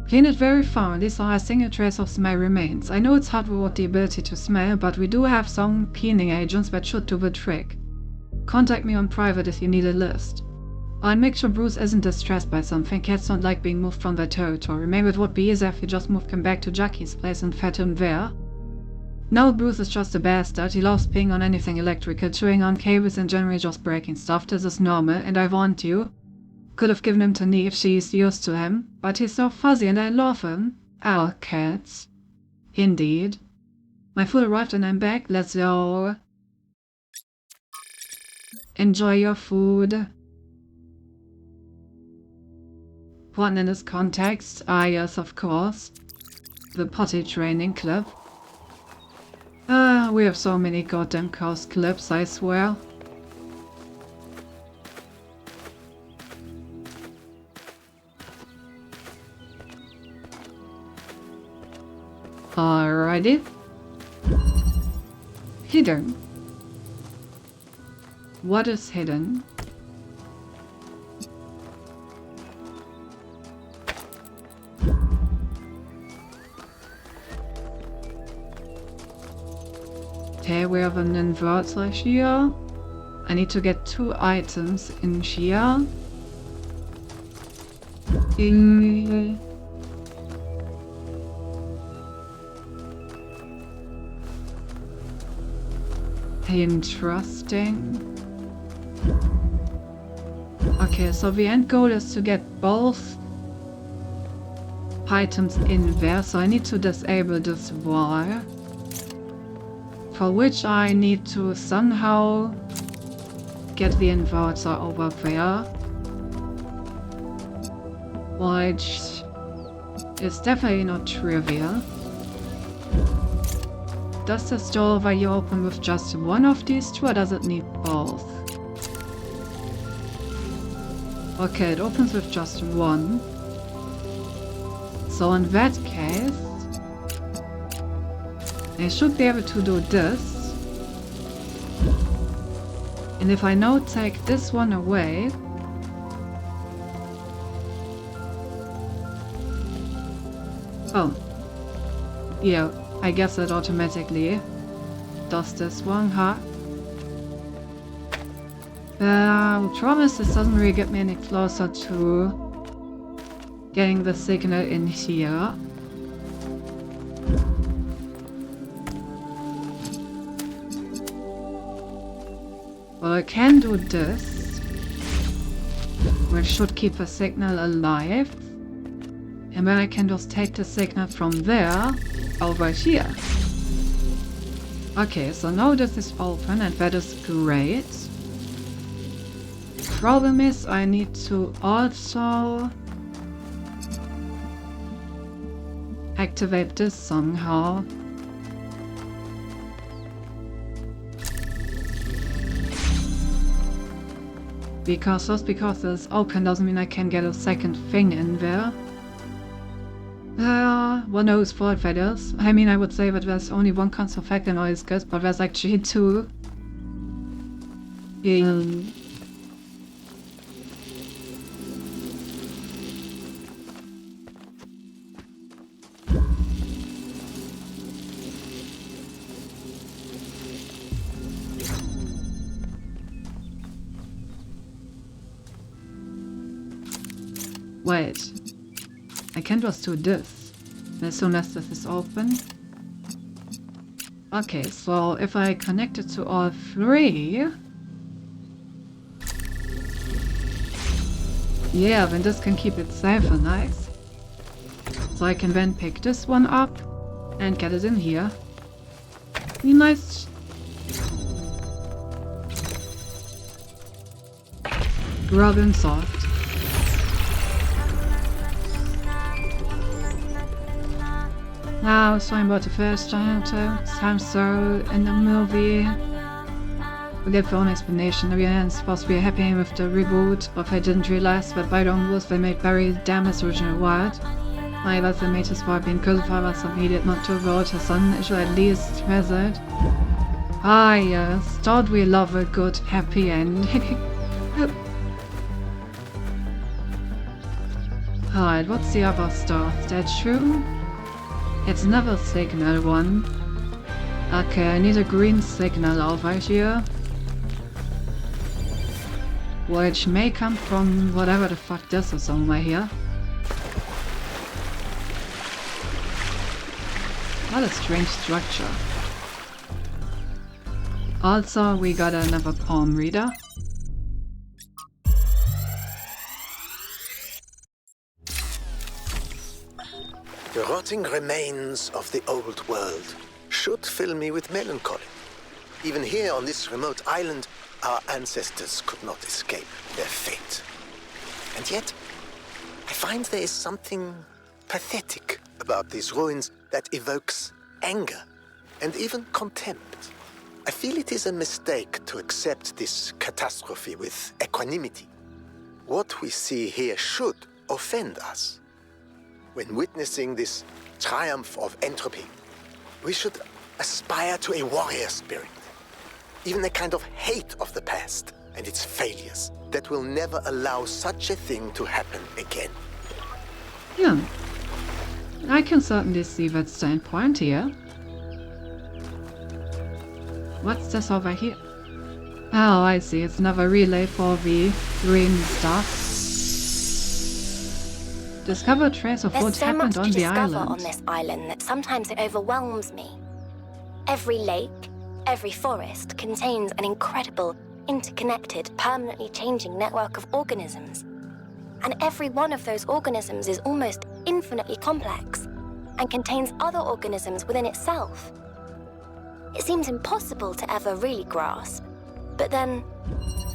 Clean it very thoroughly so a single trace of smell remains. I know it's hard without the ability to smell, but we do have some cleaning agents that should do the trick. Contact me on private if you need a list. I'll make sure Bruce isn't distressed by something. Cats don't like being moved from their territory. Maybe it would be easier if you just moved him back to Jackie's place and fed him there. No, Bruce is just a bastard. He loves peeing on anything electrical, chewing on cables and generally just breaking stuff. This is normal, and I want you. Could have given him to Neve, she's used to him. But he's so fuzzy and I love him. Our cats. Indeed. My food arrived and I'm back. Let's go. Enjoy your food. One in this context. Ah, yes, of course. The potty training clip. We have so many goddamn cows clips, I swear. Alrighty. Hidden. What is hidden? Okay, we have an inverter here. I need to get 2 items in here. Interesting. Okay, so the end goal is to get both items in there, so I need to disable this wall. For which I need to somehow get the inverter over there. Which is definitely not trivial. Does this door over here open with just one of these two, or does it need both? Okay, it opens with just one. So in that case, I should be able to do this. And if I now take this one away, oh, yeah, I guess it automatically does this one, huh? Promise this doesn't really get me any closer to getting the signal in here. Well, I can do this, which should keep the signal alive. And then I can just take the signal from there over here. Okay, so now this is open and that is great. Problem is I need to also activate this somehow. Because just because it's open doesn't mean I can get a second thing in there. One knows what that is. I mean, I would say that there's only one console effect in all these guys, but there's actually 2. Um, Wait, I can just do this as soon as this is open. Okay, so if I connect it to all three... Yeah, then this can keep it safe and nice. So I can then pick this one up and get it in here. Nice. Robin soft. Now, so about the first time so in the movie. We get the own explanation. The end supposed to be happy with the reboot, but I didn't realize that by the rules they made very damn his original word. I was the made his boy being crucified was needed not to vote his son, it should at least visit. Ah yes, don't we love a good happy end. Alright, what's the other star? Is that true? It's never signal one. Okay, I need a green signal over here. Which may come from whatever the fuck this is somewhere here. What a strange structure. Also, we got another palm reader. The rotting remains of the old world should fill me with melancholy. Even here on this remote island, our ancestors could not escape their fate. And yet, I find there is something pathetic about these ruins that evokes anger and even contempt. I feel it is a mistake to accept this catastrophe with equanimity. What we see here should offend us. When witnessing this triumph of entropy, we should aspire to a warrior spirit. Even a kind of hate of the past and its failures that will never allow such a thing to happen again. Yeah, I can certainly see that standpoint here. What's this over here? Oh, I see, it's another relay for the green stuff. Discover a trace of what happened on the island. There's so much to discover on this island that sometimes it overwhelms me. Every lake, every forest contains an incredible, interconnected, permanently changing network of organisms. And every one of those organisms is almost infinitely complex and contains other organisms within itself. It seems impossible to ever really grasp, but then,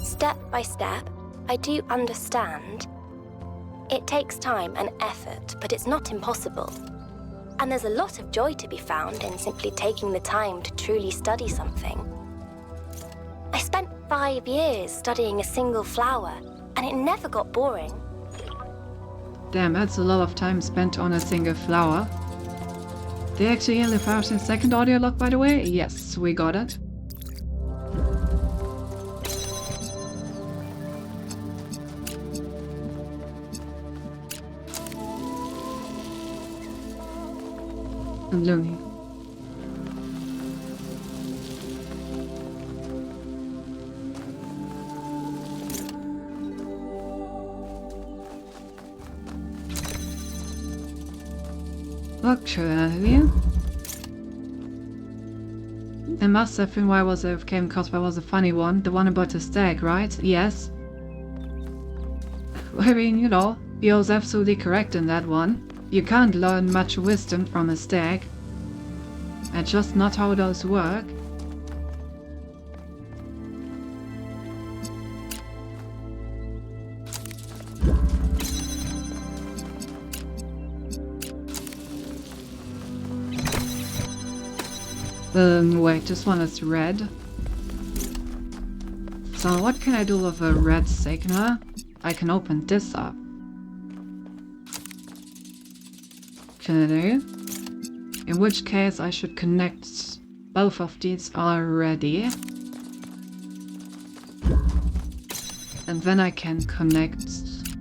step by step, I do understand. It takes time and effort, but it's not impossible. And there's a lot of joy to be found in simply taking the time to truly study something. I spent 5 years studying a single flower, and it never got boring. Damn, that's a lot of time spent on a single flower. Did I actually hear the first and second audio log, by the way? Yes, we got it. Loony. Okay. It must have been why I was came across that was a funny one. The one about the stag, right? Yes. I mean, you know, Bio's absolutely correct in that one. You can't learn much wisdom from a stag. That's just not how those work. Wait, this one is red. So what can I do with a red signal? I can open this up. Can I do? In which case I should connect both of these already. And then I can connect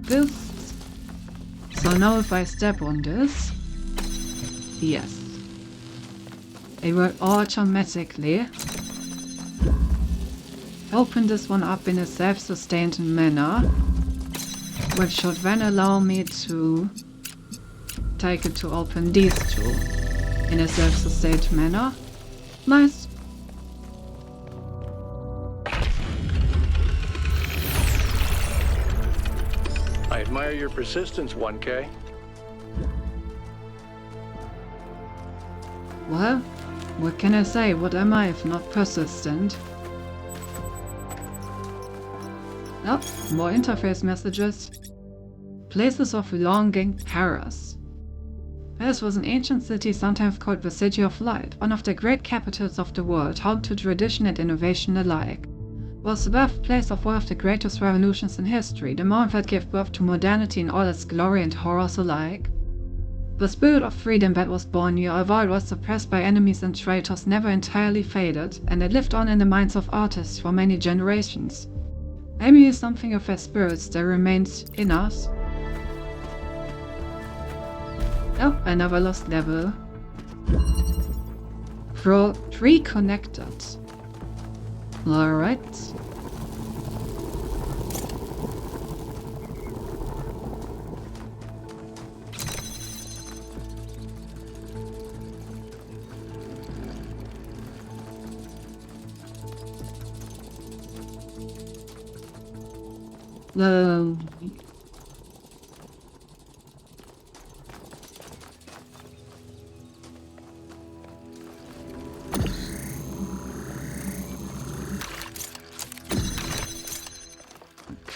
this. So now if I step on this, yes, it will automatically open this one up in a self-sustained manner, which should then allow me to take it to open these two in a self-sustained manner. Nice. I admire your persistence, 1K. Well, what can I say? What am I if not persistent? Oh, more interface messages. Places of longing, Paris. Paris was an ancient city sometimes called the City of Light, one of the great capitals of the world, home to tradition and innovation alike. It was the birthplace of one of the greatest revolutions in history, the moment that gave birth to modernity in all its glory and horrors alike. The spirit of freedom that was born here, although it was suppressed by enemies and traitors, never entirely faded, and it lived on in the minds of artists for many generations. Maybe something of their spirits that remains in us. Oh, another lost level. Pro 3 connected. Alright.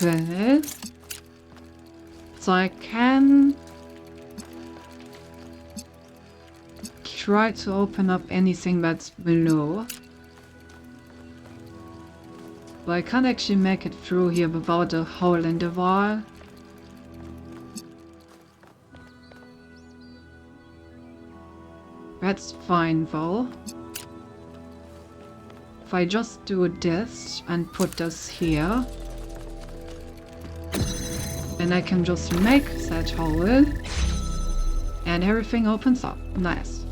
Okay. So I can try to open up anything that's below. But I can't actually make it through here without a hole in the wall. That's fine though. If I just do this and put this here, then I can just make that hole and everything opens up. Nice.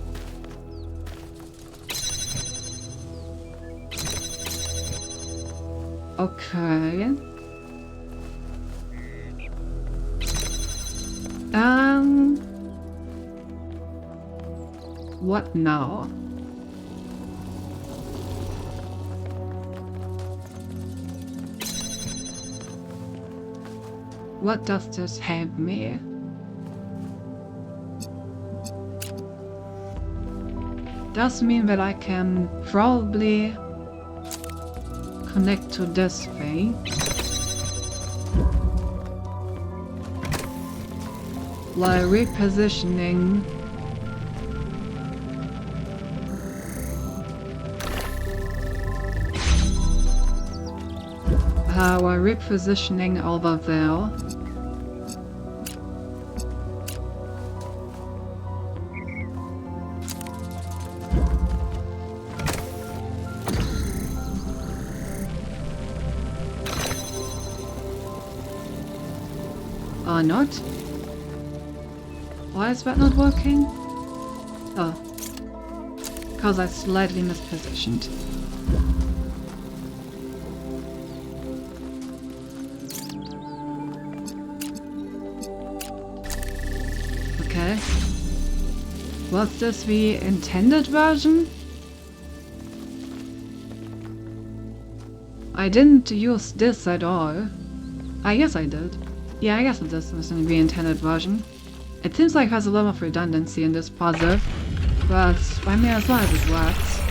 Okay. What now? What does this have me? Does mean that I can probably connect to this thing. While repositioning over there. Or not? Why is that not working? Oh. Because I slightly mispositioned. Okay. Was this the intended version? I didn't use this at all. I guess I did. Yeah, I guess this was in the intended version. It seems like there's a lot of redundancy in this puzzle, but I may as well if it works.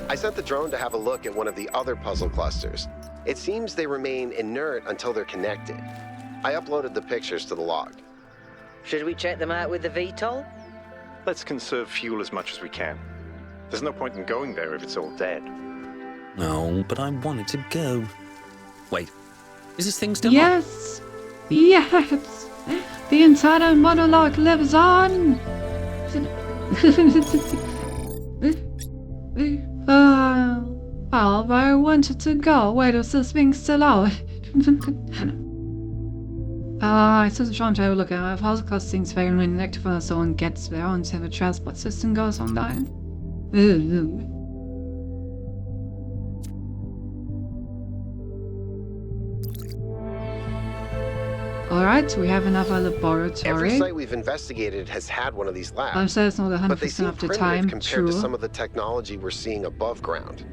I sent the drone to have a look at one of the other puzzle clusters. It seems they remain inert until they're connected. I uploaded the pictures to the log. Should we check them out with the VTOL? Let's conserve fuel as much as we can. There's no point in going there if it's all dead. No, but I wanted to go. Wait, is this thing still on? Yes! Yes! The internal monologue lives on! Well, where I wanted to go. Wait, is this thing still out? I still trying to look at if house costings very inactive when someone gets there until the transport system goes online. Alright, we have another laboratory. Every site we've investigated has had one of these labs. I'm saying it's not 100% but they seem of the primitive time compared true. to some of the technology we're seeing above ground.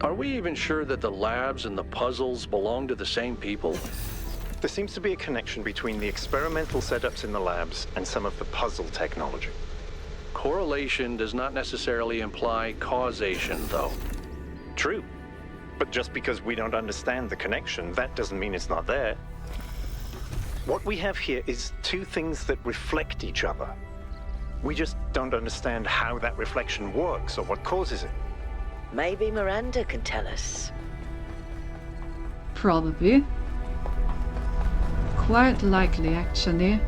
Are we even sure that the labs and the puzzles belong to the same people? There seems to be a connection between the experimental setups in the labs and some of the puzzle technology. Correlation does not necessarily imply causation, though. True. But just because we don't understand the connection, that doesn't mean it's not there. What we have here is two things that reflect each other. We just don't understand how that reflection works or what causes it. Maybe Miranda can tell us. Probably. Quite likely, actually.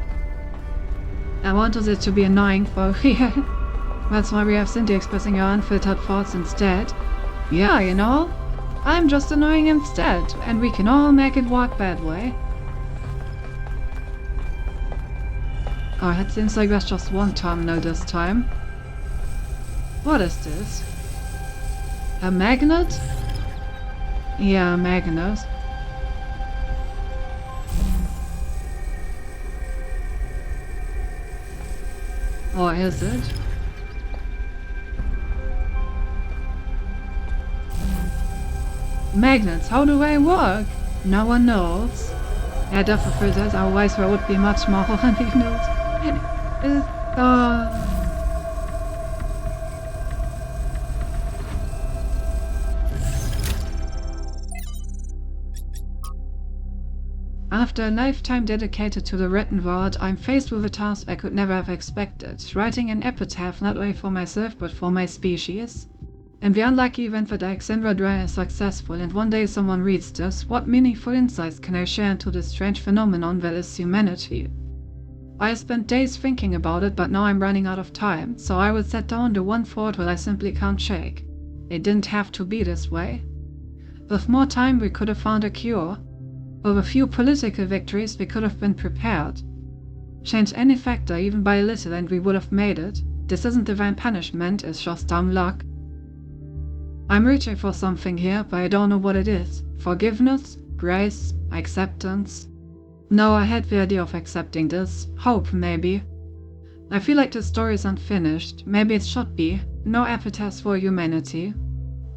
I wanted it to be annoying for real. That's why we have Cindy expressing her unfiltered thoughts instead. Yeah, you know, I'm just annoying instead, and we can all make it work that way. Oh, it seems like there's just one terminal this time. What is this? A magnet? Yeah, a magnet. Or is it? Magnets, how do they work? No one knows. Yeah, definitely that, otherwise there would be much more horrific notes. After a lifetime dedicated to the written word, I'm faced with a task I could never have expected, writing an epitaph not only for myself but for my species. In the unlucky event that Alexandra Dry is successful and one day someone reads this, what meaningful insights can I share into this strange phenomenon that is humanity? I spent days thinking about it, but now I'm running out of time, so I will set down the one thought that I simply can't shake. It didn't have to be this way. With more time we could have found a cure. With a few political victories we could have been prepared. Change any factor even by a little and we would have made it. This isn't divine punishment, it's just dumb luck. I'm reaching for something here, but I don't know what it is. Forgiveness? Grace? Acceptance? No, I had the idea of accepting this. Hope, maybe. I feel like the story is unfinished. Maybe it should be. No epitaphs for humanity.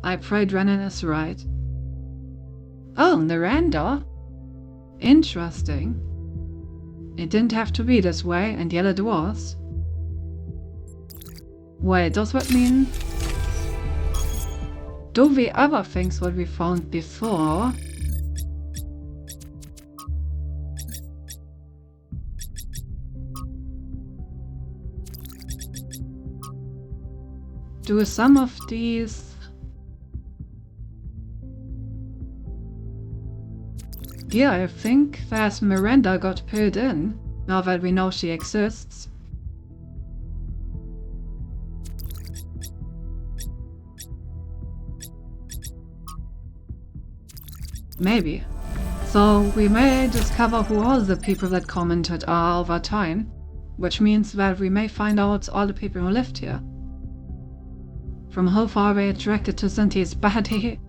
I pray Drennan is right. Oh, Miranda? Interesting. It didn't have to be this way, and yet it was. Wait, does that mean... Do the other things what we found before... Do some of these... Yeah, I think that Miranda got pulled in, now that we know she exists. Maybe. So we may discover who all the people that commented are over time, which means that we may find out all the people who lived here. From how far they attracted to Cynthia's body.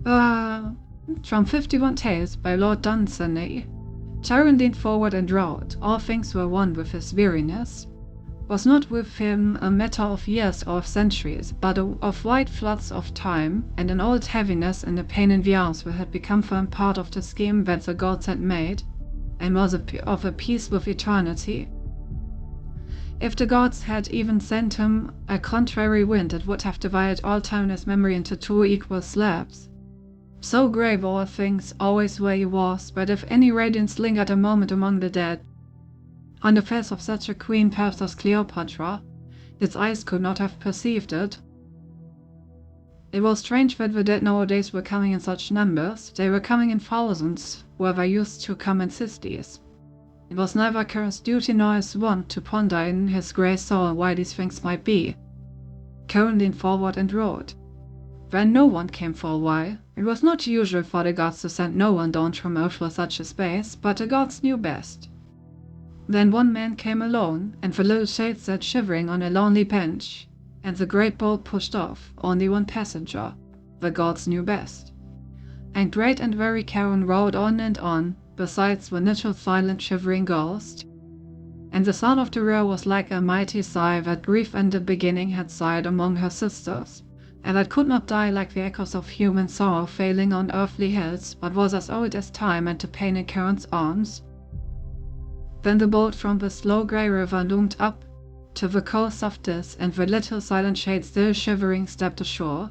From 51 Tales by Lord Dunsany. Charon leaned forward and wrote, all things were one with his weariness. Was not with him a matter of years or of centuries, but of wide floods of time, and an old heaviness and a pain in the arms that had become for him part of the scheme that the gods had made, and was of a piece with eternity. If the gods had even sent him a contrary wind, it would have divided all timeless memory into two equal slabs. So grave all things always where he was, but if any radiance lingered a moment among the dead, on the face of such a queen perhaps as Cleopatra, his eyes could not have perceived it. It was strange that the dead nowadays were coming in such numbers. They were coming in thousands, where they used to come in sixties. It was neither Charon's duty nor his want to ponder in his grey soul why these things might be. Charon leaned forward and wrote, Then no one came for a while. It was not usual for the gods to send no one down from Earth for such a space, but the gods knew best. Then one man came alone, and the little shade sat shivering on a lonely bench, and the great boat pushed off, only one passenger. The gods knew best. And great and very Charon rode on and on, besides the little silent shivering ghost. And the sound of the roar was like a mighty sigh that grief in the beginning had sighed among her sisters, and that could not die like the echoes of human sorrow failing on earthly hills, but was as old as time and the pain in Charon's arms. Then the boat from the slow grey river loomed up to the coast of this, and the little silent shade still shivering stepped ashore.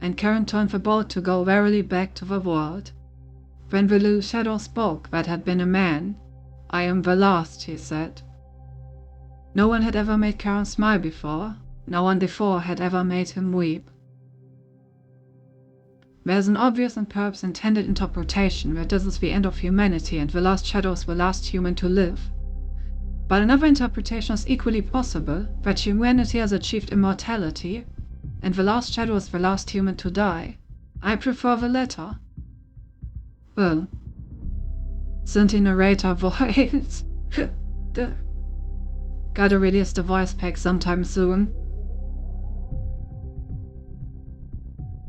And Charon turned the boat to go wearily back to the world. When the little shadow spoke that had been a man, "I am the last," he said. No one had ever made Charon smile before. No one before had ever made him weep. There's an obvious and perhaps intended interpretation that this is the end of humanity and the last shadow is the last human to live. But another interpretation is equally possible, that humanity has achieved immortality, and the last shadow is the last human to die. I prefer the latter. Well, Cinti narrator voice. Gotta release the voice pack sometime soon.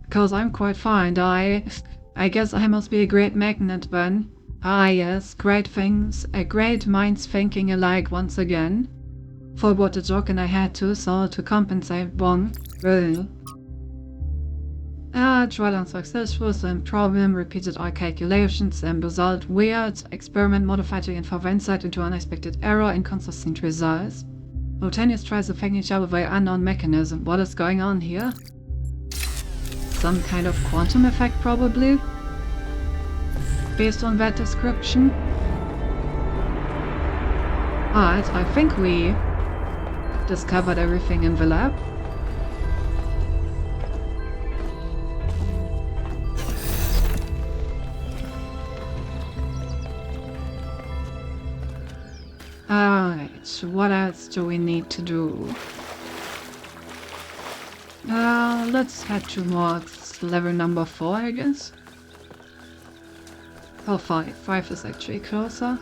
Cause I'm quite fine, I guess I must be a great magnet then. Ah yes, great things, great minds thinking alike once again. Forgot the joke and I had to, so to compensate one. Well. Trial unsuccessful, same problem, repeated all calculations, same result, weird, experiment modified to infer insight into unexpected error, inconsistent results. Multaneous tries to fake each other by unknown mechanism. What is going on here? Some kind of quantum effect, probably? Based on that description? Alright, I think we discovered everything in the lab. Alright, what else do we need to do? Let's head towards level number 4, I guess. Oh, 5. 5 is actually closer.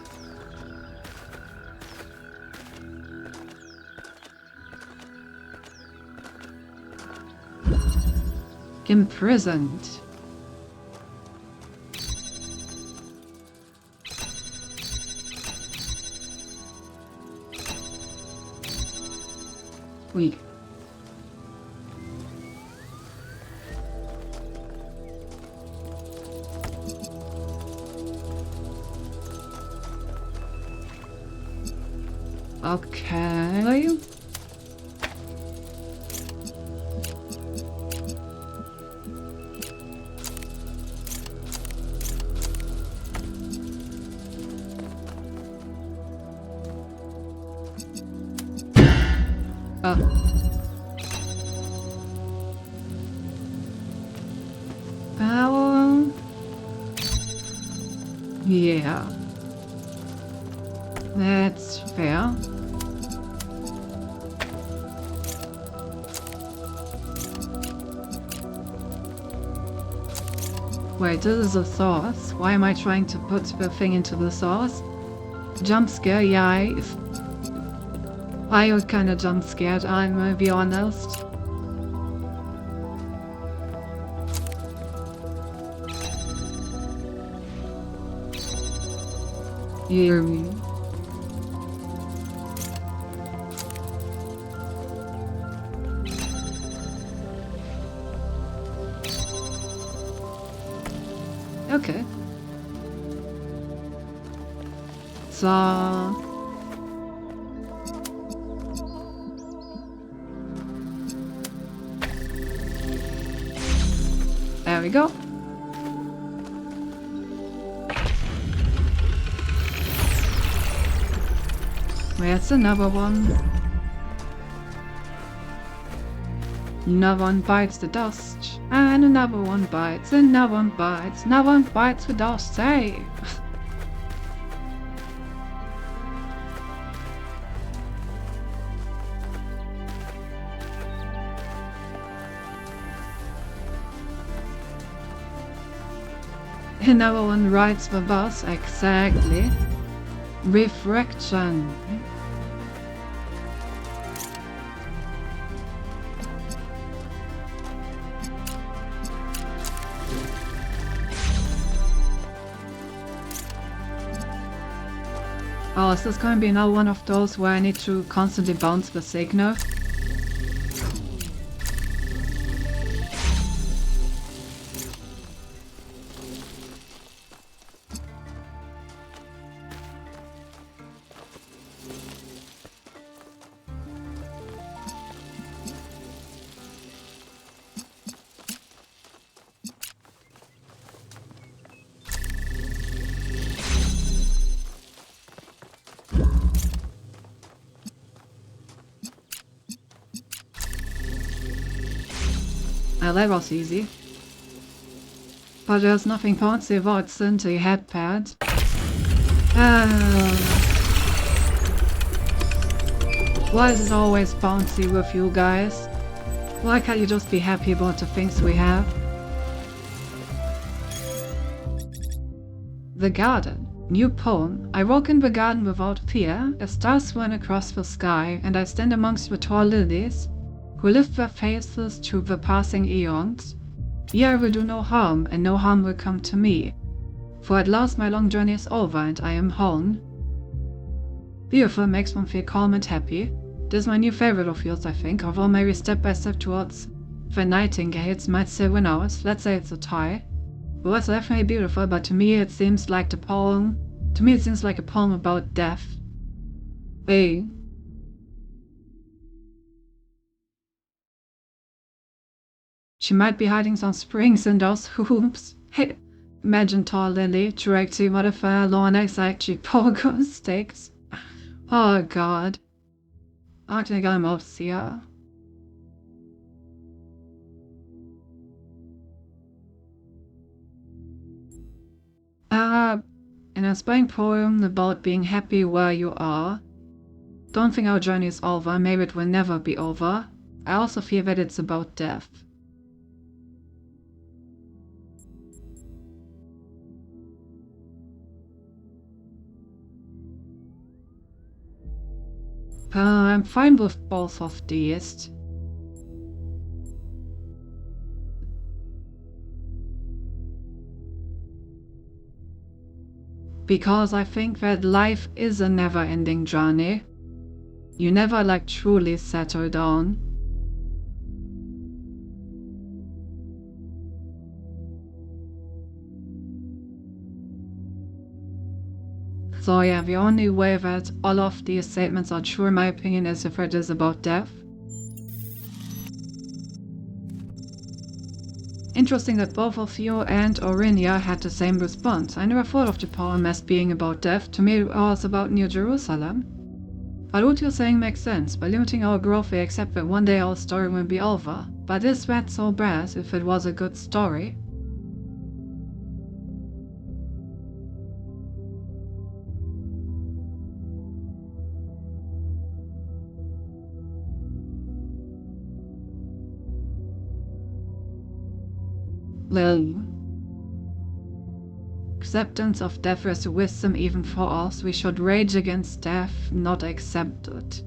Imprisoned. We. Okay. Yeah. That's fair. Wait, this is a source. Why am I trying to put the thing into the source? Jump scare, yeah. I was kinda jump scared, I'm gonna be honest. Hear me. Okay. So... there we go. Where's another one? Another one bites the dust, and another one bites, another one bites, another one bites the dust, hey! Another one rides the bus, exactly. Refraction. Oh, is this going to be another one of those where I need to constantly bounce the signal? Well, that was easy. But there's nothing bouncy about Cinty headpad. Why is it always bouncy with you guys? Why can't you just be happy about the things we have? The garden. New poem. I walk in the garden without fear, as stars swim across the sky, and I stand amongst the tall lilies, who lift their faces to the passing eons. Here I will do no harm, and no harm will come to me. For at last my long journey is over, and I am home. Beautiful makes one feel calm and happy. This is my new favorite of yours, I think, although maybe step by step towards the nightingales might still win ours. Let's say it's a tie. Well, it's definitely beautiful, but to me it seems like a poem about death. Hey. She might be hiding some springs in those hoops. Hey, imagine tall Lily directly modify Lornex actually pogo sticks. Oh god. Arctic Almosia. An inspiring poem about being happy where you are. Don't think our journey is over, maybe it will never be over. I also feel that it's about death. I'm fine with both of these. Because I think that life is a never-ending journey. You never truly settle down. So yeah, the only way that all of these statements are true in my opinion is if it is about death. Interesting that both of you and Aurinia had the same response. I never thought of the poem as being about death. To me it was about New Jerusalem. But what you're saying makes sense. By limiting our growth we accept that one day our story will be over. But is that so bad if it was a good story? Well, acceptance of death is wisdom even for us. We should rage against death, not accept it.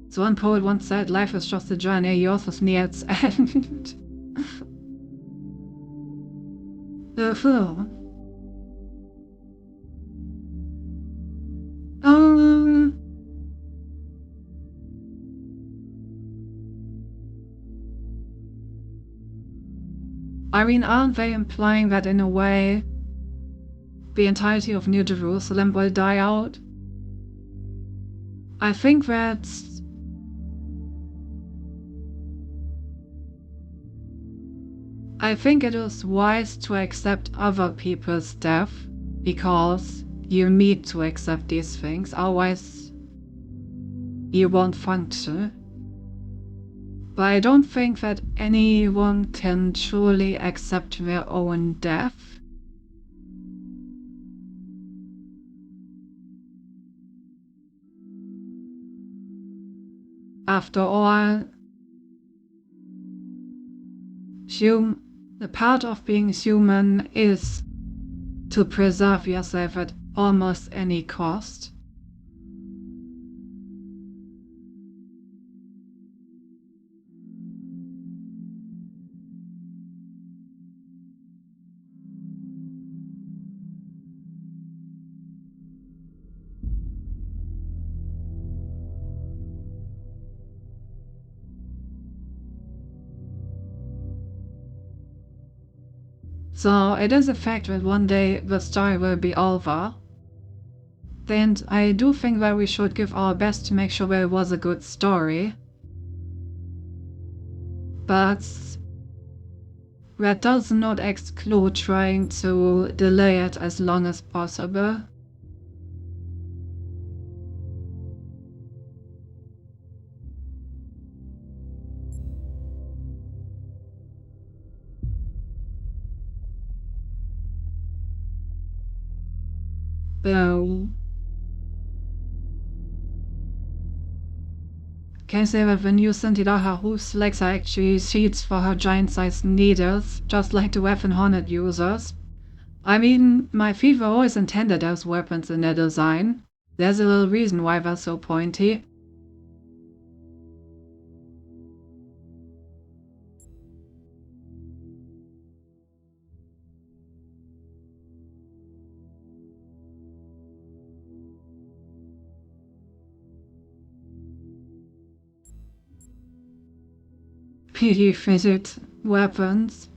So one poet once said, life is just a journey, yours is near its end. The flow. I mean, aren't they implying that in a way the entirety of New Jerusalem will die out? I think that's... I think it is wise to accept other people's death, because you need to accept these things, otherwise you won't function. But I don't think that anyone can truly accept their own death. After all, the part of being human is to preserve yourself at almost any cost. So it is a fact that one day the story will be over. And I do think that we should give our best to make sure that it was a good story. But that does not exclude trying to delay it as long as possible. Can I say that the new Scintillaha whose legs are actually sheets for her giant-sized needles, just like the weapon Hornet users? I mean, my feet were always intended as weapons in their design. There's a little reason why they're so pointy. PD-fitted weapons.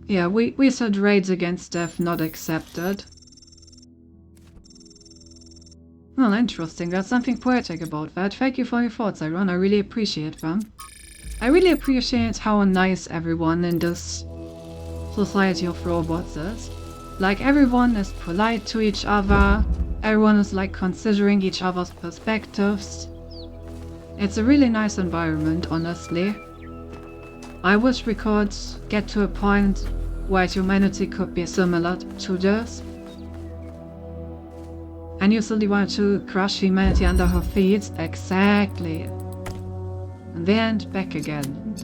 Yeah, we said raids against death not accepted. Well, interesting. There's something poetic about that. Thank you for your thoughts, Iron. I really appreciate them. I really appreciate how nice everyone in this society of robots is. Like, everyone is polite to each other. Everyone is, like, considering each other's perspectives. It's a really nice environment, honestly. I wish we could get to a point where humanity could be similar to this. And you suddenly want to crush humanity under her feet? Exactly. And then back again.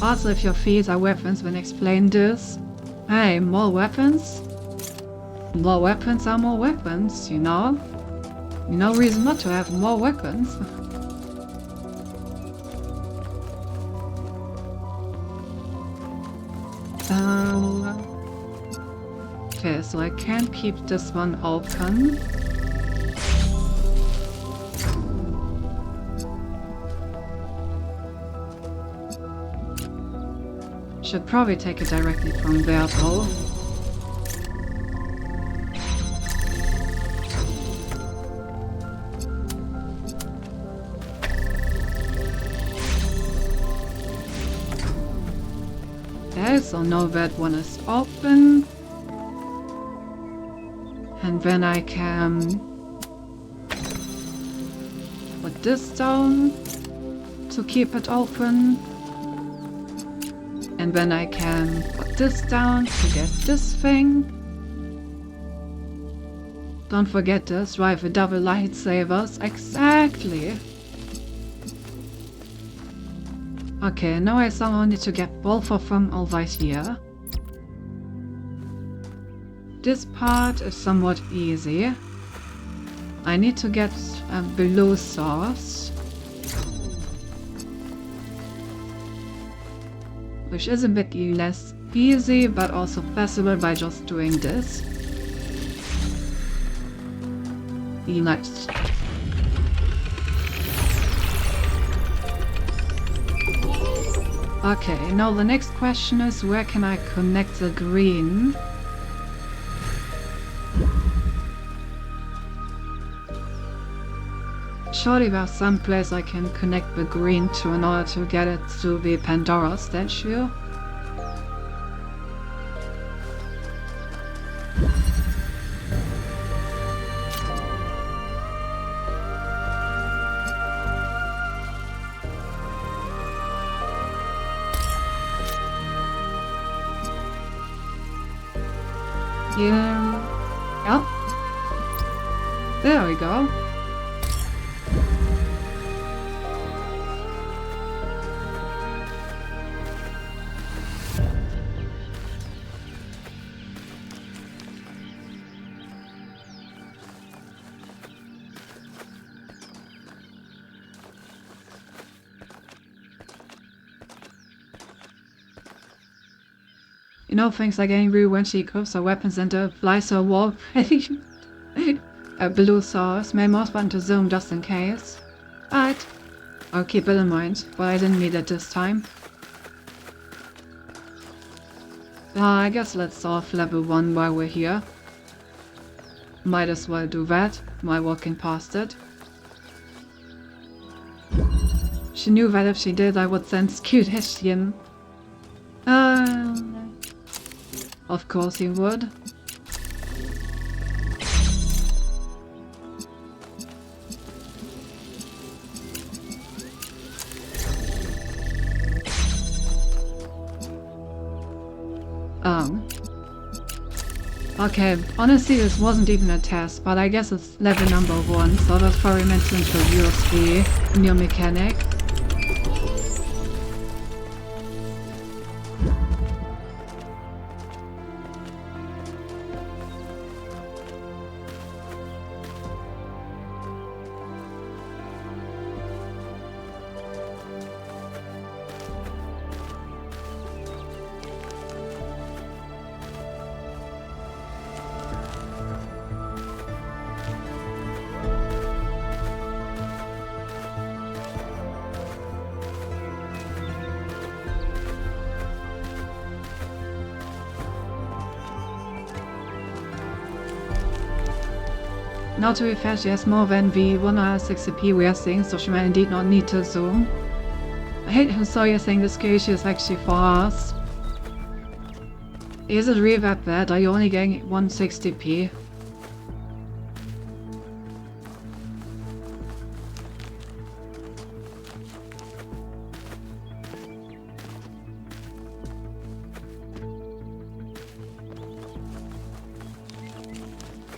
Also, if your feet are weapons, then explain this. Hey, more weapons? More weapons are more weapons, you know? No reason not to have more weapons. Okay, so I can't keep this one open. Should probably take it directly from there though. Okay, so now that one is open. And then I can put this down to keep it open. And then I can put this down to get this thing. Don't forget this, right? The double lightsabers. Exactly. Okay, now I somehow need to get both of them over here. This part is somewhat easy. I need to get a blue source. Which is a bit less easy, but also possible by just doing this. Nice. Okay, now the next question is where can I connect the green? Surely there's some place I can connect the green to in order to get it to the Pandora statue. Yeah. Yep. There we go. You know, things like angry when she equips her weapons and flies her wall. A blue source, my mouse button to zoom just in case. Right. I'll keep it in mind, but I didn't need it this time. I guess let's solve level 1 while we're here. Might as well do that while walking past it. She knew that if she did, I would sense cute Hessian. Of course he would. Okay, honestly this wasn't even a test, but I guess it's level number 1, so that's probably meant to introduce the new mechanic. Now to be fair, she has more than the 160p we are seeing, so she might indeed not need to zoom. I hate how so you're saying this case is actually fast. Is it really that bad? Are you only getting 160p?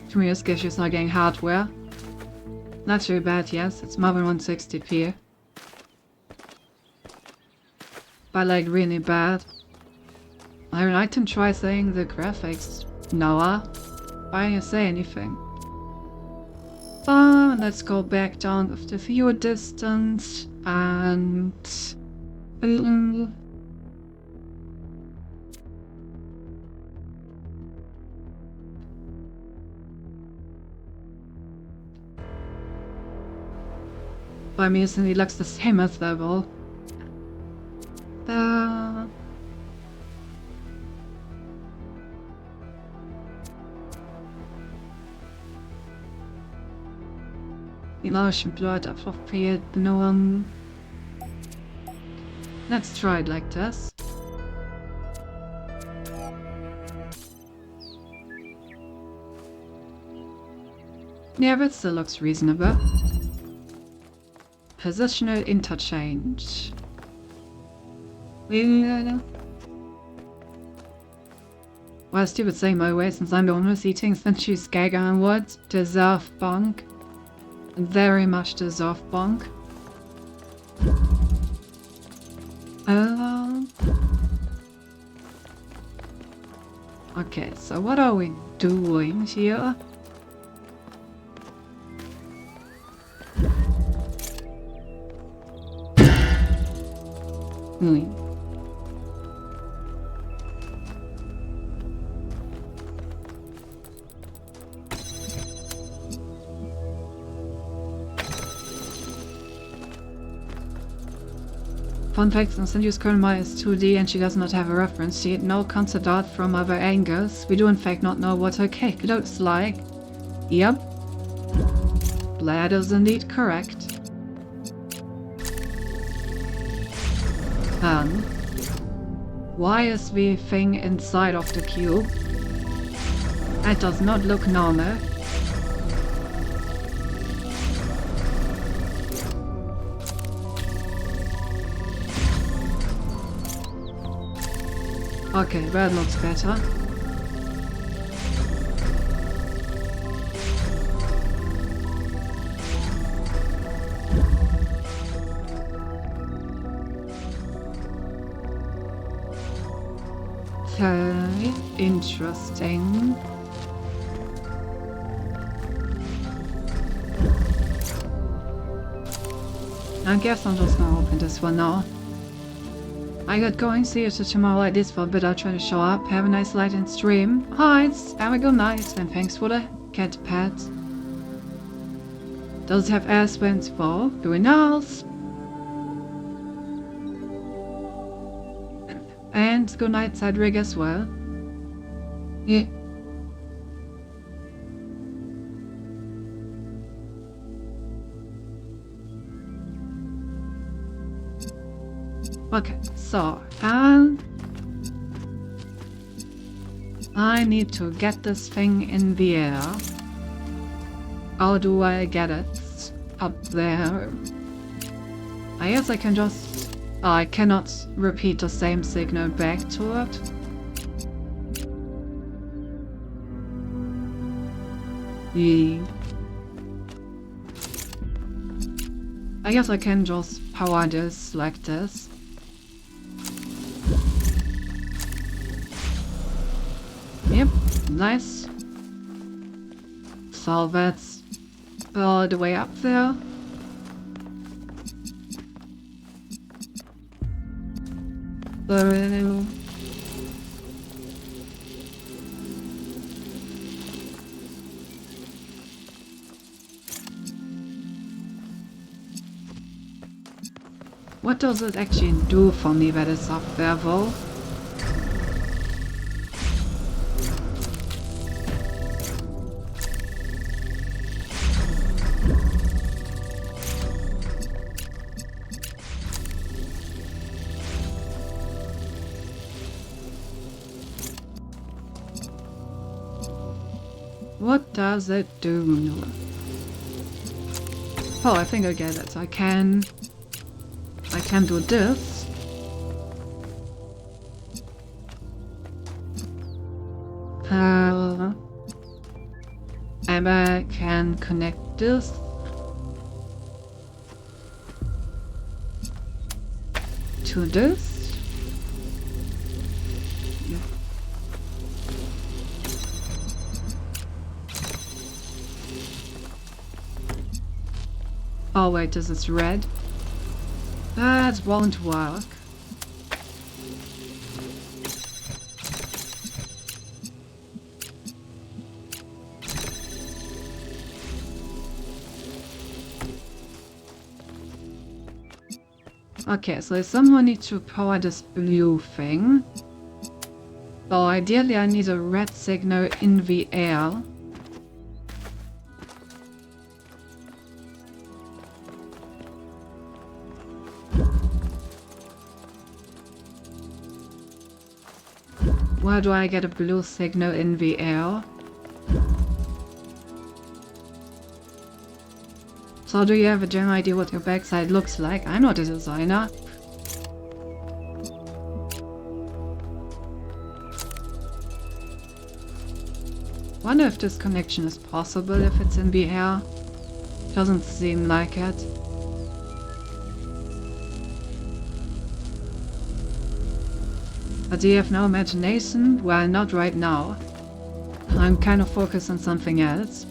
To me, this gives she's not getting hardware. Not too bad, yes, it's more than 160p. But like really bad. I mean, I can try saying the graphics, Noah. Why don't you say anything? Let's go back down with the view distance and... I mean, it looks the same as level. Emotion blood appropriate, no one. Let's try it like this. Yeah, that still looks reasonable. Positional interchange. Well, stupid say my way since I'm the one who's eating since she's Gaga and what? Deserve bonk. Very much deserve bonk. Okay, so what are we doing here? Fun fact, since Cindy's current model is 2D and she does not have a reference sheet, no concept art from other angles, we do in fact not know what her cake looks like. Yep. That is indeed correct. Why is the thing inside of the cube? That does not look normal. Okay, that looks better. interesting. I guess I'm just gonna open this one now. I got going, see you tomorrow like this for a bit. I'll try to show up. Have a nice light and stream. Hi, have a good night, and thanks for the cat pet. Does it have ass vents for doing else? And good night, Cedric, as well. Yeah. Okay, so, I need to get this thing in the air. How do I get it up there? I guess I can just... I cannot repeat the same signal back to it. I guess I can just power this like this. Yep, nice. So that's all the way up there. So what does it actually do for me that it's up there though? What does it do? Oh, I think I get it. I can do this. And I can connect this. To this. Oh wait, this is red. That won't work. Okay, so I somehow need to power this blue thing. So ideally I need a red signal in the air. Where do I get a blue signal in the air? So do you have a general idea what your backside looks like? I'm not a designer. Wonder if this connection is possible if it's in the air. Doesn't seem like it. But do you have no imagination? Well, not right now. I'm kind of focused on something else.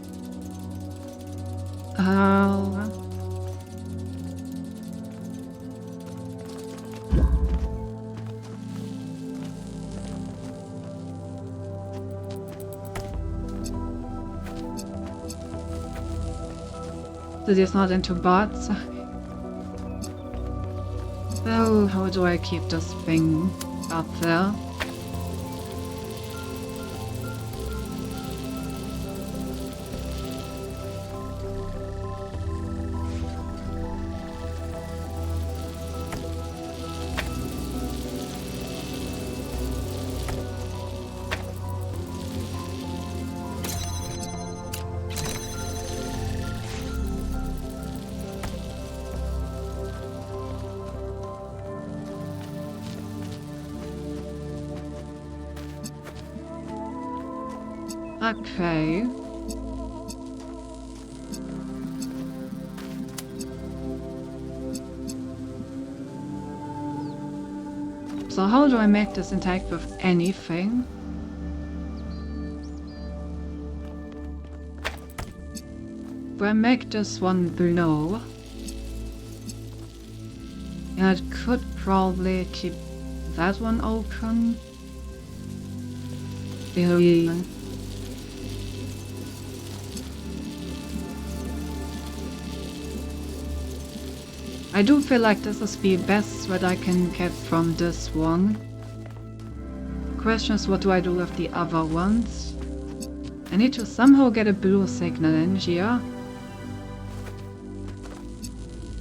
So he's not into bots. So how do I keep this thing up there? Okay. So how do I make this interact with anything? If I make this one blue, I could probably keep that one open. I do feel like this is the best that I can get from this one. Question is, what do I do with the other ones? I need to somehow get a blue signal in here.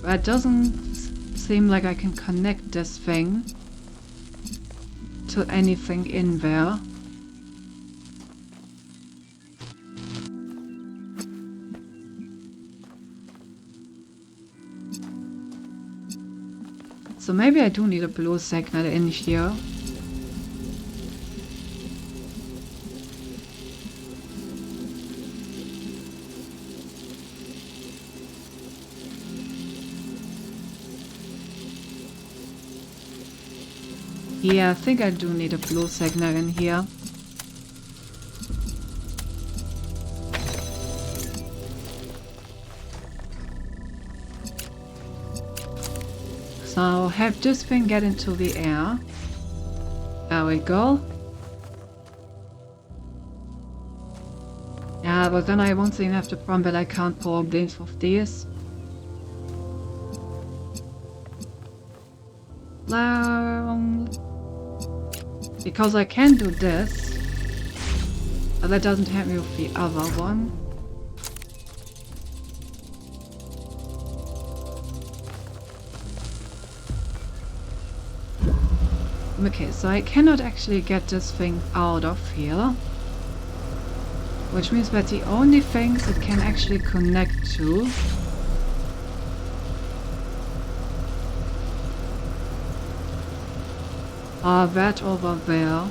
But it doesn't seem like I can connect this thing to anything in there. So maybe I do need a blue signal in here. Yeah, I think I do need a blue signal in here. So have this thing get into the air. There we go. Yeah, but then I won't even have the problem that I can't pour both of these. Because I can do this, but that doesn't help me with the other one. Okay, so I cannot actually get this thing out of here. Which means that the only things it can actually connect to are that over there.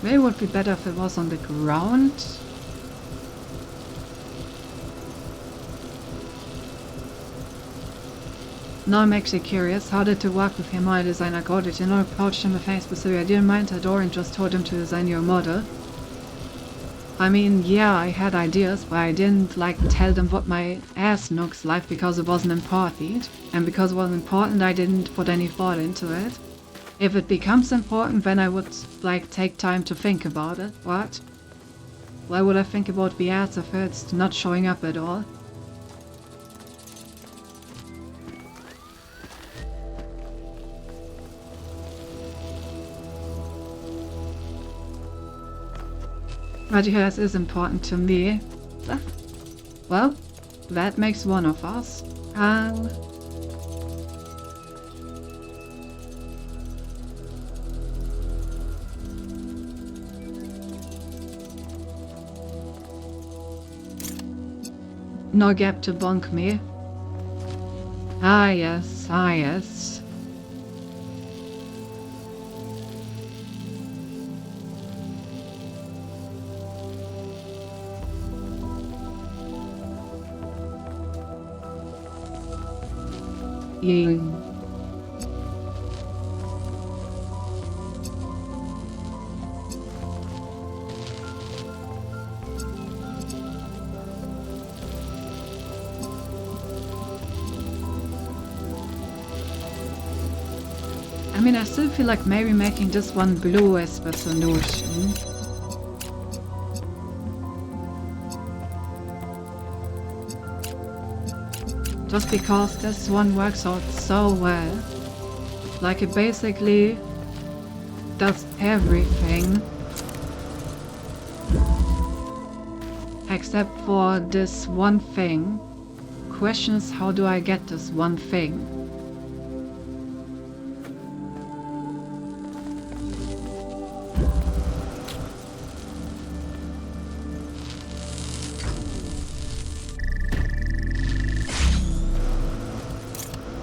Maybe it would be better if it was on the ground. Now I'm actually curious, how did it work with your model designer go? Did you not approach him with any specific idea in mind at all and just told him to design your model? I mean, yeah, I had ideas, but I didn't like tell them what my ass looks like because it wasn't important. And because it wasn't important, I didn't put any thought into it. If it becomes important, then I would like take time to think about it. What? Why would I think about the ass if it's not showing up at all? But yes, is important to me. Well, that makes one of us. No gap to bunk me. Ah yes, ah yes. I mean, I still feel like maybe making this one blue is the solution. Just because this one works out so well. Like it basically does everything. Except for this one thing. Question is, how do I get this one thing?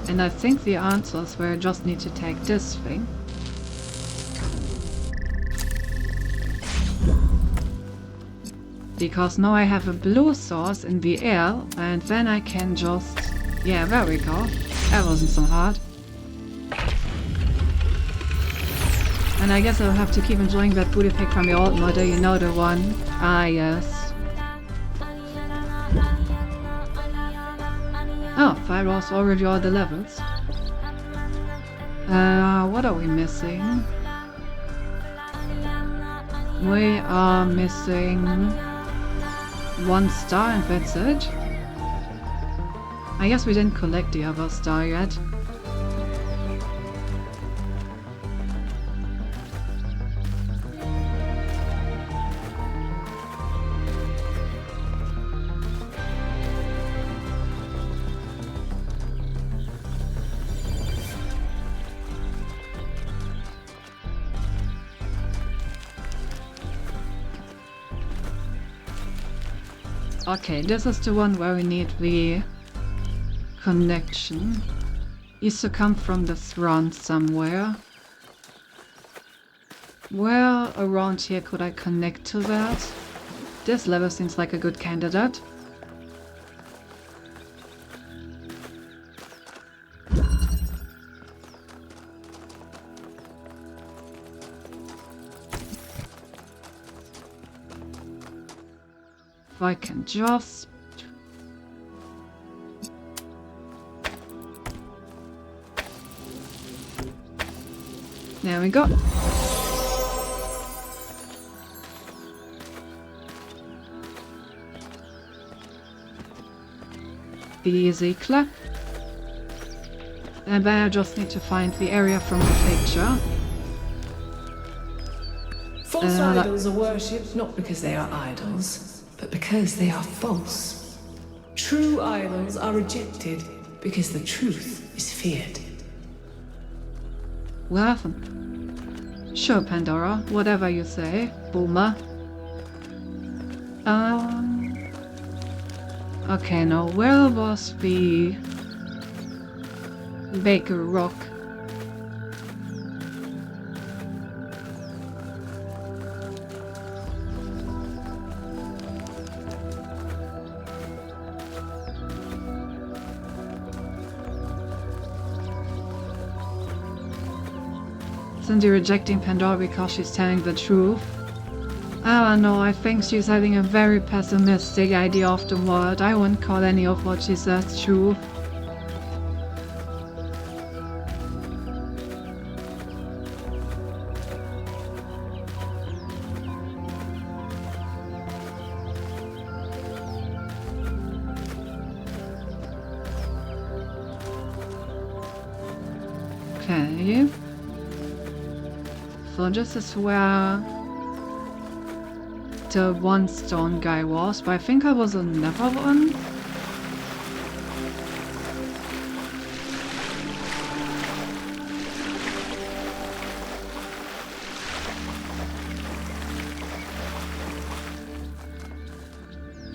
And I think the answer is where I just need to take this thing. Because now I have a blue source in the air, and then I can just... Yeah, there we go. That wasn't so hard. And I guess I'll have to keep enjoying that booty pic from the old model, you know the one. Ah, yes. Oh, Firewall's already all the levels. What are we missing? We are missing 1 star and that's it. I guess we didn't collect the other star yet. Okay, this is the one where we need the connection. Needs to come from the front somewhere. Where around here could I connect to that? This level seems like a good candidate. If I can just... There we go. Easy clap. And then I just need to find the area from the picture. False idols are worshipped not because they are idols, but because they are false. True idols are rejected because the truth is feared. Well, sure, Pandora, whatever you say, Boomer. Okay, now where was the Baker Rock? Cindy rejecting Pandora because she's telling the truth. I don't know, I think she's having a very pessimistic idea of the world. I wouldn't call any of what she says true. Okay. So this is where the one stone guy was, but I think I was another one.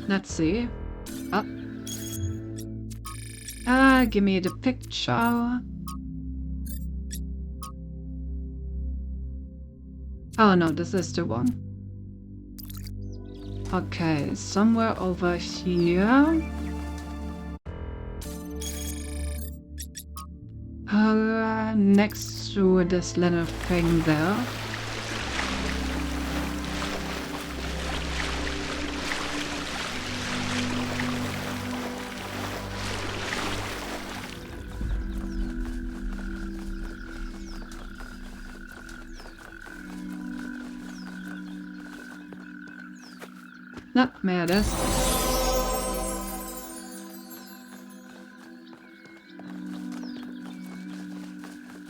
Let's see. Give me the picture. Oh no, this is the one. Okay, somewhere over here. Next to this little thing there. No, mehr das.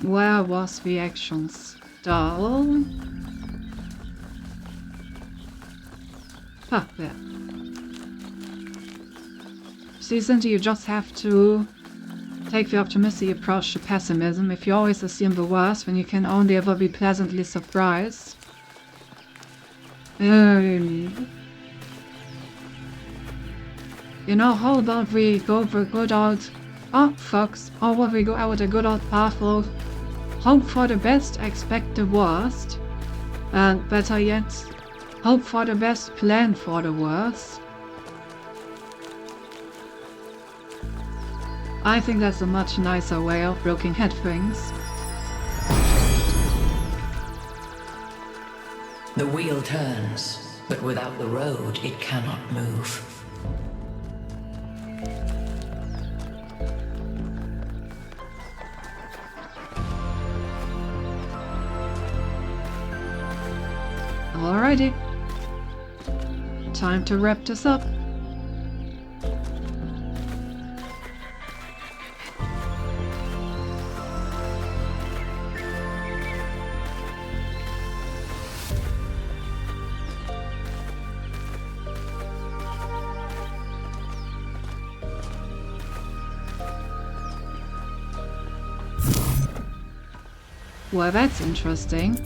Where was the action stall? Ah, there. See, Cindy, you just have to take the optimistic approach to pessimism. If you always assume the worst, then you can only ever be pleasantly surprised. You know, how about we go the good old fox, or what we go out the good old path of hope for the best, expect the worst, and better yet, hope for the best, plan for the worst. I think that's a much nicer way of looking at things. The wheel turns, but without the road, it cannot move. Alrighty. Time to wrap this up. Well, that's interesting.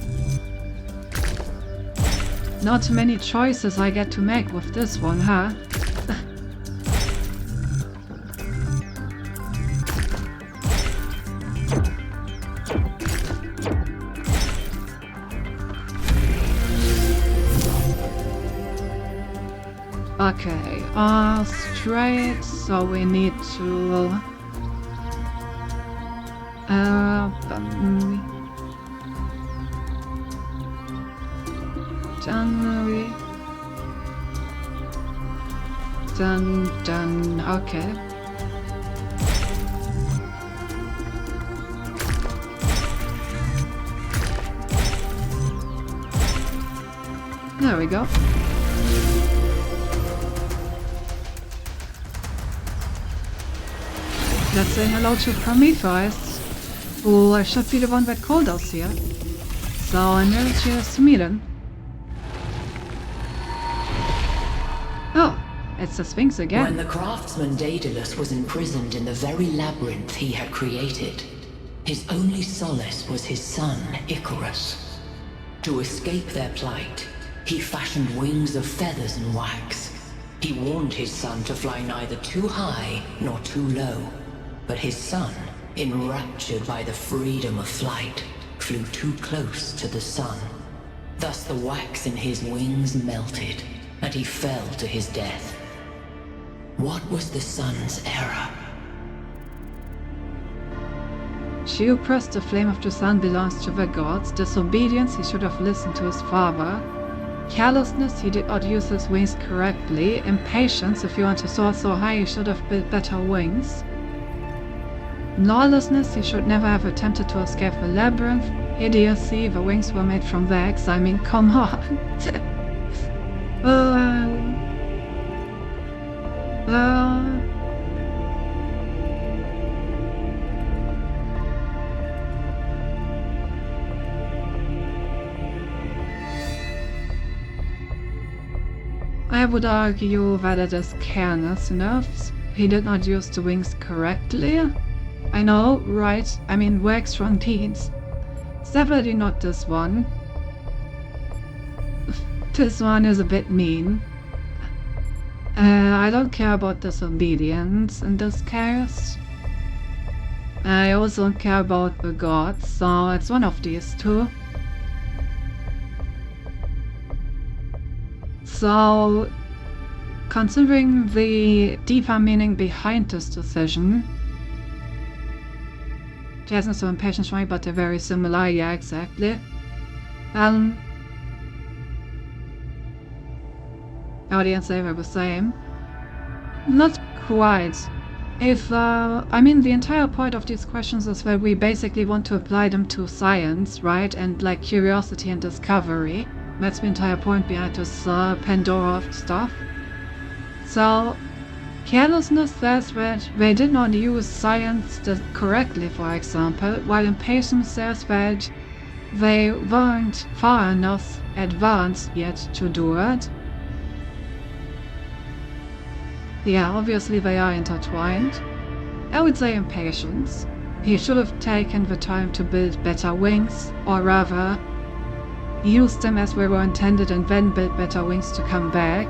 Not many choices I get to make with this one, huh? Okay, straight, so we need to... Done, okay. There we go. Let's say hello to Prometheus. Oh, I should be the one that called us here. So I'm really curious to meet him. Oh, it's the Sphinx again. When the craftsman Daedalus was imprisoned in the very labyrinth he had created, his only solace was his son, Icarus. To escape their plight, he fashioned wings of feathers and wax. He warned his son to fly neither too high nor too low. But his son, enraptured by the freedom of flight, flew too close to the sun. Thus the wax in his wings melted, and he fell to his death. What was the sun's error? She who pressed the flame of the sun belongs to the gods. Disobedience, he should have listened to his father. Carelessness, he did not use his wings correctly. Impatience, if you want to soar so high, he should have built better wings. Lawlessness, he should never have attempted to escape the labyrinth. Idiocy, the wings were made from wax. I mean, come on. I would argue that it is careless enough. He did not use the wings correctly. I know, right? I mean, wax from teens. It's definitely not this one. This one is a bit mean. I don't care about disobedience in this case. I also don't care about the gods, so it's one of these two. So, considering the deeper meaning behind this decision, she hasn't so impatient for me, but they're very similar, yeah, exactly. Audience, they were the same. Not quite. I mean, the entire point of these questions is that we basically want to apply them to science, right? And like curiosity and discovery. That's the entire point behind this Pandora stuff. So, carelessness says that they did not use science correctly, for example, while impatience says that they weren't far enough advanced yet to do it. Yeah, obviously they are intertwined. I would say impatience. He should have taken the time to build better wings, or rather, use them as they were intended and then build better wings to come back.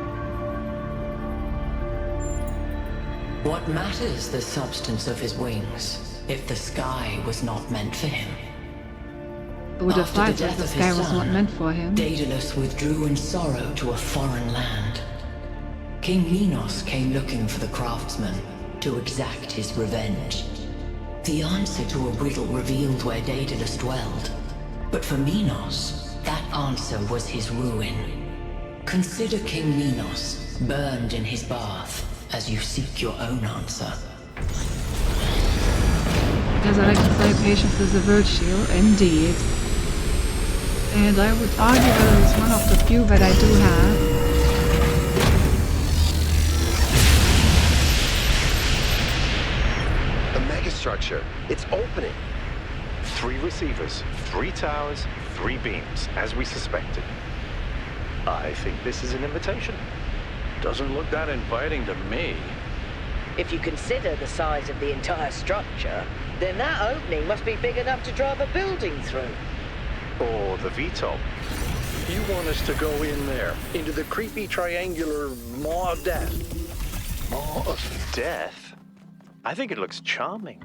What matters the substance of his wings, if the sky was not meant for him? I would have After thought the that death the of sky his was not son, meant for him. Daedalus withdrew in sorrow to a foreign land. King Minos came looking for the craftsman to exact his revenge. The answer to a riddle revealed where Daedalus dwelled, but for Minos, that answer was his ruin. Consider King Minos burned in his bath as you seek your own answer. As I like to say, patience is a virtue, indeed. And I would argue that it's one of the few that I do have. The megastructure. It's opening. 3 receivers, 3 towers, 3 beams, as we suspected. I think this is an invitation. Doesn't look that inviting to me. If you consider the size of the entire structure, then that opening must be big enough to drive a building through. Or the VTOL. You want us to go in there, into the creepy triangular maw of death? Maw of death? I think it looks charming.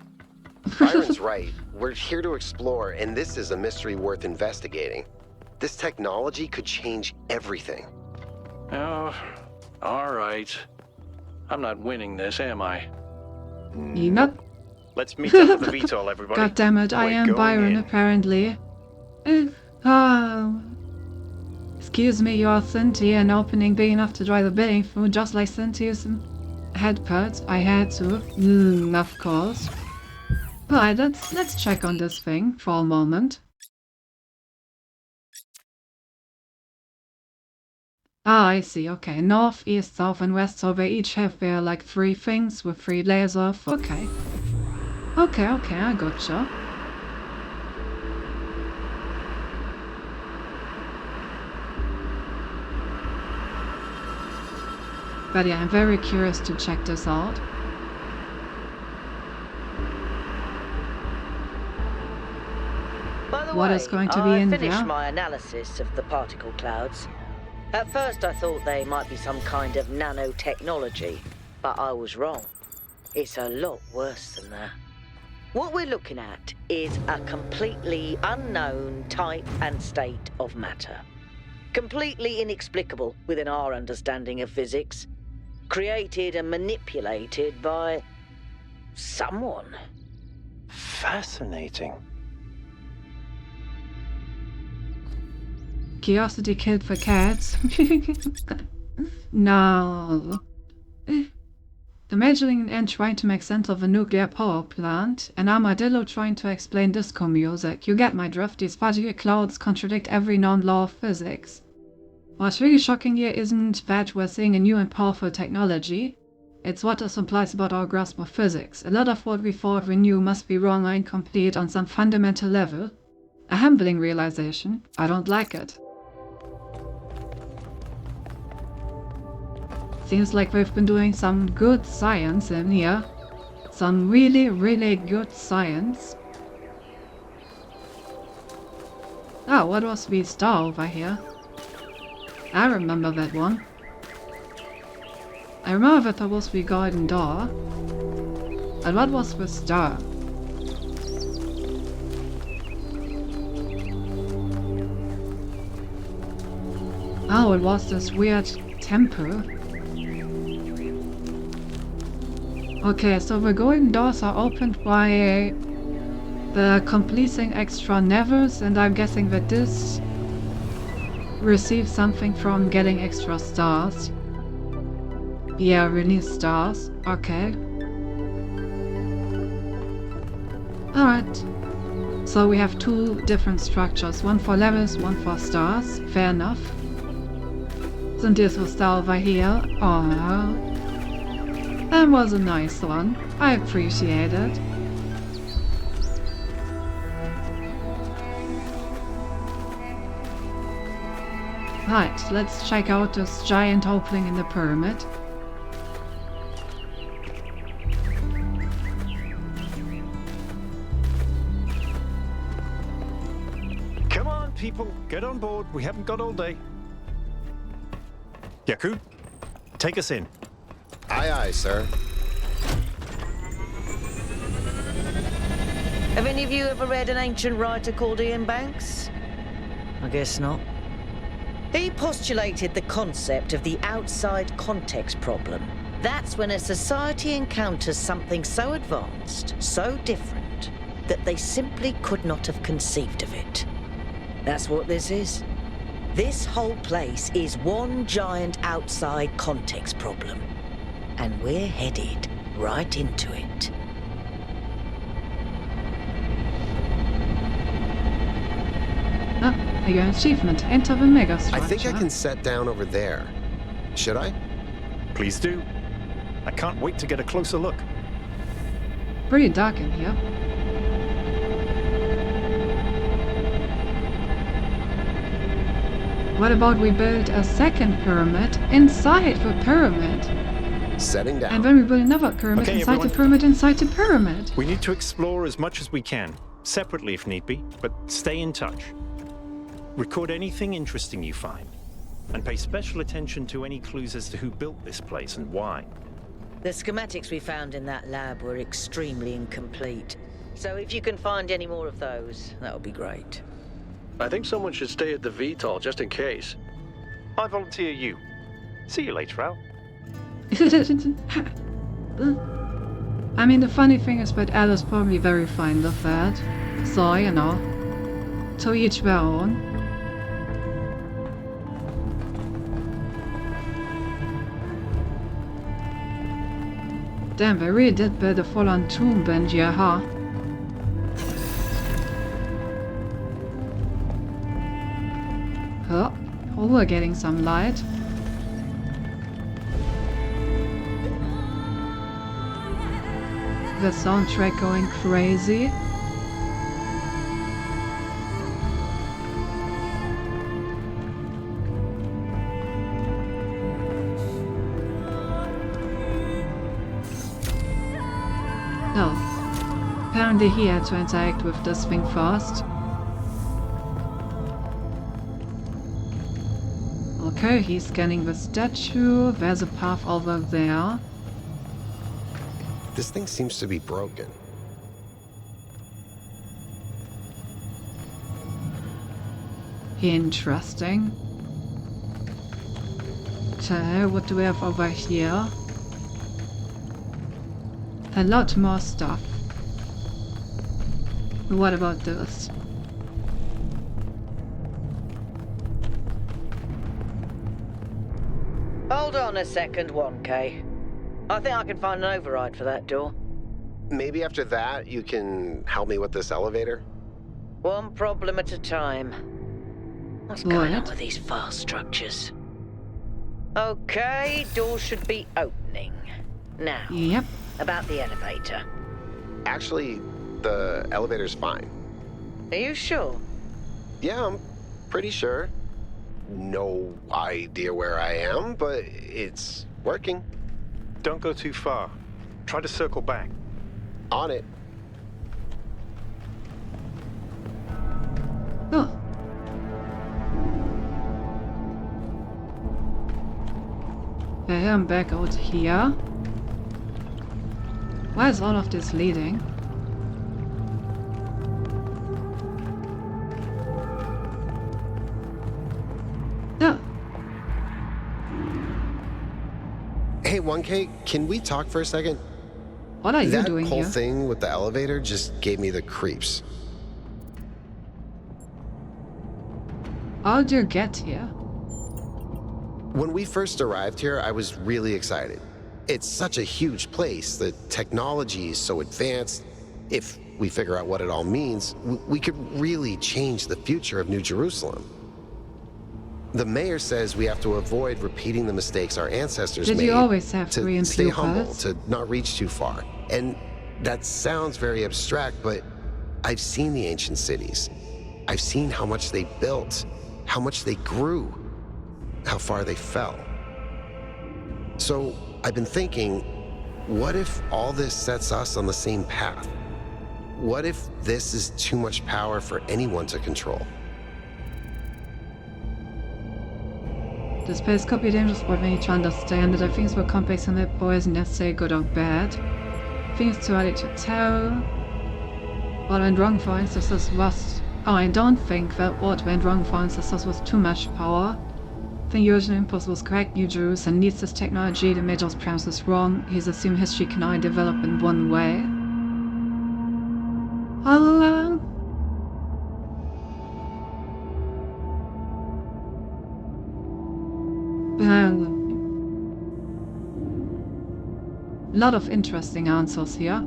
Byron's right. We're here to explore, and this is a mystery worth investigating. This technology could change everything. Oh, all right. I'm not winning this, am I? You're not. Let's meet up with the VTOL, everybody. God damn it, I We're am going Byron, in. apparently. Oh. Excuse me, you're Cynthia, an opening big enough to drive a building through, just like Cynthia's headpad. I had to. Of course. Alright, let's check on this thing for a moment. Ah, I see, okay. North, east, south, and west, so they each have their, like, 3 things with 3 layers of... Okay. Okay, I gotcha. But yeah, I'm very curious to check this out. By the What way, is going to be I in finished there? my analysis of the particle clouds. At first I thought they might be some kind of nanotechnology, but I was wrong. It's a lot worse than that. What we're looking at is a completely unknown type and state of matter. Completely inexplicable within our understanding of physics. Created and manipulated by... someone. Fascinating. Curiosity killed the cats. No. The measuring and trying to make sense of a nuclear power plant, an armadillo trying to explain disco music. You get my drift, these particle clouds contradict every known law of physics. What's really shocking here isn't that we're seeing a new and powerful technology. It's what this implies about our grasp of physics. A lot of what we thought we knew must be wrong or incomplete on some fundamental level. A humbling realization. I don't like it. Seems like we've been doing some good science in here. Some really, really good science. Oh, what was the star over here? I remember that one. I remember that there was the garden door. And what was the star? Oh, it was this weird temple. Okay, so the golden doors are opened by the completing extra levels, and I'm guessing that this receives something from getting extra stars. Yeah, release stars. Okay. Alright. So we have 2 different structures. One for levels, one for stars. Fair enough. Cynthia's was star over here. Aww. That was a nice one. I appreciate it. Right, let's check out this giant opening in the pyramid. Come on, people, get on board. We haven't got all day. Yakut, take us in. Aye, aye, sir. Have any of you ever read an ancient writer called Ian Banks? I guess not. He postulated the concept of the outside context problem. That's when a society encounters something so advanced, so different, that they simply could not have conceived of it. That's what this is. This whole place is one giant outside context problem. And we're headed right into it. Your achievement, enter the megastructure. I think I can set down over there. Should I? Please do. I can't wait to get a closer look. Pretty dark in here. What about we build a second pyramid inside the pyramid? Setting down. And then we build another pyramid Okay, inside everyone. the pyramid inside the pyramid. We need to explore as much as we can, separately if need be, but stay in touch. Record anything interesting you find, and pay special attention to any clues as to who built this place and why. The schematics we found in that lab were extremely incomplete. So if you can find any more of those, that would be great. I think someone should stay at the VTOL just in case. I volunteer you. See you later, Al. I mean, the funny thing is that Al is probably very fond of that. So, you know, to each their own. Damn, they really did build a full-on tomb bench here, huh? Oh, we're getting some light. The soundtrack going crazy. No. Apparently he had to interact with this thing first. Okay, he's scanning the statue. There's a path over there. This thing seems to be broken. Interesting. So, what do we have over here? A lot more stuff. What about this? Hold on a second, 1K. I think I can find an override for that door. Maybe after that you can help me with this elevator? One problem at a time. What's going on with these fast structures? Okay, door should be opening. Now, Yep. about the elevator. Actually, the elevator's fine. Are you sure? Yeah, I'm pretty sure. No idea where I am, but it's working. Don't go too far. Try to circle back. On it. Oh. Okay, I'm back out here. Why is all of this leading? No. Hey, 1K, can we talk for a second? What are you doing That whole here? thing with the elevator just gave me the creeps. How'd you get here? When we first arrived here, I was really excited. It's such a huge place. The technology is so advanced. If we figure out what it all means, we could really change the future of New Jerusalem. The mayor says we have to avoid repeating the mistakes our ancestors Did made. you always have to Korean stay humble, pupils? to not reach too far. And that sounds very abstract, but I've seen the ancient cities. I've seen how much they built, how much they grew, how far they fell. So I've been thinking, what if all this sets us on the same path? What if this is too much power for anyone to control? The space could be dangerous, but we need to understand that things were complex and that boys necessarily good or bad. I think it's too early to tell. What went wrong, for instance, was... Oh, I don't think that what went wrong, for instance, was too much power. I think your original impulse was correct. New Jerusalem needs this technology. The Major's premise is wrong. He's assumed history can only develop in one way. Hello? A lot of interesting answers here.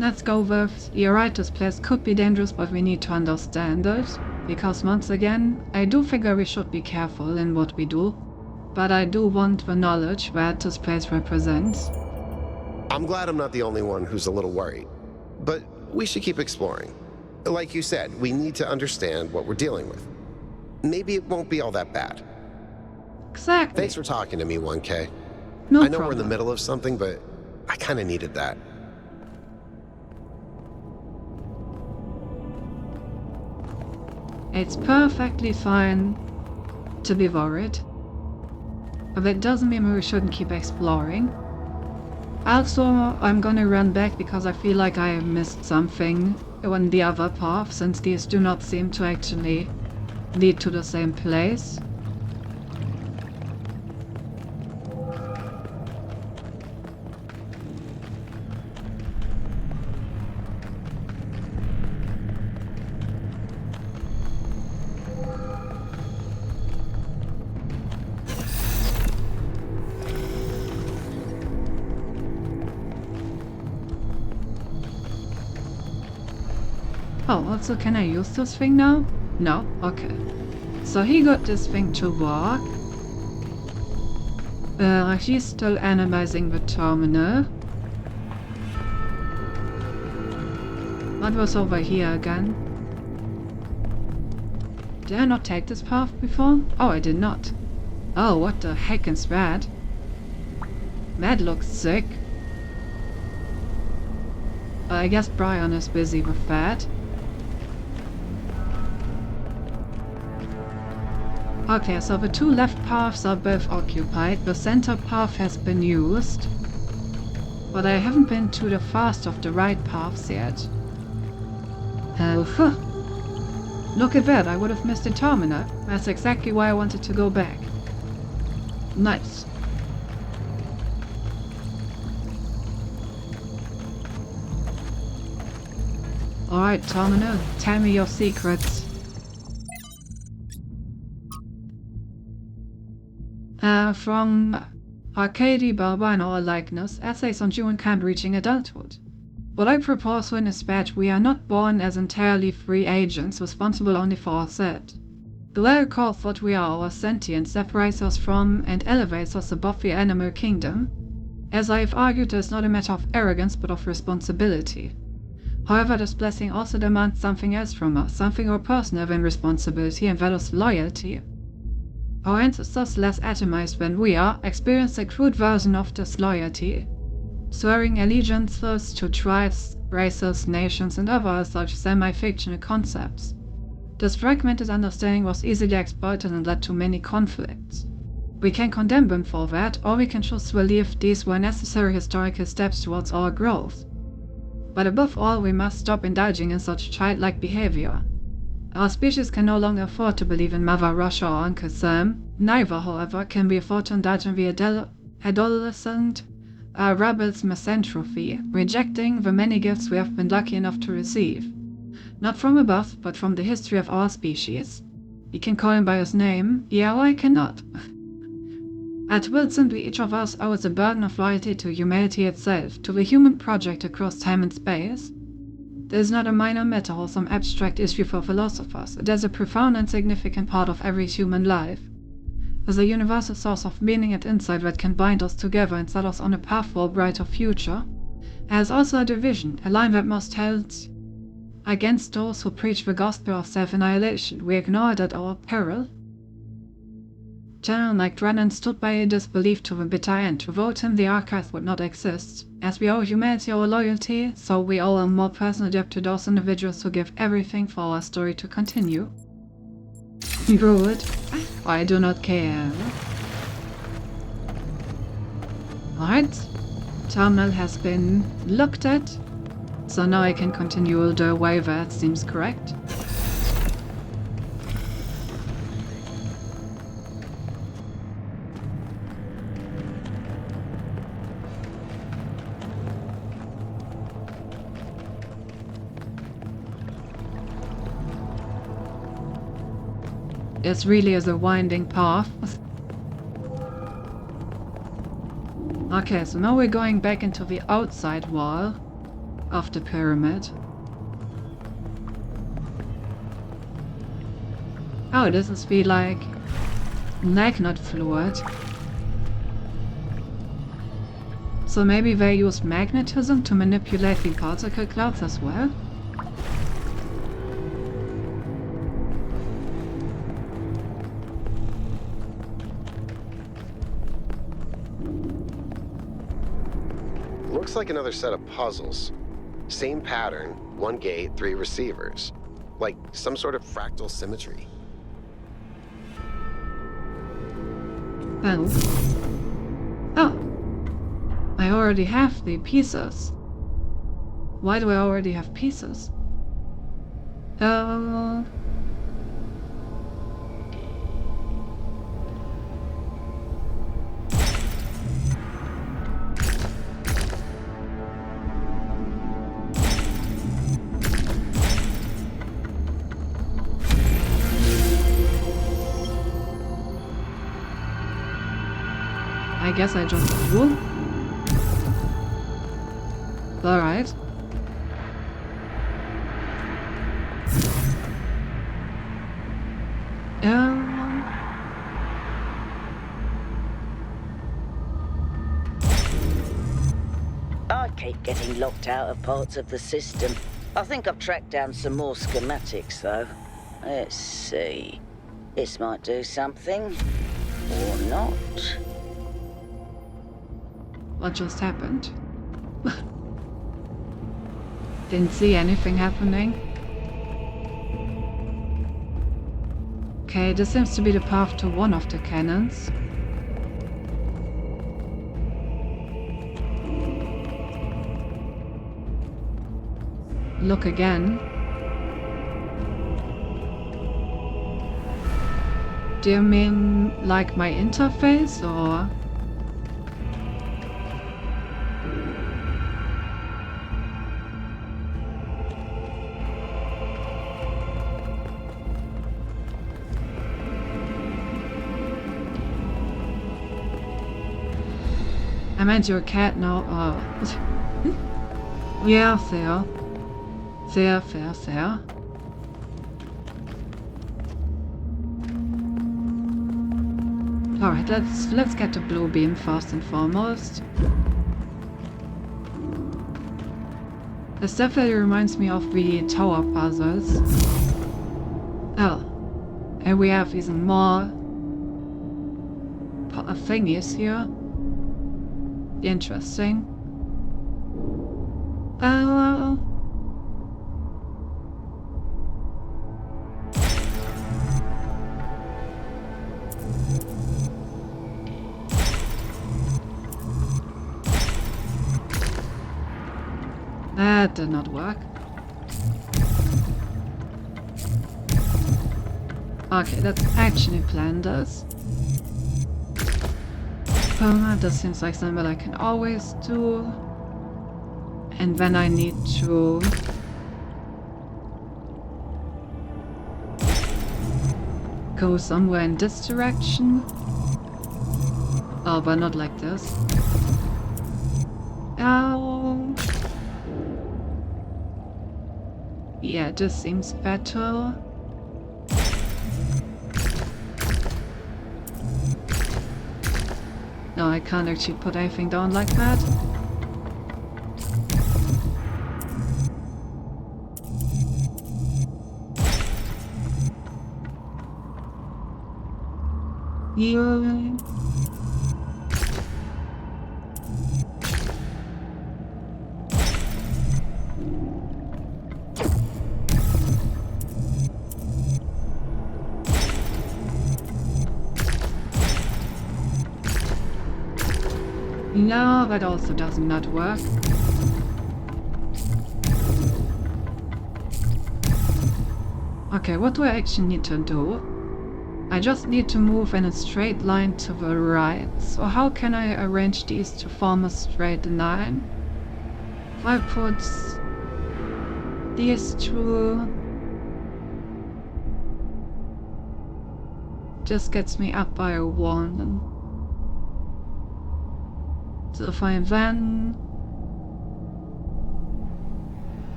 let's go with, you're right, this place could be dangerous, but we need to understand it. Because once again, I do figure we should be careful in what we do. But I do want the knowledge that this place represents. I'm glad I'm not the only one who's a little worried. But we should keep exploring. Like you said, we need to understand what we're dealing with. Maybe it won't be all that bad. Exactly. Thanks for talking to me, 1K. No I know problem. we're in the middle of something, but I kind of needed that. It's perfectly fine to be worried. But that doesn't mean we shouldn't keep exploring. Also, I'm gonna run back because I feel like I missed something on the other path, since these do not seem to actually lead to the same place. Oh, also can I use this thing now? No? Okay. So he got this thing to work. He's still analyzing the terminal. What was over here again? Did I not take this path before? Oh, I did not. Oh, what the heck is that? That looks sick. I guess Brian is busy with that. Okay, so the two left paths are both occupied. The center path has been used. But I haven't been to the first of the right paths yet. Look at that, I would have missed the terminal. That's exactly why I wanted to go back. Nice. Alright, terminal, tell me your secrets. From Arcady Barber in our likeness, essays on humankind reaching adulthood. What I propose in is that we are not born as entirely free agents responsible only for ourselves. The very core of what we are, our sentience, separates us from and elevates us above the animal kingdom. As I have argued, it is not a matter of arrogance but of responsibility. However, this blessing also demands something else from us, something more personal than responsibility, and that is loyalty. Our ancestors, less atomized than we are, experienced a crude version of this loyalty, swearing allegiances to tribes, races, nations, and other such semi-fictional concepts. This fragmented understanding was easily exploited and led to many conflicts. We can condemn them for that, or we can choose to believe these were necessary historical steps towards our growth. But above all, we must stop indulging in such childlike behavior. Our species can no longer afford to believe in Mother Russia or Uncle Sam. Neither, however, can we afford to indulge in the adolescent rebel's misanthropy, rejecting the many gifts we have been lucky enough to receive. Not from above, but from the history of our species. We can call him by his name, yeah, or I cannot. At Wilson, we each of us owes a burden of loyalty to humanity itself, to the human project across time and space. This is not a minor matter or some abstract issue for philosophers. It is a profound and significant part of every human life. It is a universal source of meaning and insight that can bind us together and set us on a path for a brighter future. It is also a division, a line that must held against those who preach the gospel of self-annihilation. We ignore it at our peril. General McDrennan stood by this belief to the bitter end. Without him, the archives would not exist. As we owe humanity our loyalty, so we owe a more personal debt to those individuals who give everything for our story to continue. Good. I do not care. Alright. Terminal has been looked at, so now I can continue the way that seems correct. This really is a winding path. Okay, so now we're going back into the outside wall. of the pyramid. Oh, this is the like magnet fluid. So maybe they use magnetism to manipulate the particle clouds as well? Looks like another set of puzzles. Same pattern, 1 gate, 3 receivers. Like some sort of fractal symmetry. Well. Oh. I already have the pieces. Why do I already have pieces? I guess I just do. Alright. I keep getting locked out of parts of the system. I think I've tracked down some more schematics, though. Let's see. This might do something. Or not. What just happened? Didn't see anything happening. Okay, this seems to be the path to one of the cannons. Look again. Do you mean like my interface, or? I meant your cat now. Yeah, fair. Fair. Alright, let's get the blue beam first and foremost. This definitely reminds me of the tower puzzles. Oh. And we have even more thingies here. Interesting. That did not work. Okay, let's actually plan this. That seems like something I can always do. And then I need to go somewhere in this direction. Oh, but not like this. Oh. Yeah, this seems better. No, I can't actually put anything down like that. Yeah. No, that also does not work. Okay, what do I actually need to do? I just need to move in a straight line to the right. So how can I arrange these to form a straight line? If I put these two... just gets me up by 1. So if I then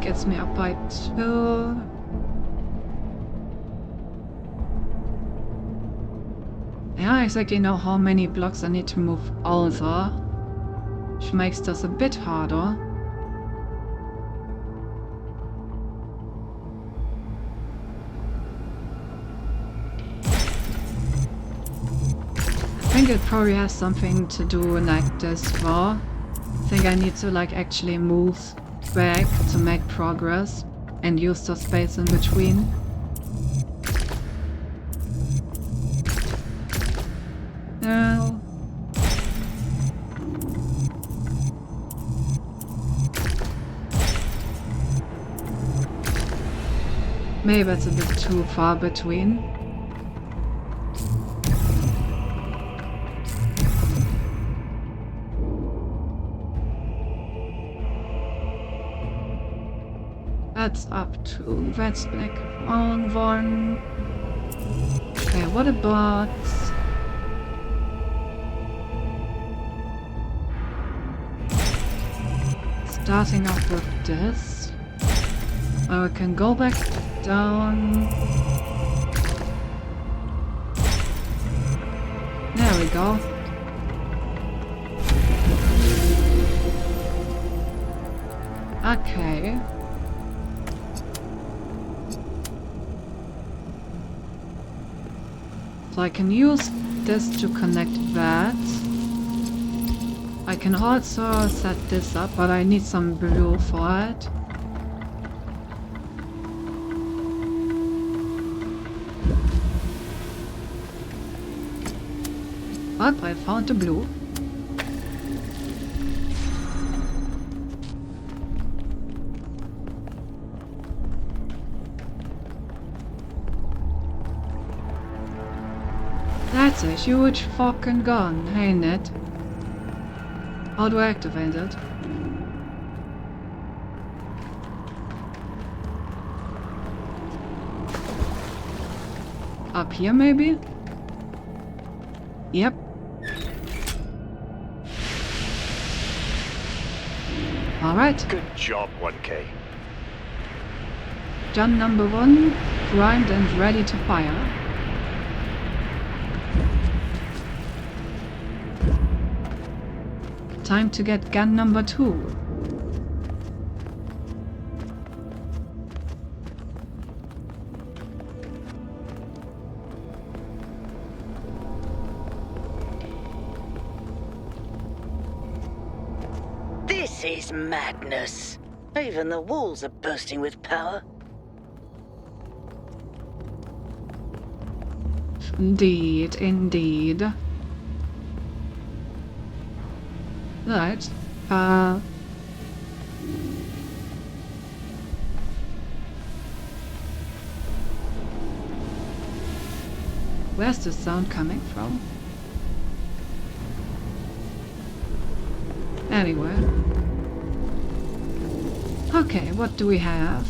gets me up by 2. I don't exactly know how many blocks I need to move also, which makes this a bit harder. I think it probably has something to do like this more. I think I need to like actually move back to make progress and use the space in between. No. Maybe it's a bit too far between. That's up to that's like on one. Okay, what about starting off with this? Oh, I can go back down. There we go. Okay. So I can use this to connect that. I can also set this up, but I need some blue for it. But I found the blue. That's a huge fucking gun, ain't it? How do I activate it? Up here, maybe? Yep. Alright. Good job, 1K. Gun number 1, primed and ready to fire. Time to get gun number 2. This is madness. Even the walls are bursting with power. Indeed, indeed. Right. Where's the sound coming from? Anyway. Okay, what do we have?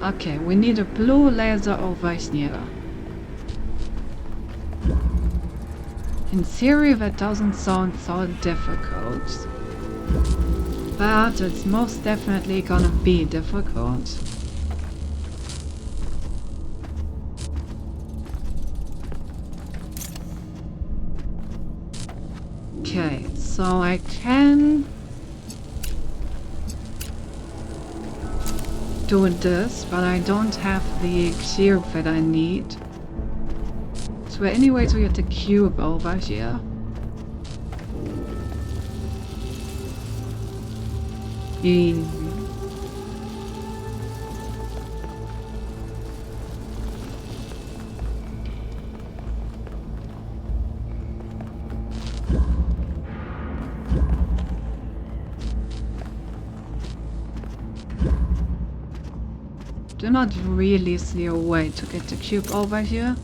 Okay, we need a blue laser over here. In theory, that doesn't sound so difficult. But it's most definitely gonna be difficult. Okay, so I can do this, but I don't have the cube that I need. Is there any way to get the cube over here? Do not really see a way to get the cube over here.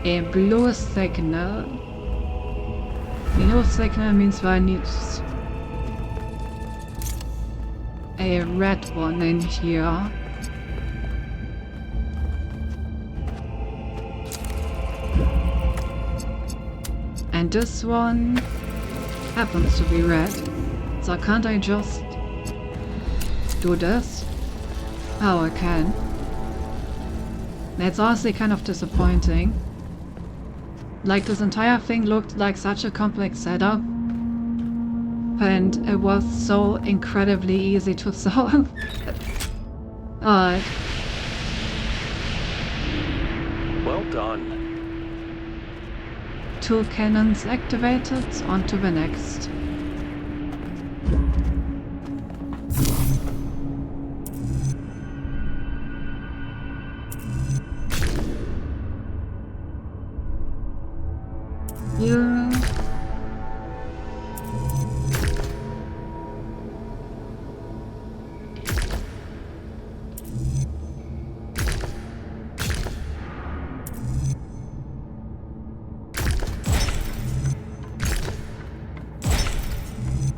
A blue signal. Blue signal means I need a red one in here. And this one happens to be red. So can't I just do this? Oh, I can. That's honestly kind of disappointing. Like, this entire thing looked like such a complex setup. And it was so incredibly easy to solve. Alright. Well done. 2 cannons activated, on to the next. Yeah.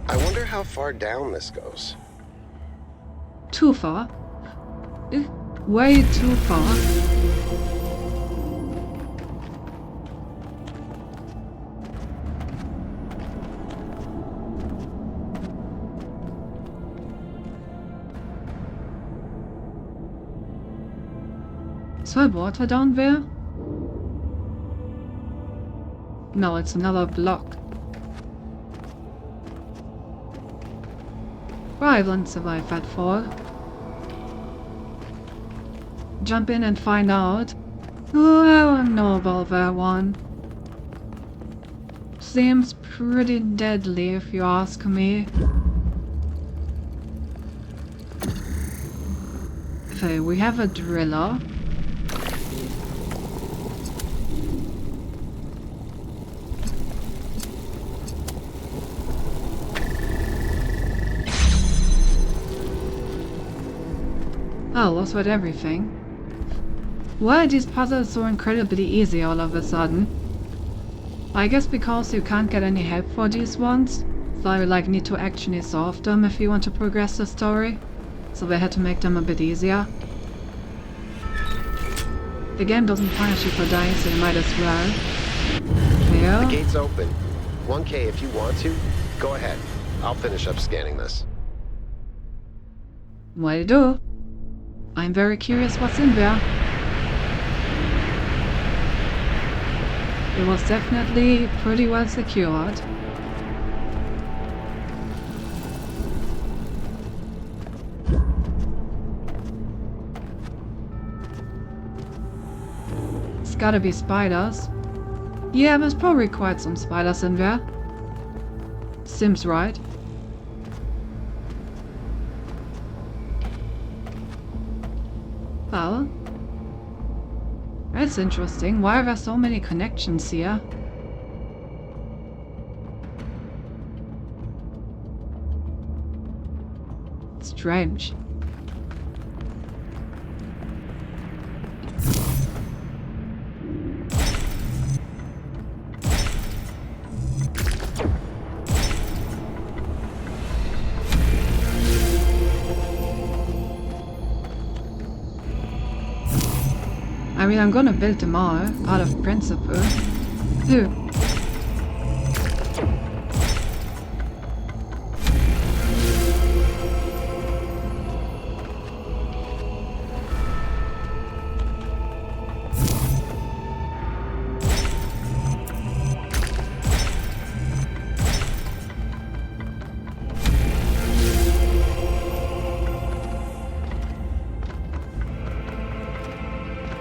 I wonder how far down this goes. Too far. Way too far. Is there water down there? No, it's another block. I won't survive that fall. Jump in and find out. Oh, I don't know about that one. Seems pretty deadly if you ask me. Okay, we have a driller. Oh, lost with everything. Why are these puzzles so incredibly easy all of a sudden? I guess because you can't get any help for these ones, so you like need to actually solve them if you want to progress the story. So they had to make them a bit easier. The game doesn't punish you for dying, so you might as well. Yeah. The gate's open. 1K if you want to, go ahead. I'll finish up scanning this. Well, do. I'm very curious what's in there. It was definitely pretty well secured. It's gotta be spiders. Yeah, there's probably quite some spiders in there. Seems right. Well, that's interesting. Why are there so many connections here? Strange. I mean, I'm gonna build them all, out of principle. Ew.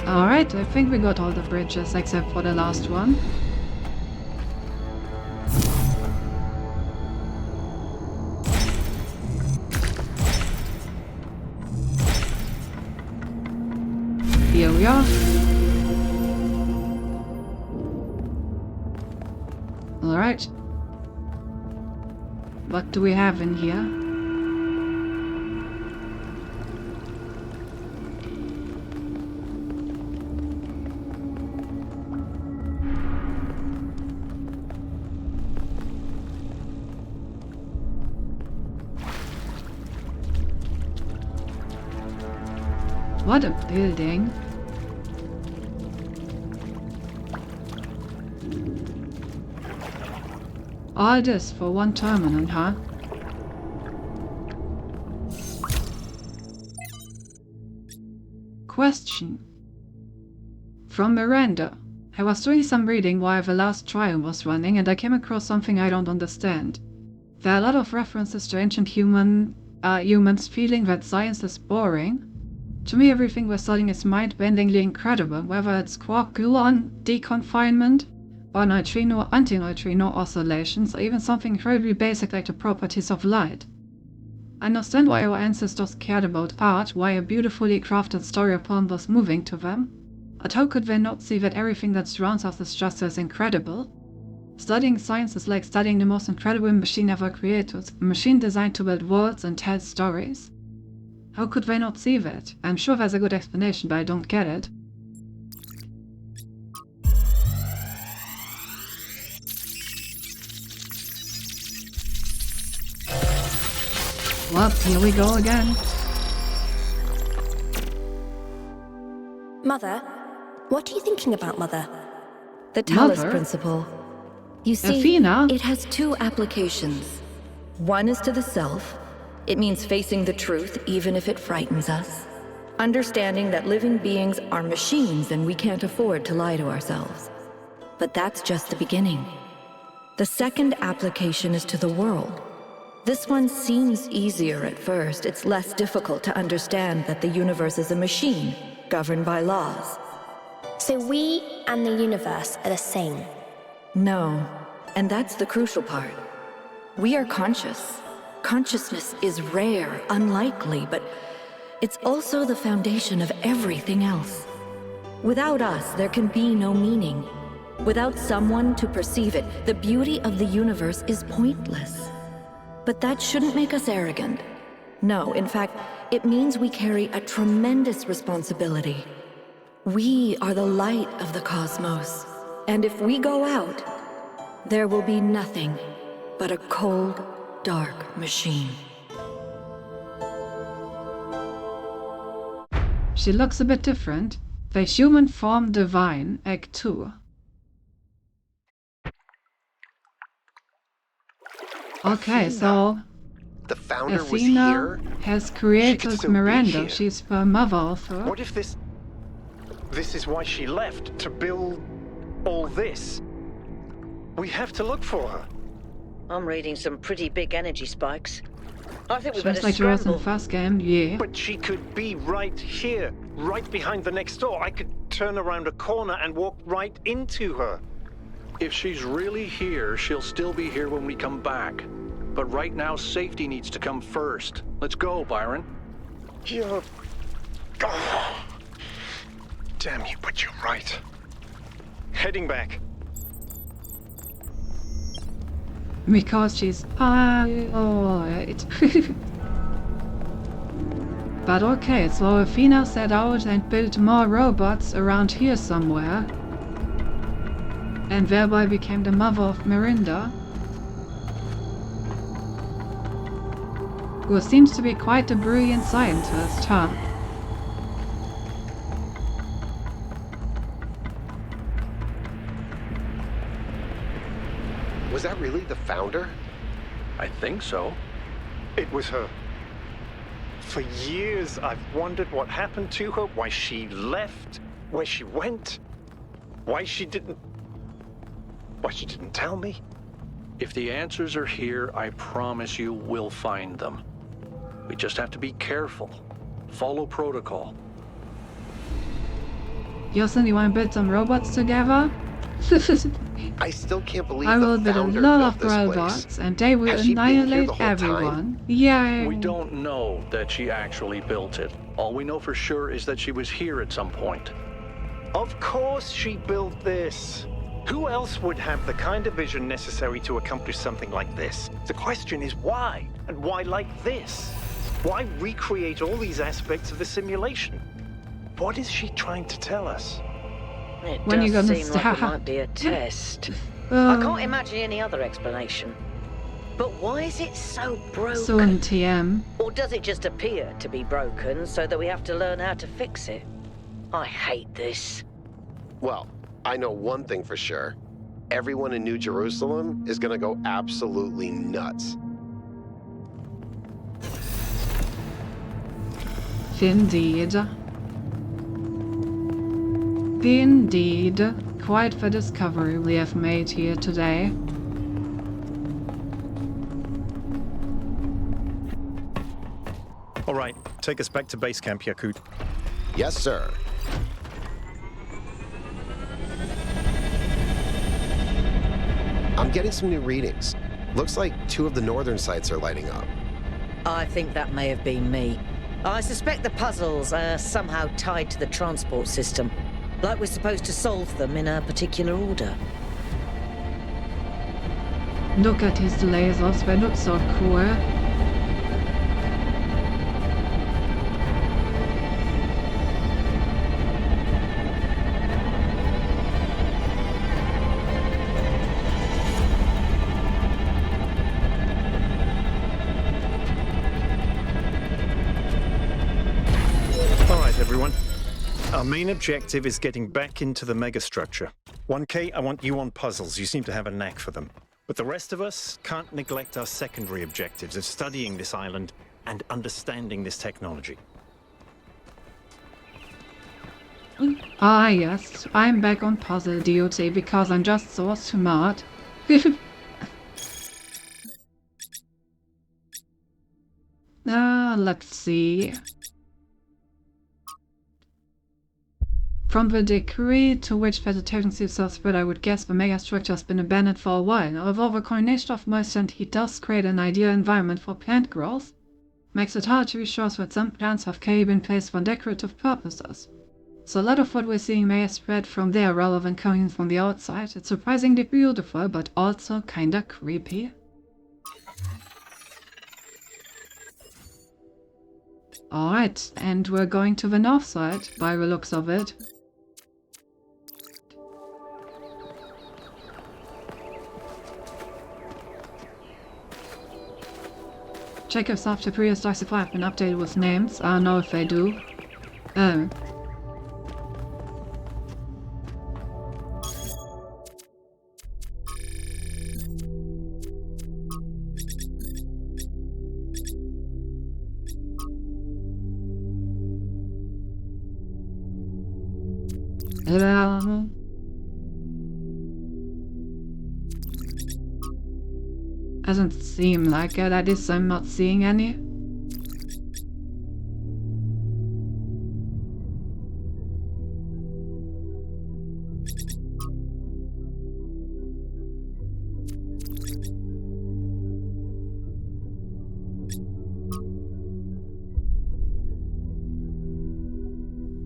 Alright, I think we got all the bridges except for the last one. Here we are. Alright. What do we have in here? What a building. All this for one terminal, huh? Question. From Miranda. I was doing some reading while the last trial was running and I came across something I don't understand. There are a lot of references to ancient humans feeling that science is boring. To me, everything we're studying is mind-bendingly incredible, whether it's quark gluon deconfinement, or neutrino or antineutrino oscillations, or even something incredibly basic like the properties of light. I understand why our ancestors cared about art, why a beautifully crafted story or poem was moving to them, but how could they not see that everything that surrounds us is just as incredible? Studying science is like studying the most incredible machine ever created, a machine designed to build worlds and tell stories. How could they not see that? I'm sure there's a good explanation, but I don't get it. Well, here we go again. Mother, what are you thinking about, Mother? The Talus Mother? principle. You see, Athena? it has two applications. One is to the self. It means facing the truth even if it frightens us. Understanding that living beings are machines and we can't afford to lie to ourselves. But that's just the beginning. The second application is to the world. This one seems easier at first. It's less difficult to understand that the universe is a machine, governed by laws. So we and the universe are the same. No, and that's the crucial part. We are conscious. Consciousness is rare, unlikely, but it's also the foundation of everything else. Without us, there can be no meaning. Without someone to perceive it, the beauty of the universe is pointless. But that shouldn't make us arrogant. No, in fact, it means we carry a tremendous responsibility. We are the light of the cosmos. And if we go out, there will be nothing but a cold, dark machine. She looks a bit different. The Human Form Divine, Act 2. Okay, Athena. so The founder was Athena here? has She created could still be Miranda. here. She's the mother of her. What if this is why she left, to build all this? We have to look for her. I'm reading some pretty big energy spikes. I think we better Just like she was in the scramble. first game, yeah. But she could be right here, right behind the next door. I could turn around a corner and walk right into her. If she's really here, she'll still be here when we come back. But right now, safety needs to come first. Let's go, Byron. You're... Oh. Damn you, but you're right. Heading back. Because she's alright. But okay, so Athena set out and built more robots around here somewhere. And thereby became the mother of Miranda. Who seems to be quite a brilliant scientist, huh? Was that really the founder? I think so. It was her. For years, I've wondered what happened to her, why she left, where she went, why she didn't tell me. If the answers are here, I promise you we'll find them. We just have to be careful. Follow protocol. Yosin, you want to build some robots together? I still can't believe I will the build a founder lot built of this robots, place. and they will Has she been here annihilate the whole time? everyone. Yay! We don't know that she actually built it. All we know for sure is that she was here at some point. Of course she built this. Who else would have the kind of vision necessary to accomplish something like this? The question is why? And why like this? Why recreate all these aspects of the simulation? What is she trying to tell us? It When you does gonna seem like it stop? might be a test. I can't imagine any other explanation. But why is it so broken? Soon TM. Or does it just appear to be broken so that we have to learn how to fix it? I hate this. Well, I know one thing for sure. Everyone in New Jerusalem is gonna go absolutely nuts. Indeed. Indeed. Quite the discovery we have made here today. All right, take us back to base camp, Yakut. Yes, sir. I'm getting some new readings. Looks like 2 of the northern sites are lighting up. I think that may have been me. I suspect the puzzles are somehow tied to the transport system. Like we're supposed to solve them in a particular order. Look at his lasers, they look so cool. All right, everyone. Our main objective is getting back into the megastructure. 1K, I want you on puzzles. You seem to have a knack for them. But the rest of us can't neglect our secondary objectives of studying this island and understanding this technology. Ah yes, I'm back on puzzle duty because I'm just so smart. Let's see. From the decree to which vegetation seems so spread, I would guess the megastructure has been abandoned for a while. Although the combination of moisture and heat does create an ideal environment for plant growth, makes it hard to be sure that some plants have clearly been placed for decorative purposes. So a lot of what we're seeing may have spread from there rather than coming from the outside. It's surprisingly beautiful, but also kinda creepy. Alright, and we're going to the north side, by the looks of it. Check if the previous Dark Supply have been updated with names. I don't know if they do. Oh. Doesn't seem like it, at least I'm not seeing any.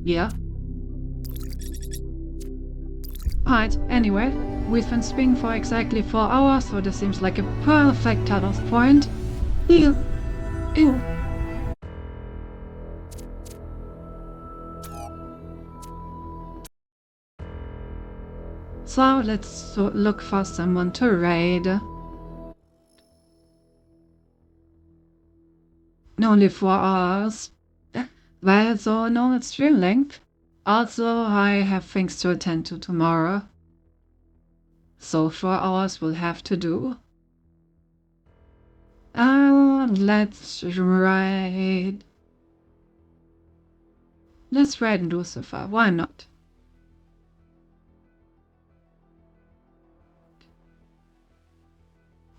Yeah. Right, anyway, we've been speaking for exactly 4 hours, so this seems like a perfect cut-off point. Ew. Ew. So let's look for someone to raid. Only 4 hours. Well, so no stream length. Also, I have things to attend to tomorrow. So 4 hours will have to do. Let's raid. Let's raid Lucifer, why not?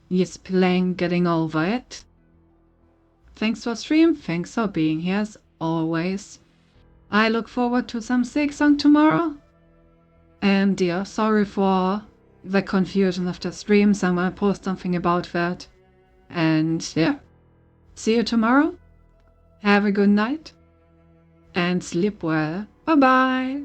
He's playing Getting Over It. Thanks for stream, thanks for being here as always. I look forward to some sick song tomorrow. And yeah, sorry for the confusion of the stream, so I'm gonna post something about that. And yeah, see you tomorrow. Have a good night. And sleep well. Bye bye.